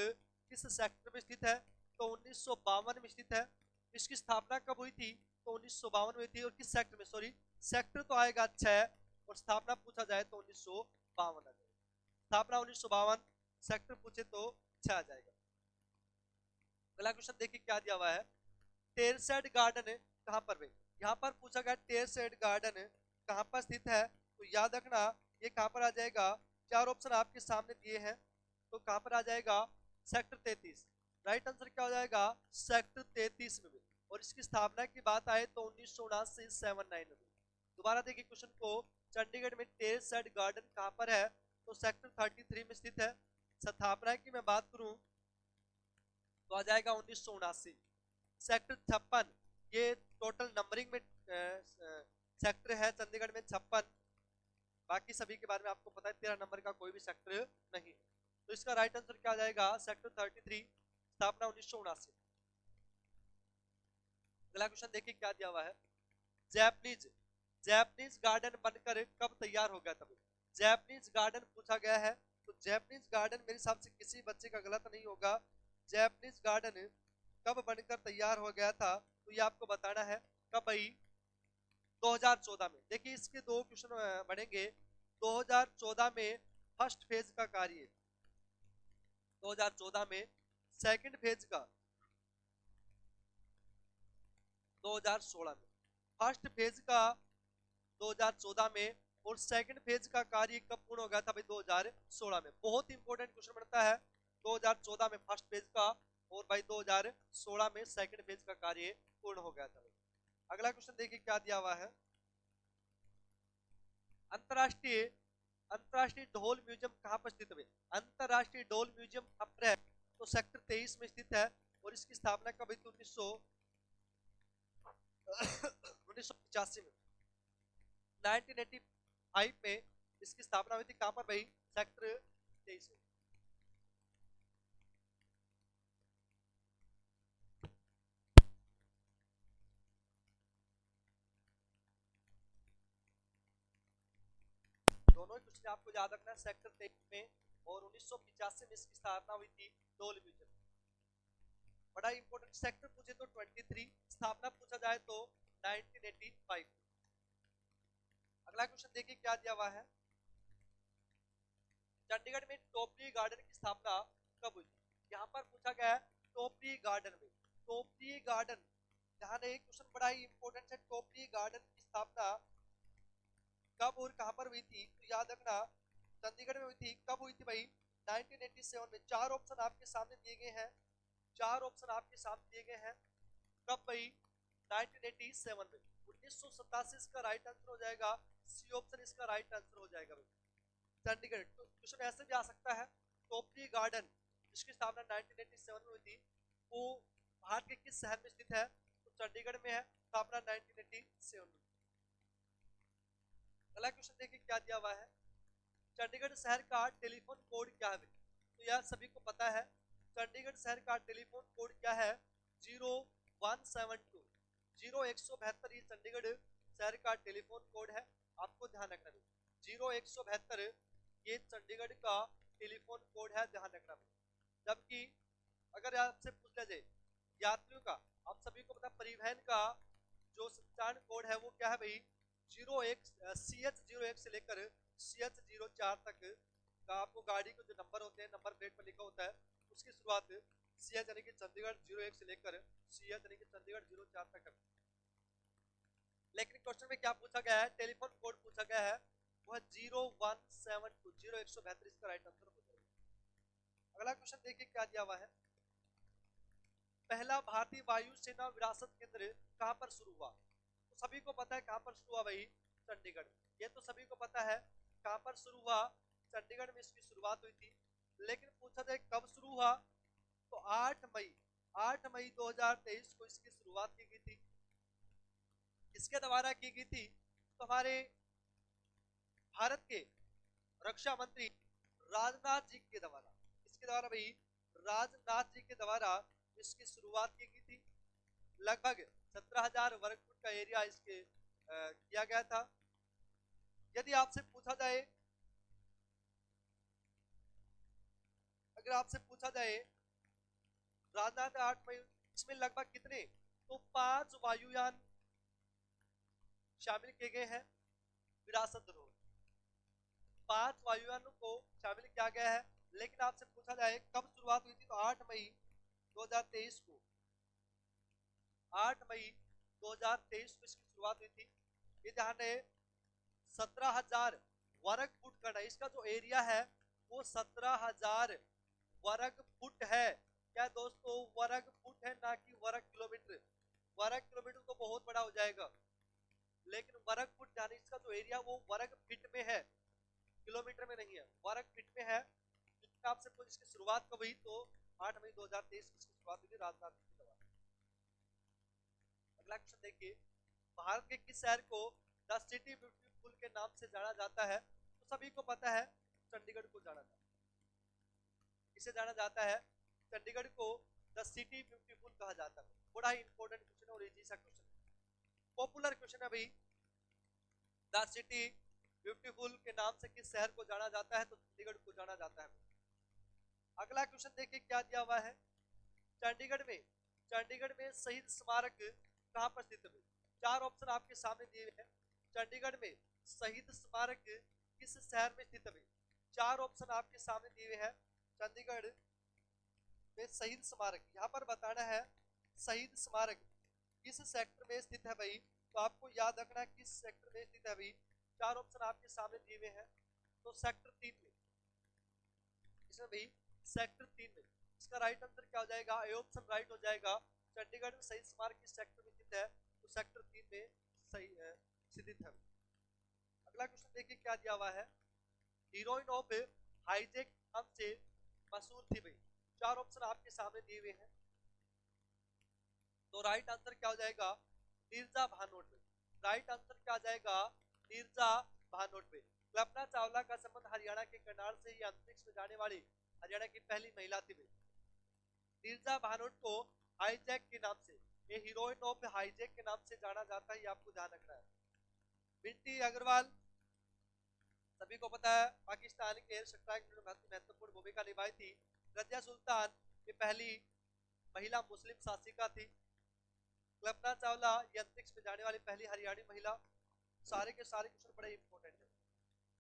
किस सेक्टर में स्थित है, तो 1952 में स्थित है। इसकी स्थापना कब हुई थी, तो 1952 में थी। और किस सेक्टर में, सॉरी सेक्टर तो आएगा 6 और स्थापना पूछा जाए तो 1952 आ जाएगा। स्थापना 1952, सेक्टर पूछे तो 6 आ जाएगा। अगला क्वेश्चन देखिए क्या दिया हुआ है, टेरसेड गार्डन कहां पर भाई, यहाँ पर पूछा गया टेरसेड गार्डन कहां पर स्थित है, तो याद रखना ये कहां पर आ जाएगा, 4 ऑप्शन आपके सामने दिए हैं, तो कहां पर आ जाएगा, सेक्टर 33। राइट आंसर क्या हो जाएगा, सेक्टर 33 में भी। और इसकी स्थापना की बात आए तो 1979 79 में। दोबारा देखिए क्वेश्चन को, चंडीगढ़ में टेरसेड गार्डन कहां पर है, तो सेक्टर 33 में स्थित है। स्थापना की मैं बात करूं तो आ जाएगा 1979। सेक्टर 56, ये टोटल नंबरिंग में सेक्टर है चंडीगढ़ में 56, बाकी सभी के बारे में आपको पता है 13 नंबर का कोई भी सेक्टर नहीं है। तो इसका राइट आंसर क्या आ जाएगा, सेक्टर 33, स्थापना 1979। अगला क्वेश्चन देखिए क्या दिया हुआ है, जैपनीज जैपनीज गार्डन बनकर कब तैयार हो गया था। जैपनीज गार्डन पूछा गया है, तो जैपनीज गार्डन मेरे हिसाब से किसी बच्चे का गलत नहीं होगा। जैपनीज गार्डन कब बनकर तैयार हो गया था, तो ये आपको बताना है कब भाई, 2014 में। देखिए इसके दो क्वेश्चन बनेंगे। 2014 में फर्स्ट फेज का कार्य, 2014 में सेकंड फेज का, 2016 में फर्स्ट फेज का 2014 में, और सेकंड फेज का कार्य कब पूर्ण हो गया था भाई, 2016 में। बहुत इंपॉर्टेंट क्वेश्चन बनता है, 2014 में फर्स्ट फेज का और भाई 2016 में सेकंड फेज का कार्य पूर्ण हो गया था भाई। अगला क्वेश्चन देखिए क्या दिया हुआ है, अंतरराष्ट्रीय अंतरराष्ट्रीय ढोल म्यूजियम कहां पर स्थित है। अंतरराष्ट्रीय ढोल म्यूजियम कहां पर है, तो सेक्टर 23 में स्थित है। और इसकी स्थापना कब हुई थी, 1985 में। 1985 में इसकी स्थापना हुई थी, कहां पर भाई, सेक्टर 23 में। दोनों ही क्वेश्चन आपको याद रखना है, सेक्टर 23 में और 1985 में इसकी स्थापना हुई थी ढोल म्यूजियम। बड़ा इंपॉर्टेंट, सेक्टर पूछे तो 23, स्थापना पूछा जाए तो 1985। अगला क्वेश्चन देखिए क्या दिया हुआ है, चंडीगढ़ में टोपरी गार्डन की स्थापना कब हुई थी। यहाँ पर पूछा गया है टोपरी गार्डन में, टोपरी गार्डन, ध्यान एक क्वेश्चन बड़ा ही इंपॉर्टेंट है, टोपरी गार्डन की स्थापना कब और कहां पर हुई थी, तो याद रखना चंडीगढ़ में हुई थी। कब हुई थी भाई, 1987 में। 4 ऑप्शन आपके सामने दिए गए हैं, 4 ऑप्शन आपके सामने दिए गए हैं, कब भाई, 1987 में। 1987 इसका राइट आंसर हो जाएगा, सी ऑप्शन इसका राइट आंसर हो जाएगा भाई, चंडीगढ़। तो क्वेश्चन ऐसे भी आ सकता है, टोपरी गार्डन जिसकी स्थापना 1987 में हुई थी, वो भारत के किस शहर में स्थित है, तो चंडीगढ़ में है, स्थापना 1987 में। अगला क्वेश्चन देखिए क्या दिया हुआ है, चंडीगढ़ शहर का टेलीफोन कोड क्या है। तो यार सभी को पता है चंडीगढ़ शहर का टेलीफोन कोड क्या है, 0172, 0172 ये चंडीगढ़ शहर का टेलीफोन कोड है, आपको ध्यान रखना है। 0172 ये चंडीगढ़ का टेलीफोन कोड है, ध्यान रखना। जबकि अगर आपसे पूछ लिया जाए यात्रियों का, आप सभी को पता परिवहन का जो संचालन कोड है वो क्या है भाई, 01 CH01 से लेकर CH04 तक का आपको गाड़ी के जो नंबर होते हैं, नंबर प्लेट पर लिखा होता है, उसकी शुरुआत CH यानी कि चंडीगढ़ 01 से लेकर CH यानी कि चंडीगढ़ 04 तक है। लेकिन क्वेश्चन में क्या पूछा गया है, टेलीफोन कोड पूछा गया है, वो है 0172, 0172 इसका राइट आंसर हो जाएगा। अगला क्वेश्चन देखिए क्या दिया हुआ है, पहला भारतीय वायुसेना विरासत केंद्र कहां पर शुरू हुआ? तो सभी को पता है कहां पर शुरू हुआ भाई, चंडीगढ़। ये तो सभी को पता है कहां पर शुरू हुआ, चंडीगढ़ में इसकी शुरुआत हुई थी। लेकिन पूछा जाए कब शुरू हुआ, तो 8 मई 2023 को इसकी शुरुआत की गई थी। किसके द्वारा की गई थी? तो हमारे भारत के रक्षा मंत्री राजनाथ जी के द्वारा। इसके द्वारा भाई राजनाथ जी के द्वारा इसकी शुरुआत की गई थी। लगभग 17,000 वर्ग फुट का एरिया इसके किया गया था। यदि आपसे पूछा जाए, अगर आपसे पूछा जाए राजनाथ 8 मई, इसमें लगभग कितने, तो 5 वायुयान शामिल किए गए हैं विरासत धरोहर। 5 वायुयानों को शामिल किया गया है। लेकिन आपसे पूछा जाए कब शुरुआत हुई थी, तो 8 मई 2023 को, 8 मई 2023 को इसकी शुरुआत हुई थी। ये ध्यान है 17,000 वर्ग फुट का, इसका जो एरिया है वो 17,000 वर्ग फुट है। क्या दोस्तों, वर्ग फुट है, ना कि वर्ग किलोमीटर। वर्ग किलोमीटर तो बहुत बड़ा हो जाएगा, लेकिन वर्ग फुट यानी इसका जो एरिया वो वर्ग फीट में है, किलोमीटर में नहीं है, वर्ग फीट में है। आपसे पूछ इसकी शुरुआत कब हुई, तो 8 मई 2023 की शुरुआत हुई थी राजनाथ जी के द्वारा। अगला क्वेश्चन देखिए, भारत के किस शहर को द सिटी ब्यूटीफुल के नाम से जाना जाता है? तो सभी को पता है चंडीगढ़ को जाना जाता है। किसे जाना जाता है? चंडीगढ़ को द सिटी ब्यूटीफुल कहा जाता है। बड़ा ही इंपॉर्टेंट क्वेश्चन है और इजी सा क्वेश्चन है, पॉपुलर क्वेश्चन है भाई। द सिटी ब्यूटीफुल के नाम से किस शहर को जाना जाता है? तो चंडीगढ़ को जाना जाता है। अगला क्वेश्चन देखिए क्या दिया हुआ है, चंडीगढ़ में शहीद स्मारक कहां पर स्थित है? 4 ऑप्शन आपके सामने दिए हुए हैं। चंडीगढ़ में शहीद स्मारक किस शहर में स्थित है? 4 ऑप्शन आपके सामने दिए हुए हैं। चंडीगढ़ में शहीद स्मारक, यहाँ पर बताना है शहीद स्मारक किस सेक्टर में स्थित है भाई, तो आपको याद रखना है किस सेक्टर में स्थित है भाई। 4 ऑप्शन आपके सामने दिए हुए हैं, तो सेक्टर 3 में, इसमें भाई सेक्टर 3 में। इसका राइट आंसर क्या हो जाएगा? ए ऑप्शन राइट हो जाएगा। चंडीगढ़ में शहीद स्मारक किस सेक्टर में स्थित है? तो सेक्टर 3 में सही स्थित है। अगला क्वेश्चन देखिए क्या दिया हुआ है, हीरोइन ऑफ हाईजैक नाम से मशहूर थी भाई। 4 ऑप्शन आपके सामने दिए हुए हैं, तो राइट आंसर क्या हो जाएगा? नीरजा भानोट। राइट आंसर क्या आ जाएगा? नीरजा भानोट। कल्पना चावला का संबंध हरियाणा के करनाल से ही अंतरिक्ष में जाने वाली हरियाणा की पहली महिला थी। नीरजा भानोट को हाईजैक के नाम से, ये हीरोइन ऑफ हाईजैक के नाम से जाना जाता है, ये आपको ध्यान रखना है। बिंटी अग्रवाल सभी को पता है पाकिस्तान के एयर स्ट्राइक में महत्वपूर्ण भूमिका निभाई थी। रजिया सुल्तान ये पहली महिला मुस्लिम शासिका थी। कल्पना चावला ये अंतरिक्ष में जाने वाली पहली हरियाणी महिला। सारे के सारे क्वेश्चन बड़े इंपॉर्टेंट है।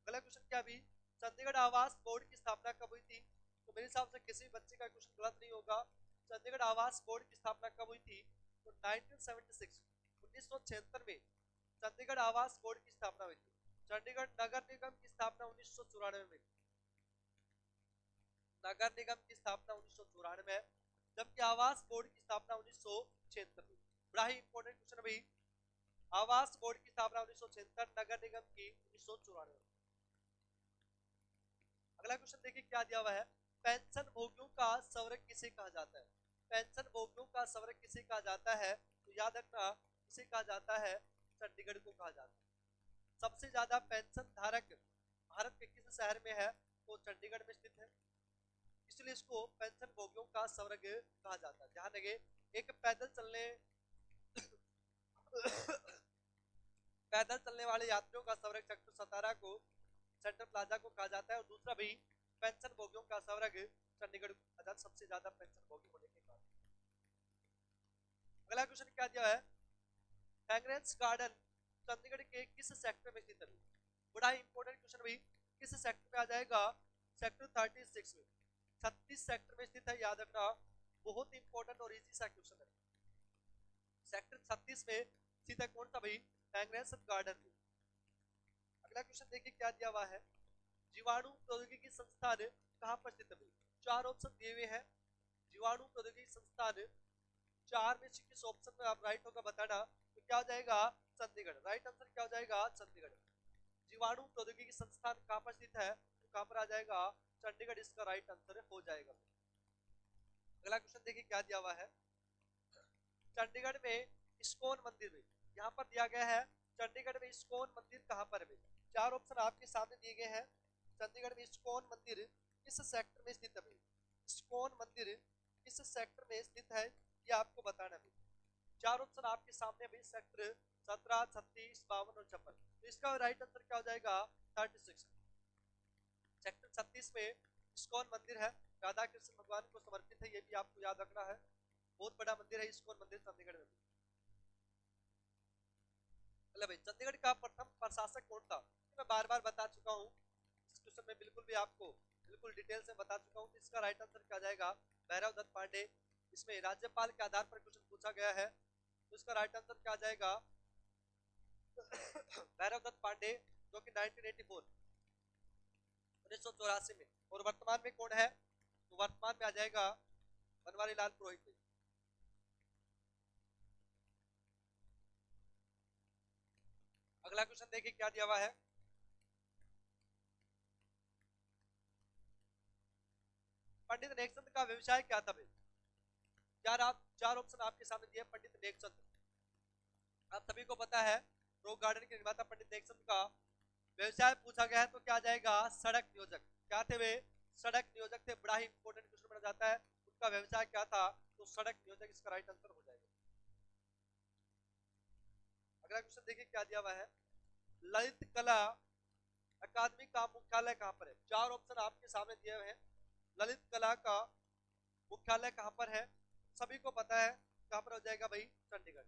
अगला क्वेश्चन क्या भी, चंडीगढ़ आवास बोर्ड की स्थापना कब हुई थी? तो मेरे हिसाब से किसी बच्चे का क्वेश्चन गलत नहीं होगा। चंडीगढ़ आवास बोर्ड की स्थापना कब हुई थी? तो 1976 1976 में चंडीगढ़ आवास बोर्ड की स्थापना हुई थी। चंडीगढ़ नगर निगम की स्थापना 1994 में, नगर निगम की स्थापना 1994 में, जबकि आवास बोर्ड की स्थापना 1976 में। बड़ा ही इंपॉर्टेंट क्वेश्चन भाई, आवास बोर्ड की स्थापना 1976, नगर निगम की 1994। अगला क्वेश्चन देखिए क्या दिया हुआ है, पेंशन भोगियों का स्वर्ग किसे कहा जाता है? पेंशन भोगियों का स्वर्ग किसे कहा जाता है? तो याद रखना किसे कहा जाता है? चंडीगढ़ को कहा जाता है। सबसे ज्यादा पेंशन धारक भारत के किस शहर में है? तो चंडीगढ़ में स्थित है, इसलिए इसको पेंशन भोगियों का स्वर्ग कहा जाता है। ध्यान रखिए, एक पैदल चलने वाले यात्रियों का स्वर्ग सेक्टर 17 को, सेंट्रल प्लाजा को कहा जाता है, और दूसरा भी पेंशन भोगियों का स्वर्ग चंडीगढ़ को कहा जाता है, सबसे ज्यादा पेंशन भोगी होने के कारण। अगला क्वेश्चन क्या दिया है, फ्रेग्रेंस गार्डन चंडीगढ़ के किस सेक्टर में स्थित है? बड़ा इंपॉर्टेंट क्वेश्चन भाई, किस सेक्टर में आ जाएगा? सेक्टर 36 में, 36 सेक्टर में स्थित है, याद रखना, बहुत इंपॉर्टेंट और इजी सा क्वेश्चन है। सेक्टर 36 में स्थित है कौन सा भाई? फ्रेग्रेंस गार्डन में। अगला क्वेश्चन देखिए क्या दिया हुआ है, जीवाणु प्रौद्योगिकी संस्थान कहां पर स्थित है? 4 ऑप्शन दिए हुए हैं। जीवाणु प्रौद्योगिकी संस्थान चार में से किस ऑप्शन में आप राइट होगा बताना। तो क्या हो जाएगा? चंडीगढ़। राइट आंसर क्या हो जाएगा? चंडीगढ़। जीवाणु प्रौद्योगिकी संस्थान कहाँ पर स्थित है? तो कहाँ पर आ जाएगा? चंडीगढ़ इसका राइट आंसर हो जाएगा। अगला क्वेश्चन देखिए क्या दिया हुआ है। चंडीगढ़ में इस्कॉन मंदिर में, यहाँ पर दिया गया है चंडीगढ़ में इस्कॉन मंदिर कहाँ पर है? चार ऑप्शन आपके सामने दिए गए हैं। चंडीगढ़ में इस्कॉन मंदिर किस सेक्टर में स्थित है? इस्कॉन मंदिर किस सेक्टर में स्थित है ये आपको बताना है। चार ऑप्शन आपके सामने भी, सेक्टर 17, 36, 52 और 56। तो इसका राइट आंसर क्या हो जाएगा? 36। सेक्टर 36 में इस्कॉन मंदिर है, राधा कृष्ण भगवान को समर्पित है, ये भी आपको याद रखना है। बहुत बड़ा मंदिर है इस्कॉन मंदिर चंडीगढ़ में। चलो भाई, चंडीगढ़ का प्रथम प्रशासक कौन था? मैं बार बार बता चुका हूँ, इस क्वेश्चन में बिल्कुल भी आपको बिल्कुल डिटेल से बता चुका हूँ। इसका राइट आंसर क्या जाएगा? भैरव दत्त पांडे। इसमें राज्यपाल के आधार पर क्वेश्चन पूछा गया है, तो इसका राइट आंसर क्या जाएगा? भैरव दत्त पांडे, जो कि 1984 1984 में। और वर्तमान में कौन है? तो वर्तमान में आ जाएगा बनवारी लाल पुरोहित। अगला क्वेश्चन देखिए क्या दिया हुआ है। पंडित नेकचंद का व्यवसाय क्या था भाई? चार ऑप्शन आपके सामने दिए। पंडित नेकचंद, आप सभी को पता है रॉक गार्डन के निर्माता पंडित नेकचंद का व्यवसाय पूछा गया है, तो क्या जाएगा? सड़क नियोजक। क्या थे वे? सड़क नियोजक थे। बड़ा ही इंपॉर्टेंट क्वेश्चन बना जाता है। उनका व्यवसाय क्या था? तो सड़क नियोजक इसका राइट आंसर हो जाएगा। अगला क्वेश्चन देखिए क्या दिया हुआ है। ललित कला अकादमी का मुख्यालय कहाँ पर है? चार ऑप्शन आपके सामने दिए हुए हैं। ललित कला का मुख्यालय कहाँ पर है? सभी को पता है कहाँ पर हो जाएगा भाई? चंडीगढ़।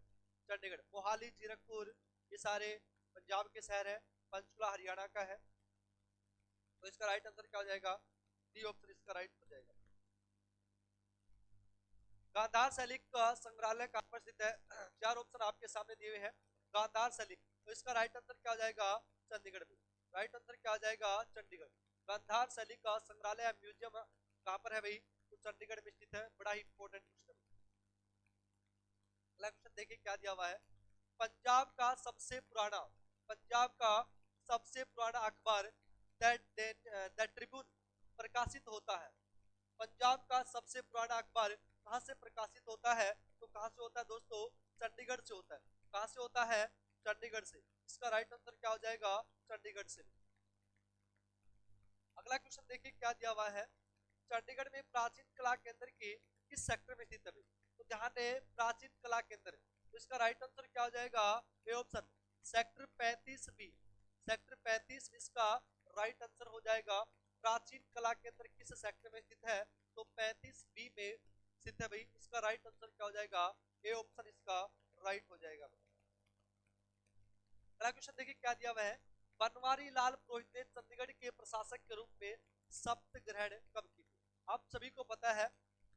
चंडीगढ़, मोहाली, जीरकपुर, ये सारे पंजाब के शहर है। पंचकुला हरियाणा का है। तो इसका राइट आंसर क्या हो जाएगा? डी ऑप्शन इसका राइट हो जाएगा। गांधार शैली का संग्रहालय कहाँ पर स्थित है? चार ऑप्शन आपके सामने दिए हुए हैं। गांधार शैली, तो इसका राइट आंसर क्या हो जाएगा? चंडीगढ़ में। राइट आंसर क्या हो जाएगा? चंडीगढ़। गांधार शैली का संग्रहालय म्यूजियम कहाँ पर है भाई? तो चंडीगढ़ में स्थित है। बड़ा ही इंपॉर्टेंट क्वेश्चन। अगला क्वेश्चन देखिए क्या दिया हुआ है। पंजाब का सबसे पुराना अखबार द ट्रिब्यून प्रकाशित होता है। पंजाब का सबसे पुराना अखबार कहां से प्रकाशित होता है? तो कहां से होता है दोस्तों? चंडीगढ़ से होता है। कहां से होता है? चंडीगढ़ से। इसका राइट आंसर क्या हो जाएगा? चंडीगढ़ से। अगला क्वेश्चन देखिए क्या दिया हुआ है। चंडीगढ़ में प्राचीन कला केंद्र की किस सेक्टर में स्थित है? तो ध्यान दें, प्राचीन कला केंद्र, तो इसका राइट आंसर क्या हो जाएगा? A option, sector 35 B. Sector 35 इसका राइट आंसर हो जाएगा। प्राचीन कला केंद्र किस सेक्टर में स्थित है? तो 35 बी में स्थित है भाई। इसका राइट आंसर क्या हो जाएगा? ए ऑप्शन इसका राइट हो जाएगा। अगला क्वेश्चन देखिए क्या दिया हुआ है। बनवारी लाल पुरोहित ने चंडीगढ़ के प्रशासक के रूप में शपथ ग्रहण कब की थी? आप सभी को पता है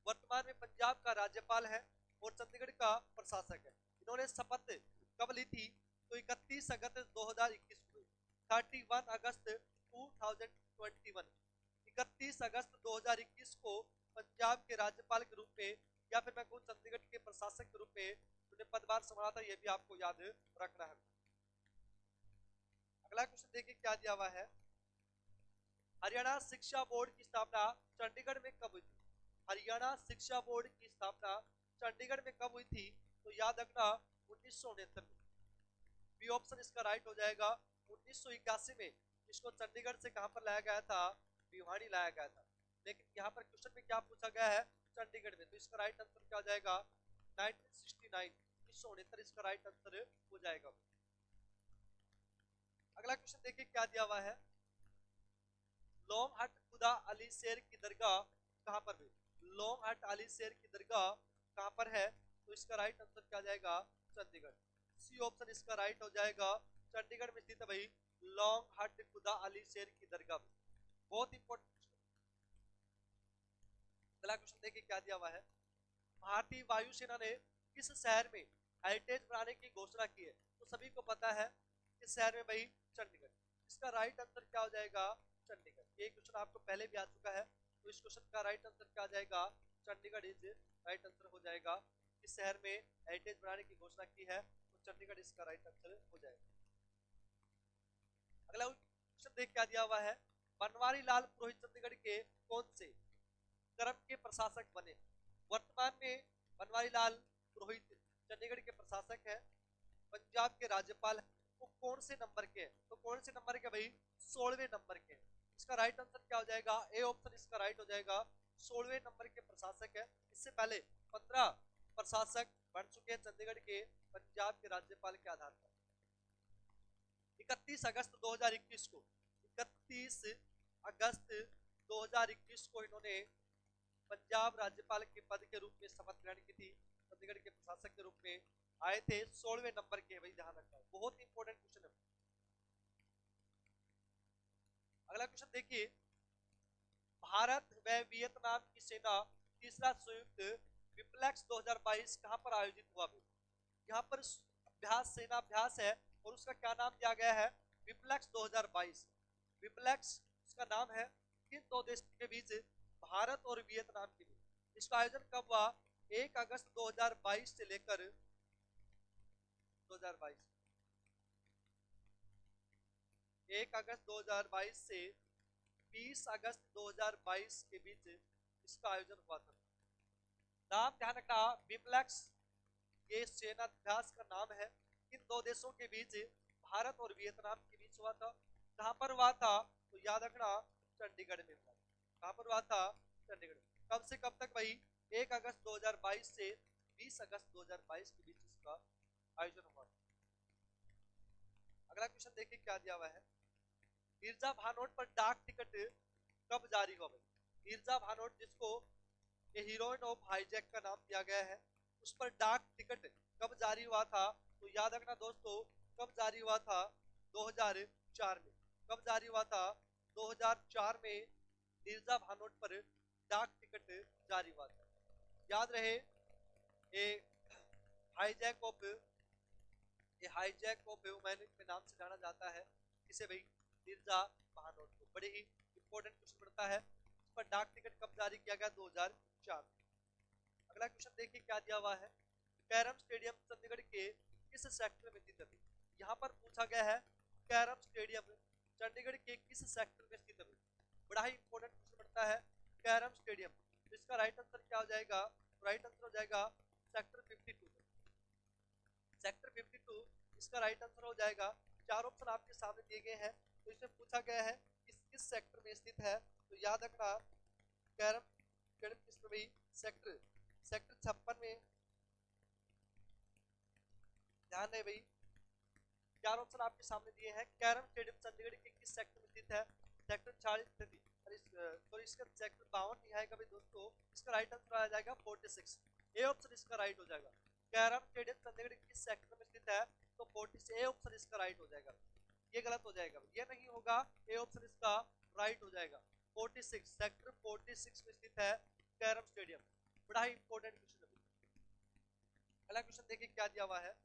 वर्तमान में पंजाब का राज्यपाल है और चंडीगढ़ का प्रशासक है। इन्होंने शपथ कब ली थी? तो 31 अगस्त 2021 को। 31 अगस्त 2021, 31 अगस्त 2021 को पंजाब के राज्यपाल के रूप में, या फिर मैं कहूँ चंडीगढ़ के प्रशासक के रूप में उन्हें पदभार संभाला था। यह भी आपको याद रखना है। अगला क्वेश्चन देखिए क्या दिया हुआ है। हरियाणा शिक्षा बोर्ड की स्थापना चंडीगढ़ में कब हुई थी? हरियाणा शिक्षा बोर्ड की स्थापना चंडीगढ़ में कब हुई थी? तो याद रखना 1969 में। बी ऑप्शन इसका राइट हो जाएगा। 1981 में इसको चंडीगढ़ से कहां पर लाया गया था? भिवानी लाया गया था। लेकिन यहाँ पर क्वेश्चन में क्या पूछा गया है? चंडीगढ़ में। तो इसका राइट आंसर क्या हो जाएगा? 1969, 1969 इसका राइट आंसर हो जाएगा। अगला क्वेश्चन देखिए क्या दिया हुआ है। लोंग हट खुदा अली शेर की दरगाह कहां पर है? लोंग हट अली शेर की दरगाह कहां पर है? तो इसका राइट आंसर क्या जाएगा? चंडीगढ़। सी ऑप्शन इसका राइट हो जाएगा। चंडीगढ़ में स्थित है भाई लोंग हट खुदा अली शेर की दरगाह। बहुत इंपॉर्टेंट। अगला क्वेश्चन देखिए क्या दिया हुआ है। भारतीय वायुसेना ने किस शहर में हेरिटेज बनाने की घोषणा की है? तो सभी को पता है किस शहर में भाई? चंडीगढ़। इसका राइट आंसर क्या हो जाएगा? चंडीगढ़। ये क्वेश्चन आपको पहले भी आ चुका है, तो इस क्वेश्चन का राइट आंसर क्या आ जाएगा? चंडीगढ़ इज राइट आंसर हो जाएगा। इस शहर में हेरिटेज बनाने की घोषणा की है, तो चंडीगढ़ इसका राइट आंसर हो जाएगा। अगला क्वेश्चन देख क्या दिया हुआ है, बनवारी लाल पुरोहित चंडीगढ़ के कौन से क्रम के प्रशासक बने? वर्तमान में बनवारी लाल पुरोहित चंडीगढ़ के प्रशासक है, पंजाब के राज्यपाल है, वो कौन से नंबर के हैं? तो कौन से नंबर के भाई? 16वें नंबर के हैं। इसका राइट आंसर क्या हो जाएगा? ए ऑप्शन इसका राइट हो जाएगा, 16वें नंबर के प्रशासक है। इससे पहले 15 प्रशासक बन चुके हैं चंडीगढ़ के पंजाब के राज्यपाल के आधार पर। 31 अगस्त 2021 को 31 अगस्त 2021 को इन्होंने पंजाब राज्यपाल के पद के रूप में शपथ ग्रहण की थी। चंडीगढ़ के प्रशासक के रूप में आए थे, 16वें नंबर के, भाई ध्यान रखना, बहुत इंपॉर्टेंट क्वेश्चन है। अगला क्वेश्चन देखिए, भारत व वियतनाम की सेना तीसरा संयुक्त विप्लेक्स 2022 कहां पर आयोजित हुआ? यहाँ पर अभ्यास, सेना अभ्यास है और उसका क्या नाम दिया गया है? विप्लेक्स 2022। विप्लेक्स उसका नाम है। किन दो देशों के बीच? भारत और वियतनाम के बीच। इसका आयोजन कब हुआ? 1 अगस्त 2022 से लेकर 2022 1 अगस्त 2022 से 20 अगस्त 2022 के बीच इसका आयोजन हुआ था। नाम ध्यान रखना, विप्लेक्स ये सेना अभ्यास का नाम है। इन दो देशों के बीच, भारत और वियतनाम के बीच हुआ था। कहां पर हुआ था? तो याद रखना, चंडीगढ़ में हुआ। कहां पर हुआ था? चंडीगढ़। कब से कब तक भाई? 1 अगस्त 2022 से 20 अगस्त 2022 के बीच इसका आयोजन हुआ था। अगला क्वेश्चन देखिए क्या दिया हुआ है, मीर्जा भानोट पर डाक टिकट कब जारी हुआ? भाई मीर्जा भानोट, जिसको ए हीरोइन ऑफ हाईजैक का नाम दिया गया है, उस पर डाक टिकट कब जारी हुआ था? तो याद रखना दोस्तों, कब जारी हुआ था? 2004 में। कब जारी हुआ था? 2004 में मीर्जा भानोट पर डाक टिकट जारी हुआ था। याद रहे, ए हाईजैक ऑफ ह्यूमन के नाम से जाना जाता है इसे भाई, मीर्जा भानोट को। बड़े ही इंपॉर्टेंट क्वेश्चन पड़ता है। इस पर डाक टिकट कब जारी किया गया? 2004। अगला क्वेश्चन देखिए क्या दिया हुआ है, कैरम स्टेडियम चंडीगढ़ के किस सेक्टर में स्थित है? यहाँ पर पूछा गया है कैरम स्टेडियम चंडीगढ़ के किस सेक्टर में स्थित है? बड़ा ही इंपॉर्टेंट क्वेश्चन पड़ता है कैरम स्टेडियम। तो इसका राइट आंसर क्या हो जाएगा? राइट आंसर हो जाएगा सेक्टर 52। सेक्टर 52 इसका राइट आंसर हो जाएगा। चार ऑप्शन आपके सामने दिए गए हैं, तो इसमें पूछा गया है किस सेक्टर में स्थित है। तो याद रखना, कैरम स्टेडियम किस में? सेक्टर 56 में। ध्यान है भाई, चार ऑप्शन आपके सामने दिए हैं। कैरम स्टेडियम चंडीगढ़ के किस सेक्टर में स्थित है? सेक्टर 40। सॉरी, इसका सेक्टर 52 नहीं आएगा भाई दोस्तों, इसका राइट आंसर आ जाएगा 46। ए ऑप्शन इसका राइट हो जाएगा। कैरम स्टेडियम चंडीगढ़ के किस सेक्टर में स्थित है? तो 46, ए ऑप्शन इसका राइट हो जाएगा। ये गलत हो जाएगा, ये नहीं होगा, ए ऑप्शन इसका राइट हो जाएगा। 46, सेक्टर 46 में स्थित है कैरम स्टेडियम। बड़ा ही इंपॉर्टेंट क्वेश्चन है। अगला क्वेश्चन देखिए क्या दिया हुआ है,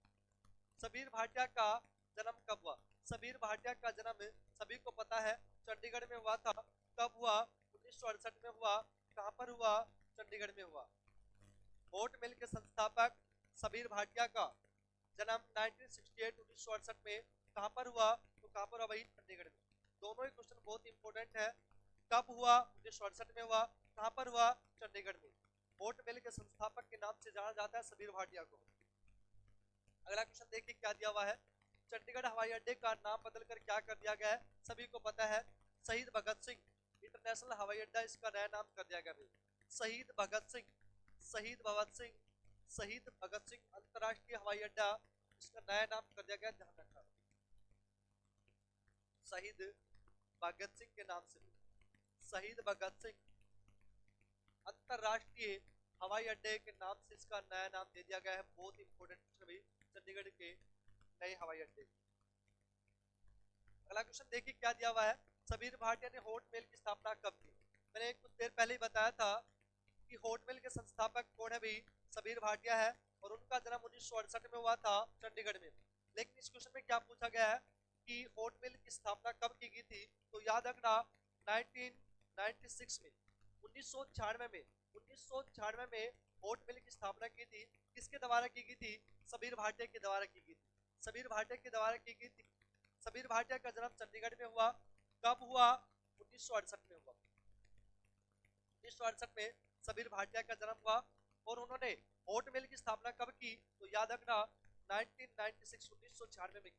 सबीर भाटिया का जन्म कब हुआ? सबीर भाटिया का जन्म सभी को पता है चंडीगढ़ में हुआ था। कब हुआ? 1968 में हुआ। कहां पर हुआ? चंडीगढ़ में हुआ। होट मिल के संस्थापक सबीर भाटिया का जन्म 1968 में कहां पर हुआ? तो कहां पर हुआ भाई? चंडीगढ़ में। दोनों ही क्वेश्चन बहुत इंपॉर्टेंट है। कब हुआ? 1968 में हुआ। कहां पर हुआ? चंडीगढ़ में। होट मिल के संस्थापक के नाम से जाना जाता है सबीर भाटिया को। अगला क्वेश्चन देखिए क्या दिया हुआ है, चंडीगढ़ हवाई अड्डे का नाम बदलकर क्या कर दिया गया है? सभी को पता है शहीद भगत सिंह इंटरनेशनल हवाई अड्डा, इसका नया नाम कर दिया गया। शहीद भगत सिंह, शहीद भगत सिंह, शहीद भगत सिंह अंतरराष्ट्रीय हवाई अड्डा, इसका नया नाम कर दिया गया। ध्यान रखना, शहीद भगत सिंह के नाम से शहीद भगत सिंह अंतरराष्ट्रीय हवाई अड्डे के नाम से इसका नया नाम दे दिया गया है। बहुत इंपॉर्टेंट क्वेश्चन, चंडीगढ़ के नए हवाई अड्डे। अगला क्वेश्चन देखिए क्या दिया हुआ है, सबीर भाटिया ने होट मेल की स्थापना कब की? मैंने कुछ देर पहले ही बताया था कि होट मेल के संस्थापक कौन है भाई? सबीर भाटिया है, और उनका जन्म 1968 में हुआ था चंडीगढ़ में। लेकिन इस क्वेश्चन में क्या पूछा गया है कि होट मेल की स्थापना कब की गई थी? तो याद रखना 1996 में, 1996 में ओट मिल की स्थापना की थी। किसके द्वारा की गई थी? समीर भाटिया के द्वारा की गई थी। समीर भाटिया के द्वारा की गई थी। समीर भाटिया का जन्म चंडीगढ़ में हुआ। कब हुआ? 1968 में हुआ। 1968 में समीर भाटिया का जन्म हुआ और उन्होंने ओट मिल की स्थापना कब की? तो याद रखना 1996 में की।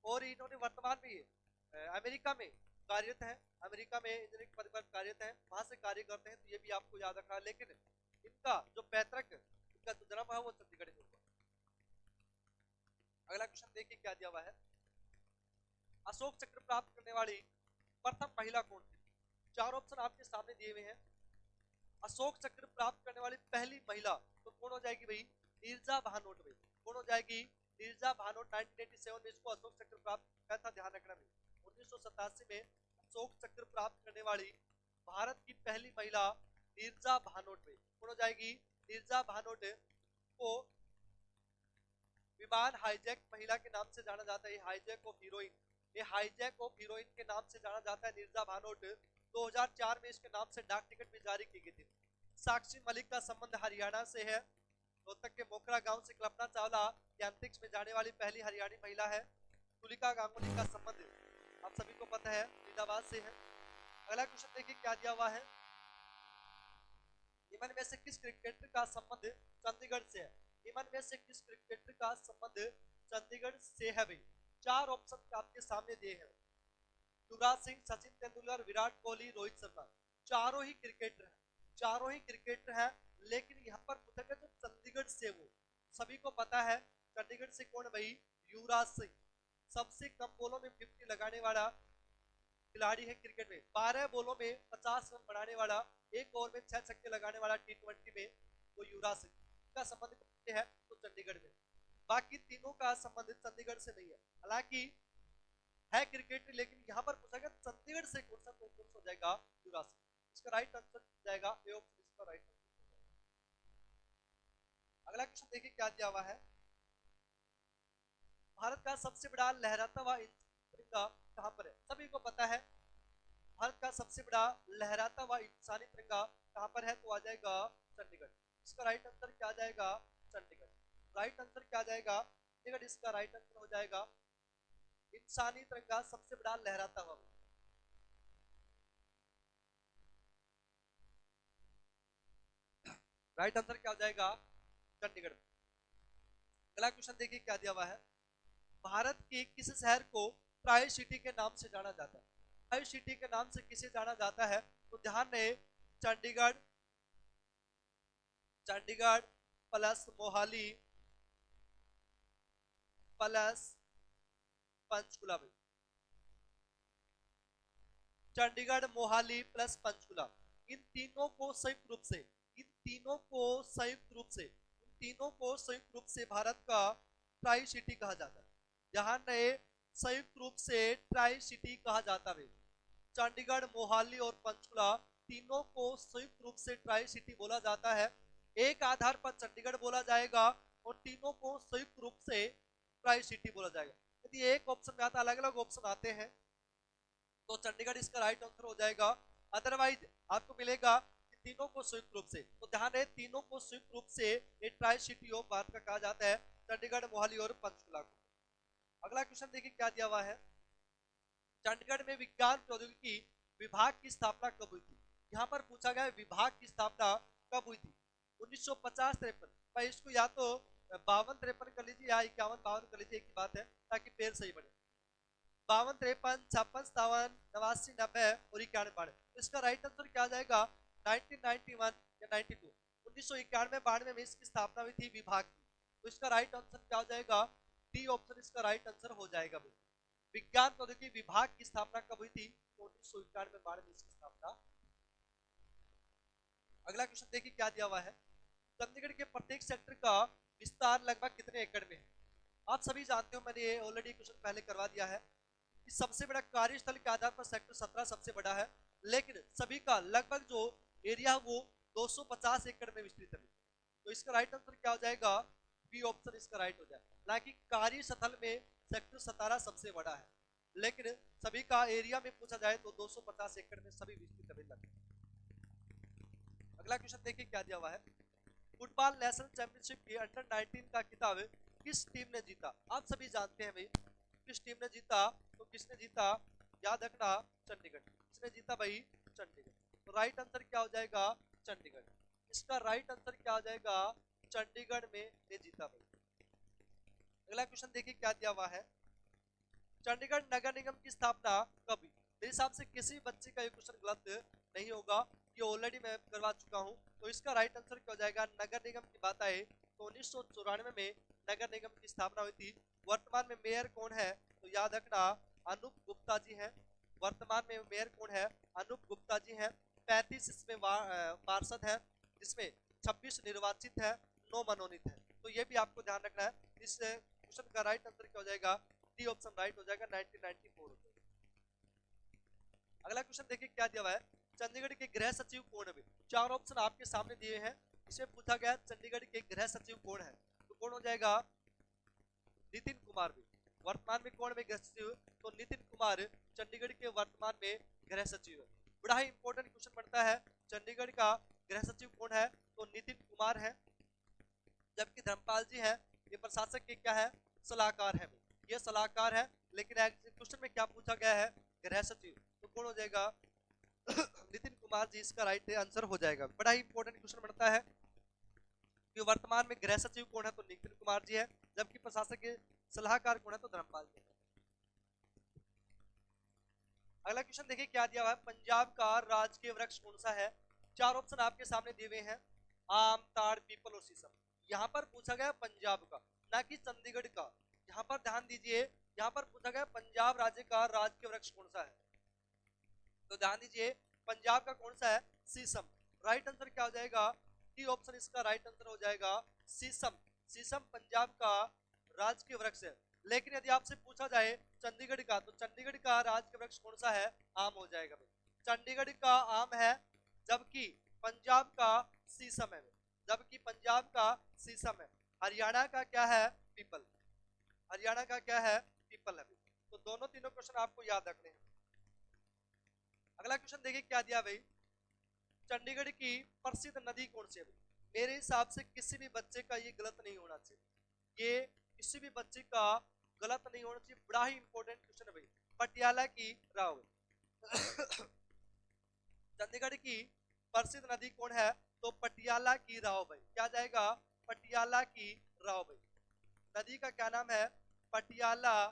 और इन्होंने वर्तमान में ये अमेरिका में कार्यरत है। अमेरिका में इंजीनियरिंग पद पर कार्यरत है, वहां से कार्य करते हैं, तो ये भी आपको याद रखना। लेकिन इनका जो पैतृक, इनका जो जन्म है वो चंडीगढ़ में हुआ। अगला क्वेश्चन देखिए क्या दिया हुआ है। अशोक चक्र प्राप्त करने वाली प्रथम महिला कौन थी? चार ऑप्शन आपके सामने दिए हुए हैं। अशोक चक्र प्राप्त करने वाली पहली महिला तो कौन हो जाएगी भाई? नीरजा भानोट भाई। कौन हो जाएगी? नीरजा भानोट। 1987 में इसको अशोक चक्र प्राप्त किया था, ध्यान रखना भाई। 1987 में अशोक चक्र प्राप्त करने वाली भारत की पहली महिला नीरजा भानोट भाई। कौन हो जाएगी? नीरजा भानोट को विमान हाईजैक महिला के नाम से जाना जाता है। हाईजैक ऑफ हीरोइन, ये हाईजैक ऑफ हीरोइन के नाम से जाना जाता है नीरजा भानोट। 2004 में इसके नाम से डाक टिकट भी जारी की गई थी। साक्षी मलिक का संबंध हरियाणा से है। रोहतक के मोकरा गांव से कल्पना चावला ये अंतरिक्ष में जाने वाली पहली हरियाणी महिला है। तुलिका गांगुली का संबंध आप सभी को पता है फरीदाबाद से है। अगला क्वेश्चन देखिए क्या दिया हुआ है। निम्न में से किस क्रिकेटर का संबंध चंडीगढ़ से है? निम्न में से किस क्रिकेटर का संबंध चंडीगढ़ से है भाई? चार ऑप्शन आपके सामने दिए हैं। युवराज सिंह, सचिन तेंदुलकर, विराट कोहली, रोहित शर्मा। चारों ही क्रिकेटर हैं, चारों ही क्रिकेटर हैं। लेकिन यहाँ पर पूछा गया जो चंडीगढ़ से, वो सभी को पता है चंडीगढ़ से कौन भाई? युवराज सिंह। सबसे कम बोलों में 50 लगाने वाला खिलाड़ी है क्रिकेट में। 12 बोलों में 50 रन बनाने वाला, एक ओवर में 6 छक्के लगाने वाला टी20 में वो युवराज सिंह का संबंध है तो चंडीगढ़ में। बाकी तीनों का संबंध चंडीगढ़ से नहीं है। हालांकि है क्रिकेट, लेकिन यहाँ पर पूछा गया चंडीगढ़ से कौन सा, तो कौन सा हो जाएगा? युवराज सिंह। इसका राइट आंसर हो जाएगा ए ऑप्शन, इसका राइट आंसर। अगला क्वेश्चन देखिए क्या दिया हुआ है। भारत का सबसे बड़ा लहराता हुआ तिरंगा कहां पर है? सभी को पता है भारत का सबसे बड़ा लहराता हुआ इंसानी तिरंगा कहां पर है? तो आ जाएगा चंडीगढ़। इसका राइट आंसर क्या आ जाएगा? चंडीगढ़। राइट आंसर क्या आ जाएगा? चंडीगढ़। इसका राइट आंसर हो जाएगा इंसानी तिरंगा सबसे बड़ा लहराता हुआ। राइट आंसर क्या हो जाएगा? चंडीगढ़। अगला क्वेश्चन देखिए क्या दिया हुआ है। भारत के किस शहर को ट्राई सिटी के नाम से जाना जाता है? ट्राई सिटी के नाम से किसे जाना जाता है? तो ध्यान रहे Chandigarh, Chandigarh plus Mohali plus Panchkula. Chandigarh, Mohali plus Panchkula, इन तीनों को संयुक्त रूप से, इन तीनों को संयुक्त रूप से, इन तीनों को संयुक्त रूप से भारत का ट्राई सिटी कहा जाता है। ध्यान रहे संयुक्त रूप से ट्राई सिटी कहा जाता है। चंडीगढ़, मोहाली और पंचकुला तीनों को संयुक्त रूप से ट्राई सिटी बोला जाता है। एक आधार पर चंडीगढ़ बोला जाएगा और तीनों को संयुक्त रूप से ट्राई सिटी बोला जाएगा। यदि एक ऑप्शन में आता, अलग अलग ऑप्शन आते हैं, तो चंडीगढ़ इसका राइट आंसर हो जाएगा। अदरवाइज आपको मिलेगा कि तीनों को संयुक्त रूप से। तो ध्यान रहे तीनों को संयुक्त रूप से ये ट्राई सिटी ऑफ भारत का कहा जाता है, चंडीगढ़, मोहाली और पंचकुला को। अगला क्वेश्चन देखिए क्या दिया हुआ है। चंडीगढ़ में विज्ञान प्रौद्योगिकी विभाग की स्थापना कब हुई थी? यहाँ पर पूछा गया विभाग की स्थापना कब हुई थी? 1950-53। भाई इसको या तो 52-53 कर लीजिए या 51-52 कर लीजिए, एक ही बात है ताकि पेड़ सही बने। 52-53, 56-57, 89-90 और 91-92। इसका राइट आंसर क्या आ जाएगा? 1991 या 92। 1991-92 में इसकी स्थापना हुई थी विभाग की, तो इसका राइट आंसर क्या हो जाएगा? डी ऑप्शन इसका राइट आंसर हो जाएगा। विज्ञान प्रौद्योगिकी विभाग की स्थापना कब हुई थी? 1991-92 में इसकी स्थापना। अगला क्वेश्चन देखिए क्या दिया हुआ है। चंडीगढ़ के प्रत्येक सेक्टर का विस्तार लगभग कितने एकड़ में है? आप सभी जानते हो, मैंने ये ऑलरेडी क्वेश्चन पहले करवा दिया है कि सबसे बड़ा कार्यस्थल के आधार पर सेक्टर 17 सबसे बड़ा है, लेकिन सभी का लगभग जो एरिया वो 250 एकड़ में विस्तृत है। तो इसका राइट आंसर क्या हो जाएगा? बी ऑप्शन इसका राइट हो जाएगा। हालांकि कार्यस्थल में सेक्टर 17 सबसे बड़ा है, लेकिन सभी का एरिया में पूछा जाए तो 250 एकड़ में सभी विस्तृत है। अगला क्वेश्चन देखिए क्या दिया हुआ है, फुटबॉल नेशनल चैंपियनशिप की अंडर 19 का खिताब किस टीम ने जीता? आप सभी जानते हैं भाई किस टीम ने जीता, तो किसने जीता, याद रखना चंडीगढ़। किसने जीता भाई? चंडीगढ़। तो राइट आंसर क्या हो जाएगा? चंडीगढ़। इसका राइट आंसर क्या हो जाएगा? चंडीगढ़ में ने जीता भाई। अगला क्वेश्चन देखिए क्या दिया हुआ है, चंडीगढ़ नगर निगम की स्थापना कब हुई? मेरे हिसाब से किसी बच्चे का ये क्वेश्चन गलत नहीं होगा, ये ऑलरेडी मैं करवा चुका हूँ। तो इसका राइट आंसर क्या हो जाएगा? नगर निगम की बात आए तो 1994 में नगर निगम की स्थापना हुई थी। वर्तमान में मेयर कौन है? तो याद रखना अनूप गुप्ता जी हैं। वर्तमान में मेयर कौन है? अनूप गुप्ता जी हैं। 35 इसमें पार्षद हैं, जिसमें 26 निर्वाचित है, 9 मनोनीत है। तो ये भी आपको ध्यान रखना है। इस क्वेश्चन का राइट आंसर क्या हो जाएगा? डी ऑप्शन राइट हो जाएगा, 1994 हो जाएगा। अगला क्वेश्चन देखिए क्या दिया हुआ है, चंडीगढ़ के गृह सचिव कौन है? चार ऑप्शन आपके सामने दिए हैं, इसमें पूछा गया चंडीगढ़ के गृह सचिव कौन है, तो कौन हो जाएगा? नितिन कुमार भी। वर्तमान में कौन है गृह सचिव? तो नितिन कुमार चंडीगढ़ के वर्तमान में गृह सचिव है। बड़ा ही इंपॉर्टेंट क्वेश्चन बनता है, चंडीगढ़ का गृह सचिव कौन है? तो नितिन कुमार है। जबकि धर्मपाल जी है ये प्रशासक के क्या है? सलाहकार है। ये सलाहकार है, लेकिन क्वेश्चन में क्या पूछा गया है? गृह सचिव। तो कौन हो जाएगा? नितिन कुमार जी इसका राइट आंसर हो जाएगा। बड़ा ही इंपॉर्टेंट क्वेश्चन बनता है कि वर्तमान में गृह सचिव कौन है? तो नितिन कुमार जी है। जबकि प्रशासक के सलाहकार कौन है? तो धर्मपाल जी। अगला क्वेश्चन देखिए क्या दिया हुआ है, पंजाब का राजकीय वृक्ष कौन सा है? चार ऑप्शन आपके सामने दिए हुए हैं, आम, ताड़, पीपल और शीशम। यहाँ पर पूछा गया पंजाब का, ना कि चंडीगढ़ का। यहाँ पर ध्यान दीजिए, यहाँ पर पूछा गया पंजाब राज्य का राजकीय वृक्ष कौन सा है, तो ध्यान दीजिए पंजाब का कौन सा है? शीशम। राइट आंसर क्या हो जाएगा? डी ऑप्शन इसका राइट आंसर हो जाएगा, शीशम। शीशम पंजाब का राजकीय वृक्ष है। लेकिन यदि आपसे पूछा जाए चंडीगढ़ का, तो चंडीगढ़ का राजकीय वृक्ष कौन सा है? आम हो जाएगा भाई। चंडीगढ़ का आम है, जबकि पंजाब का शीशम है। जबकि पंजाब का शीशम है। हरियाणा का क्या है? पीपल। हरियाणा का क्या है? पीपल है। तो दोनों तीनों क्वेश्चन आपको याद रखने हैं। अगला क्वेश्चन देखिए क्या दिया भाई, चंडीगढ़ की प्रसिद्ध नदी कौन सी है? मेरे हिसाब से किसी भी बच्चे का ये गलत नहीं होना चाहिए, ये किसी भी बच्चे का गलत नहीं होना चाहिए। बड़ा ही इंपॉर्टेंट क्वेश्चन है भाई। पटियाला की राव। चंडीगढ़ की प्रसिद्ध नदी कौन है? तो पटियाला की राव भाई। क्या जाएगा? पटियाला की राव भाई। नदी का क्या नाम है? पटियाला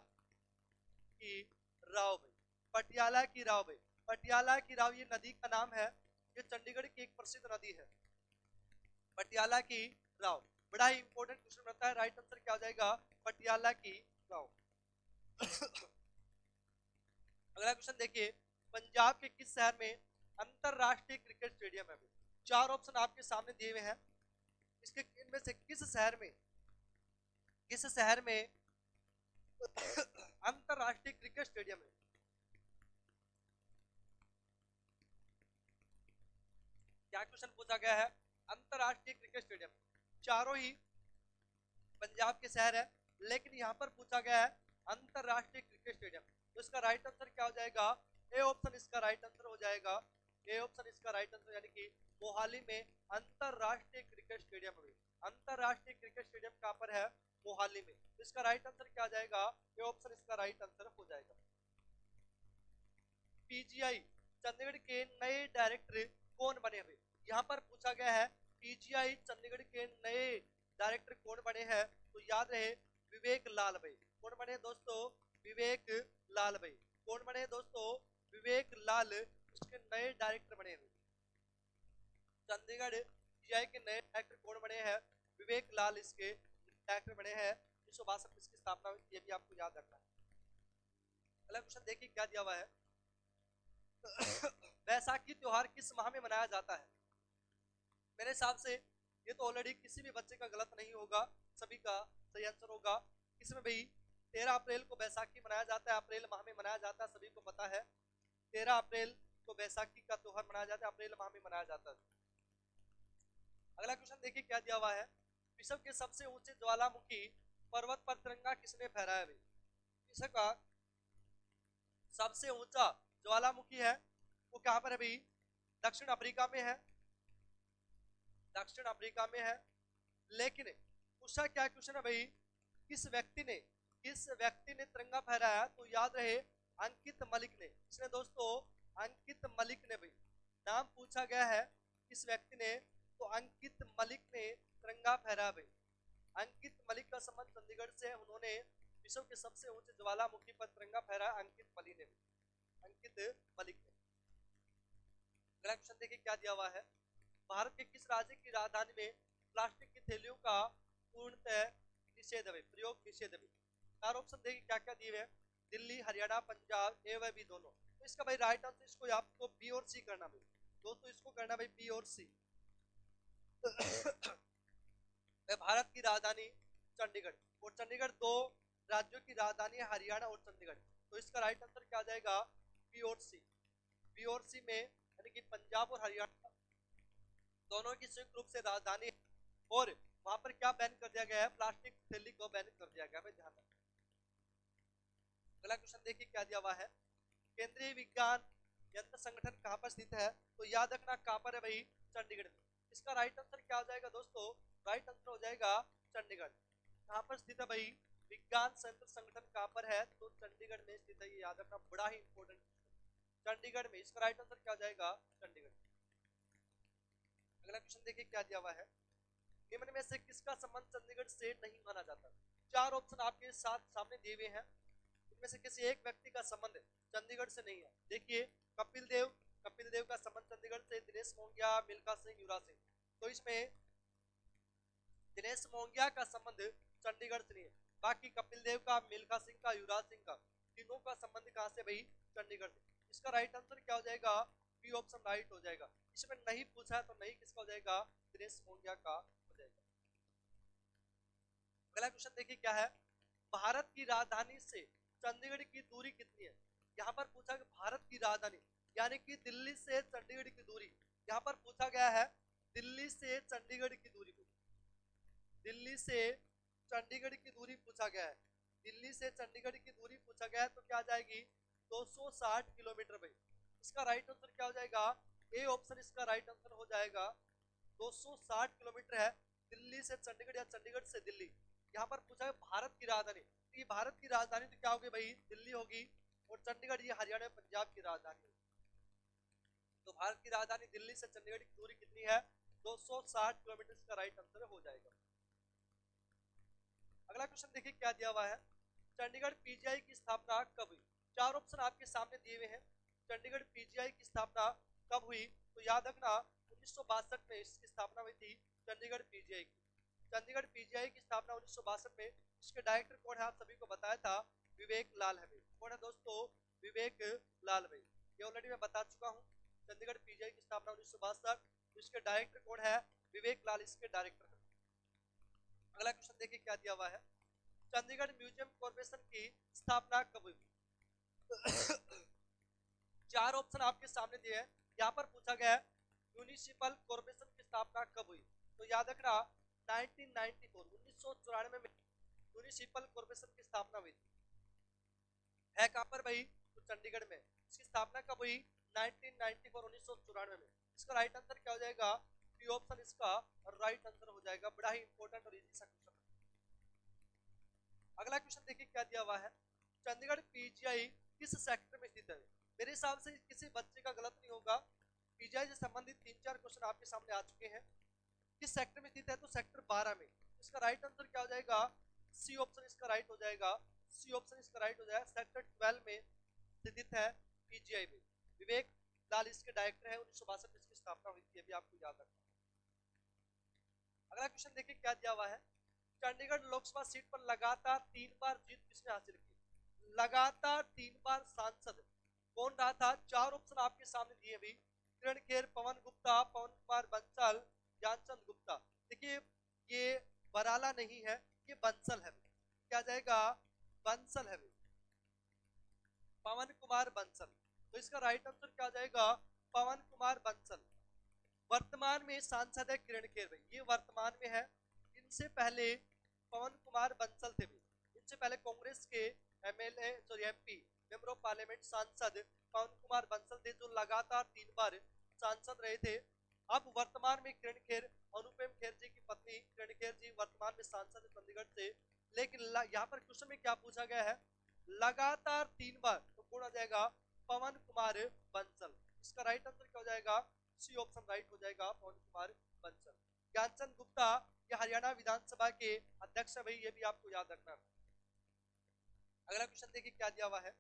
की राव भाई। पटियाला की राव भाई। पटियाला की राव ये नदी का नाम है, ये चंडीगढ़ की एक प्रसिद्ध नदी है, पटियाला की राव। बड़ा ही इंपॉर्टेंट क्वेश्चन रहता है, राइट आंसर क्या हो जाएगा? पटियाला की राव। अगला क्वेश्चन देखिए, पंजाब के किस शहर में अंतरराष्ट्रीय क्रिकेट स्टेडियम है? चार ऑप्शन आपके सामने दिए हुए हैं, इसके इनमें से किस शहर में अंतरराष्ट्रीय क्रिकेट स्टेडियम है? क्या क्वेश्चन पूछा गया है? अंतरराष्ट्रीय क्रिकेट स्टेडियम। चारों ही पंजाब के शहर है, लेकिन यहाँ पर पूछा गया है अंतरराष्ट्रीय क्रिकेट स्टेडियम। तो इसका राइट आंसर क्या हो जाएगा? ए ऑप्शन इसका राइट आंसर हो जाएगा। ए ऑप्शन इसका राइट आंसर, यानी कि मोहाली में अंतरराष्ट्रीय क्रिकेट स्टेडियम है। अंतरराष्ट्रीय क्रिकेट स्टेडियम कहाँ पर है? मोहाली में। तो इसका राइट आंसर क्या हो जाएगा? ए ऑप्शन इसका राइट आंसर हो जाएगा। पीजीआई चंडीगढ़ के नए डायरेक्टर कौन बने हुए? यहाँ पर पूछा गया है पीजीआई चंडीगढ़ के नए डायरेक्टर कौन बने हैं, तो याद रहे विवेक लाल भाई। कौन बने दोस्तों? विवेक लाल भाई। कौन बने दोस्तों? विवेक लाल इसके नए डायरेक्टर बने हुए। चंडीगढ़ पीजीआई के नए डायरेक्टर कौन बने हैं? विवेक लाल इसके डायरेक्टर बने हैं। 1962 इसकी स्थापना हुई, ये भी आपको याद रखना है। अगला क्वेश्चन देखिए क्या दिया हुआ है, बैसाखी त्योहार किस माह में मनाया जाता है? मेरे हिसाब से ये तो ऑलरेडी किसी भी बच्चे का गलत नहीं होगा, सभी का सही आंसर होगा। इसमें भाई 13 अप्रैल को बैसाखी मनाया जाता है, अप्रैल माह में मनाया जाता है, सभी को पता है 13 अप्रैल को बैसाखी का त्योहार मनाया जाता है, अप्रैल माह में मनाया जाता है। अगला क्वेश्चन देखिए क्या दिया हुआ है, विश्व के सबसे ऊंचे ज्वालामुखी पर्वत पर तिरंगा किसने फहराया? भाई विश्व का सबसे ऊंचा ज्वालामुखी है वो कहां पर है भाई? दक्षिण अफ्रीका में है। दक्षिण अफ्रीका में है। लेकिन पूछा क्या क्वेश्चन है भाई, किस व्यक्ति ने तिरंगा फहराया? तो याद रहे अंकित मलिक ने। इसने दोस्तों अंकित मलिक ने भाई नाम पूछा गया है किस व्यक्ति ने, तो अंकित मलिक ने तिरंगा फहराया भाई। अंकित मलिक का संबंध चंडीगढ़ से है, उन्होंने विश्व के सबसे ऊंचे ज्वालामुखी पर तिरंगा फहराया अंकित मलिक ने। अगला क्वेश्चन देखिए क्या दिया हुआ है, भारत के किस राज्य की राजधानी में प्लास्टिक की थैलियों का पूर्णतः निषेध है? प्रयोग निषेध है। चार ऑप्शन देखिए क्या क्या दिए हुए हैं, दिल्ली, हरियाणा, पंजाब, ए व बी दोनों। तो इसका भाई राइट आंसर इसको आपको बी और सी करना भाई दोस्तों, इसको करना भाई बी और सी। भारत की राजधानी चंडीगढ़, और चंडीगढ़ दो राज्यों की राजधानी है, हरियाणा और चंडीगढ़। तो इसका राइट आंसर क्या आ जाएगा, बी और सी। बी और सी में यानी कि पंजाब और हरियाणा दोनों की संयुक्त रूप से राजधानी है, और वहां पर क्या बैन कर दिया गया है, प्लास्टिक थैली को बैन कर दिया गया है, ध्यान रखना। अगला क्वेश्चन देखिए क्या दिया हुआ है, केंद्रीय विज्ञान यंत्र संगठन कहां पर स्थित है? तो याद रखना कहां पर है भाई, चंडीगढ़ में। इसका राइट आंसर क्या हो जाएगा दोस्तों, राइट आंसर हो जाएगा चंडीगढ़। कहां पर स्थित है भाई, विज्ञान यंत्र संगठन कहां पर है? तो चंडीगढ़ में स्थित है, ये याद रखना, बड़ा ही इंपॉर्टेंट चंडीगढ़ में। इसका राइट आंसर क्या हो जाएगा, चंडीगढ़। अगला क्वेश्चन देखिए क्या दिया हुआ है, निम्न में से किसका संबंध चंडीगढ़ से नहीं माना जाता? चार ऑप्शन आपके साथ सामने दिए हुए हैं, इनमें से किसी एक व्यक्ति का संबंध चंडीगढ़ से नहीं है। देखिए कपिल देव का संबंध चंडीगढ़ से, दिनेश मोंगिया, मिल्खा सिंह, युवराज सिंह। तो इसमें दिनेश मोंगिया का संबंध चंडीगढ़ से नहीं है, बाकी कपिल देव का, मिल्खा सिंह का, युवराज सिंह का, तीनों का संबंध कहां से भाई, चंडीगढ़ से। इसका राइट आंसर क्या हो जाएगा, बी ऑप्शन राइट हो जाएगा। इसमें नहीं पूछा है तो नहीं किसका हो जाएगा, दिनेश मोंगिया का हो जाएगा। अगला क्वेश्चन देखिए क्या है, भारत की राजधानी से चंडीगढ़ की दूरी कितनी है? यहाँ पर पूछा कि भारत की राजधानी यानी कि दिल्ली से चंडीगढ़ की दूरी, यहाँ पर पूछा गया है दिल्ली से चंडीगढ़ की दूरी, दिल्ली से चंडीगढ़ की दूरी पूछा गया है, दिल्ली से चंडीगढ़ की दूरी पूछा गया है, तो क्या आ जाएगी 260 किलोमीटर भाई। इसका राइट आंसर क्या हो जाएगा, ए ऑप्शन इसका राइट आंसर हो जाएगा, 260 किलोमीटर है दिल्ली से चंडीगढ़ या चंडीगढ़ से दिल्ली। यहाँ पर पूछा है भारत की राजधानी, तो ये भारत की राजधानी तो क्या होगी भाई, दिल्ली होगी, और चंडीगढ़ ये हरियाणा में पंजाब की राजधानी होगी। तो भारत की राजधानी दिल्ली से चंडीगढ़ की दूरी कितनी है, 260 किलोमीटर, इसका राइट आंसर हो जाएगा। अगला क्वेश्चन देखिए क्या दिया हुआ है, चंडीगढ़ पीजीआई की स्थापना कब हुई? चार ऑप्शन आपके सामने दिए हुए हैं, चंडीगढ़ पीजीआई की स्थापना कब हुई? तो याद रखना 1962 में इसकी स्थापना हुई थी, चंडीगढ़ पीजीआई की। चंडीगढ़ पीजीआई की स्थापना 1962 में। इसके डायरेक्टर कौन है, आप सभी को बताया था, विवेक लाल है भाई। कौन है दोस्तों, विवेक लाल भाई, ये ऑलरेडी मैं बता चुका हूँ। चंडीगढ़ पीजीआई की स्थापना 1962, इसके डायरेक्टर कौन है, विवेक लाल इसके डायरेक्टर है। अगला क्वेश्चन देखिए क्या दिया हुआ है, चंडीगढ़ म्यूजियम कॉर्पोरेशन की स्थापना कब हुई? चार ऑप्शन आपके सामने दिए हैं, यहाँ पर पूछा गया है म्यूनिसिपल कॉर्पोरेशन की स्थापना कब हुई? तो याद रखना 1994 में म्यूनिसिपल कॉर्पोरेशन की स्थापना हुई थी। है कहां पर भाई, तो चंडीगढ़ में। इसकी स्थापना कब हुई, 1994 में। इसका राइट आंसर क्या हो जाएगा, बी ऑप्शन इसका राइट आंसर हो जाएगा। बड़ा ही इंपॉर्टेंट और इजी सा क्वेश्चन। अगला क्वेश्चन देखिए क्या दिया हुआ है, चंडीगढ़ पीजीआई किस सेक्टर में स्थित है? मेरे हिसाब से किसी बच्चे का गलत नहीं होगा, पीजीआई से संबंधित 3-4 क्वेश्चन आपके सामने आ चुके हैं। किस सेक्टर में स्थित है, तो सेक्टर 12 में। इसका राइट आंसर क्या हो जाएगा, सी ऑप्शन इसका राइट हो जाएगा, सी ऑप्शन इसका राइट हो जाएगा। सेक्टर 12 में स्थित है पीजीआई में। विवेक लाल इसके डायरेक्टर है, 1962 में इसकी स्थापना हुई थी, अभी आपको याद रखना। अगला क्वेश्चन देखिए क्या दिया हुआ है, चंडीगढ़ लोकसभा सीट पर लगातार 3 बार जीत किसने हासिल की? लगातार 3 बार सांसद कौन रहा था? चार ऑप्शन आपके सामने दिए भी, किरण खेर, पवन गुप्ता, पवन कुमार बंसल, ज्ञानचंद गुप्ता। देखिए ये बराला नहीं है, ये बंसल है। क्या जाएगा, बंसल है, पवन कुमार बंसल। तो इसका राइट आंसर क्या जाएगा, पवन कुमार बंसल। वर्तमान में सांसद है किरण खेर भाई, ये वर्तमान में है। इनसे पहले पवन कुमार बंसल थे भाई, इनसे पहले कांग्रेस के MLA sorry MP member of parliament सांसद पवन कुमार बंसल थे, जो लगातार 3 बार सांसद रहे थे। अब वर्तमान में किरण खेर, अनुपम खेर जी की पत्नी किरण खेर जी वर्तमान में सांसद है चंडीगढ़ से। लेकिन यहाँ पर क्वेश्चन में क्या पूछा गया है, लगातार 3 बार, तो कौन आ जाएगा, पवन कुमार बंसल। इसका राइट आंसर क्या हो जाएगा, सी ऑप्शन राइट हो जाएगा, पवन कुमार बंसल। ज्ञानचंद गुप्ता ये हरियाणा विधानसभा के अध्यक्ष है भाई, ये भी आपको याद रखना। अगला क्वेश्चन देखिए क्या दिया हुआ है,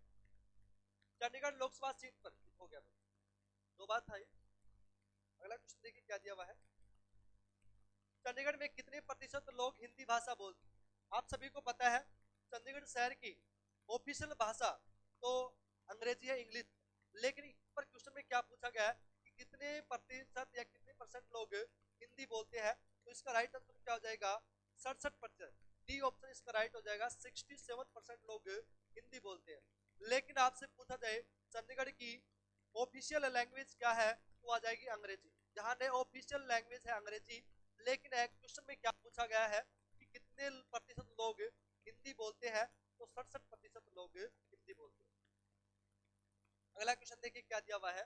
चंडीगढ़ लोकसभा सीट पर हो गया भाई, 2 बार था ये। अगला क्वेश्चन देखिए क्या दिया हुआ है, चंडीगढ़ में कितने प्रतिशत लोग हिंदी भाषा बोलते हैं। आप सभी को पता है चंडीगढ़ शहर की ऑफिशियल भाषा तो अंग्रेजी है, इंग्लिश, लेकिन इस पर क्वेश्चन में क्या पूछा गया है कि कितने प्रतिशत या कितने परसेंट लोग हिंदी बोलते हैं। तो इसका राइट आंसर क्या हो जाएगा, 67%। डी ऑप्शन इसका राइट हो जाएगा, 67% लोग हिंदी बोलते हैं। लेकिन आपसे पूछा जाए चंडीगढ़ की ऑफिशियल लैंग्वेज क्या है, तो आ जाएगी अंग्रेजी। जहां ने ऑफिशियल लैंग्वेज है अंग्रेजी, लेकिन क्वेश्चन में क्या पूछा गया है कि कितने प्रतिशत लोग हिंदी बोलते हैं, तो 67% लोग हिंदी बोलते हैं। अगला क्वेश्चन देखिए क्या दिया हुआ है,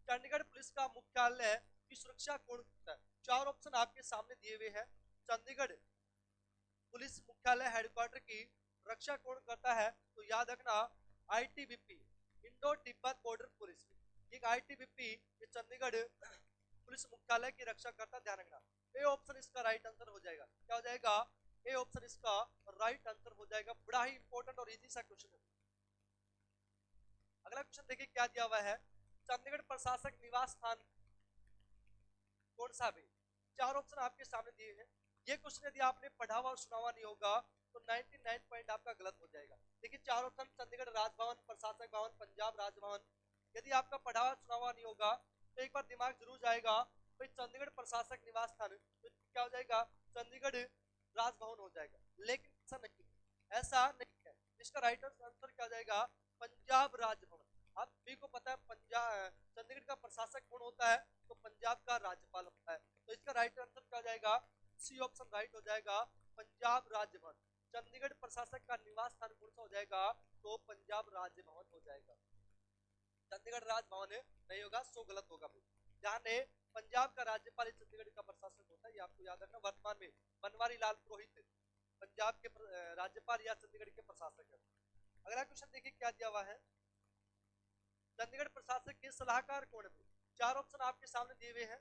चंडीगढ़ पुलिस का मुख्यालय की सुरक्षा कौन करता है। 4 ऑप्शन आपके सामने दिए हुए हैं। चंडीगढ़ पुलिस मुख्यालय हेडक्वार्टर की रक्षा कौन करता है, तो याद रखना ITBP, Indo Tibet border police. एक आईटीबीपी ये चंडीगढ़ पुलिस मुख्यालय की रक्षा करता, ध्यान रखना। ए ऑप्शन इसका राइट आंसर हो जाएगा, क्या हो जाएगा, ए ऑप्शन इसका राइट आंसर हो जाएगा। बड़ा ही इंपॉर्टेंट और इजी सा क्वेश्चन है। अगला क्वेश्चन देखिए क्या दिया हुआ है, चंडीगढ़ प्रशासक निवास स्थान कौन सा भी। 4 ऑप्शन आपके सामने दिए हैं। ये क्वेश्चन यदि आपने पढ़ा हुआ और सुना हुआ नहीं होगा तो 99 पॉइंट आपका गलत हो जाएगा। देखिए 4 ऑप्शन, चंडीगढ़ राजभवन, प्रशासक भवन, पंजाब राजभवन। यदि आपका पढ़ा हुआ सुना हुआ नहीं होगा तो एक बार दिमाग जरूर जाएगा भाई चंडीगढ़ प्रशासक निवास स्थान, तो क्या हो जाएगा, चंडीगढ़ राजभवन हो जाएगा। लेकिन ऐसा नहीं, ऐसा नहीं है। इसका राइट आंसर क्या हो जाएगा, पंजाब राजभवन। आप सभी को पता है पंजाब चंडीगढ़ का प्रशासक कौन होता है, तो पंजाब का राज्यपाल होता है। तो इसका राइट आंसर क्या हो जाएगा, सी ऑप्शन राइट हो जाएगा, पंजाब राजभवन। चंडीगढ़ प्रशासक का निवास स्थान कौन सा हो जाएगा, तो पंजाब राजभवन हो जाएगा। चंडीगढ़ राजभवन नहीं होगा, सो गलत होगा भाई। जहां ने पंजाब का राज्यपाल चंडीगढ़ का प्रशासक होता है, ये आपको याद रखना। वर्तमान में बनवारी लाल पुरोहित पंजाब के राज्यपाल या चंडीगढ़ के प्रशासक है। अगला क्वेश्चन देखिए क्या दिया हुआ है, चंडीगढ़ प्रशासक के सलाहकार कौन है। 4 ऑप्शन आपके सामने दिए हुए हैं।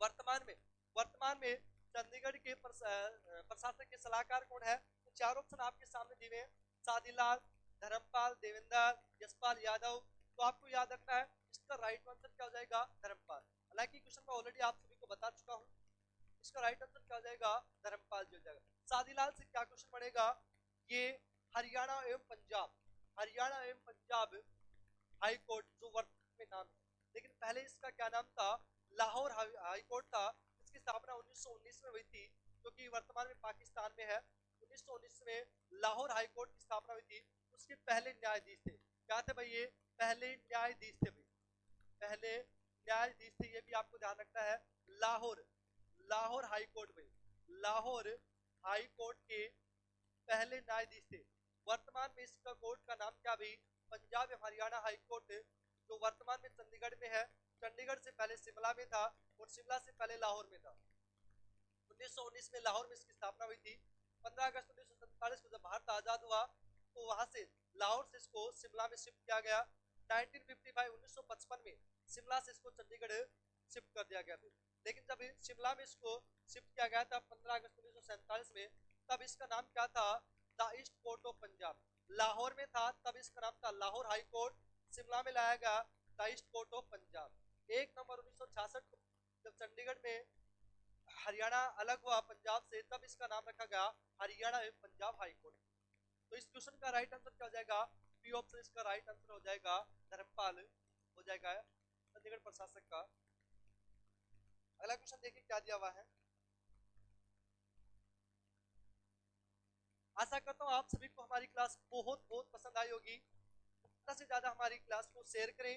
वर्तमान में चंडीगढ़ के प्रशासक के सलाहकार कौन है, तो 4 ऑप्शन आपके सामने दिए हुए हैं। शादीलाल, धर्मपाल, देवेंद्र, यशपाल यादव। तो आपको याद रखना है इसका राइट आंसर क्या हो जाएगा, धर्मपाल। हालांकि क्वेश्चन मैं ऑलरेडी आप सभी को बता चुका हूं, इसका राइट आंसर क्या हो जाएगा, धर्मपाल जी हो जाएगा। शादीलाल से क्या क्वेश्चन बनेगा, ये हरियाणा एवं पंजाब हाई कोर्ट जो वर्तमान में नाम है, लेकिन पहले इसका क्या नाम था, लाहौर हाई कोर्ट था। इसकी स्थापना 1919 में हुई थी, जो कि वर्तमान में पाकिस्तान में है। 1919 में लाहौर हाई कोर्ट की स्थापना हुई थी। उसके पहले न्यायाधीश थे, क्या थे भाई, ये पहले न्यायाधीश थे भाई, पहले न्यायाधीश थे। ये भी आपको ध्यान रखना है। लाहौर हाई कोर्ट भाई, लाहौर हाई कोर्ट के पहले न्यायाधीश थे। वर्तमान में इसका कोर्ट का नाम क्या भाई, पंजाब एवं हरियाणा हाई कोर्ट, जो वर्तमान में चंडीगढ़ में है। चंडीगढ़ से पहले शिमला में था और शिमला से पहले लाहौर में था। 1919 में लाहौर में इसकी स्थापना हुई थी। 15 अगस्त 1947 को जब भारत आजाद हुआ तो वहां से लाहौर से इसको शिमला में शिफ्ट किया गया। 1955 में शिमला से इसको चंडीगढ़ शिफ्ट कर दिया गया था। लेकिन जब शिमला में इसको शिफ्ट किया गया था 15 अगस्त 1947 में, तब इसका नाम क्या था, the east court of Punjab. Lahore में था तब इसका नाम था लाहौर हाई कोर्ट, शिमला में लाया गया the east court of Punjab. 1 नवंबर 1966 को जब चंडीगढ़ में हरियाणा अलग हुआ पंजाब से, तब इसका नाम रखा गया हरियाणा एवं पंजाब हाई कोर्ट। तो इस क्वेश्चन का राइट आंसर क्या हो जाएगा, बी ऑप्शन इसका राइट आंसर हो जाएगा, धर्मपाल हो जाएगा चंडीगढ़ प्रशासक का। अगला क्वेश्चन देखिए क्या दिया हुआ है। आशा करता हूँ आप सभी को हमारी क्लास बहुत बहुत पसंद आई होगी। ज्यादा से ज्यादा हमारी क्लास को शेयर करें,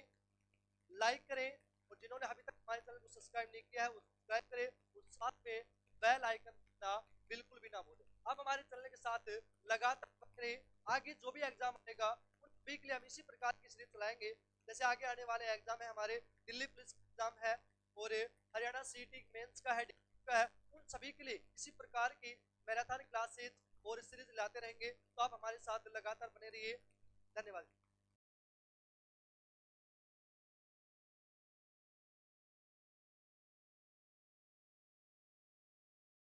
लाइक करें, और जिन्होंने अभी तक हमारे चैनल को सब्सक्राइब नहीं किया है वो सब्सक्राइब करें, और साथ में बेल आइकन दबाना बिल्कुल भी ना भूलें। आप हमारे चैनल के साथ लगातार करें, आगे जो भी एग्जाम आएगा उन सभी के लिए हम इसी प्रकार की सीरीज चलाएंगे। जैसे आगे आने वाले एग्जाम है हमारे, दिल्ली पुलिस एग्जाम है सीटी मेंस का है, का है, उन सभी के लिए इसी प्रकार की मैराथन क्लासेज और सीरीज लाते रहेंगे। तो आप हमारे साथ लगातार बने रहिए। धन्यवाद।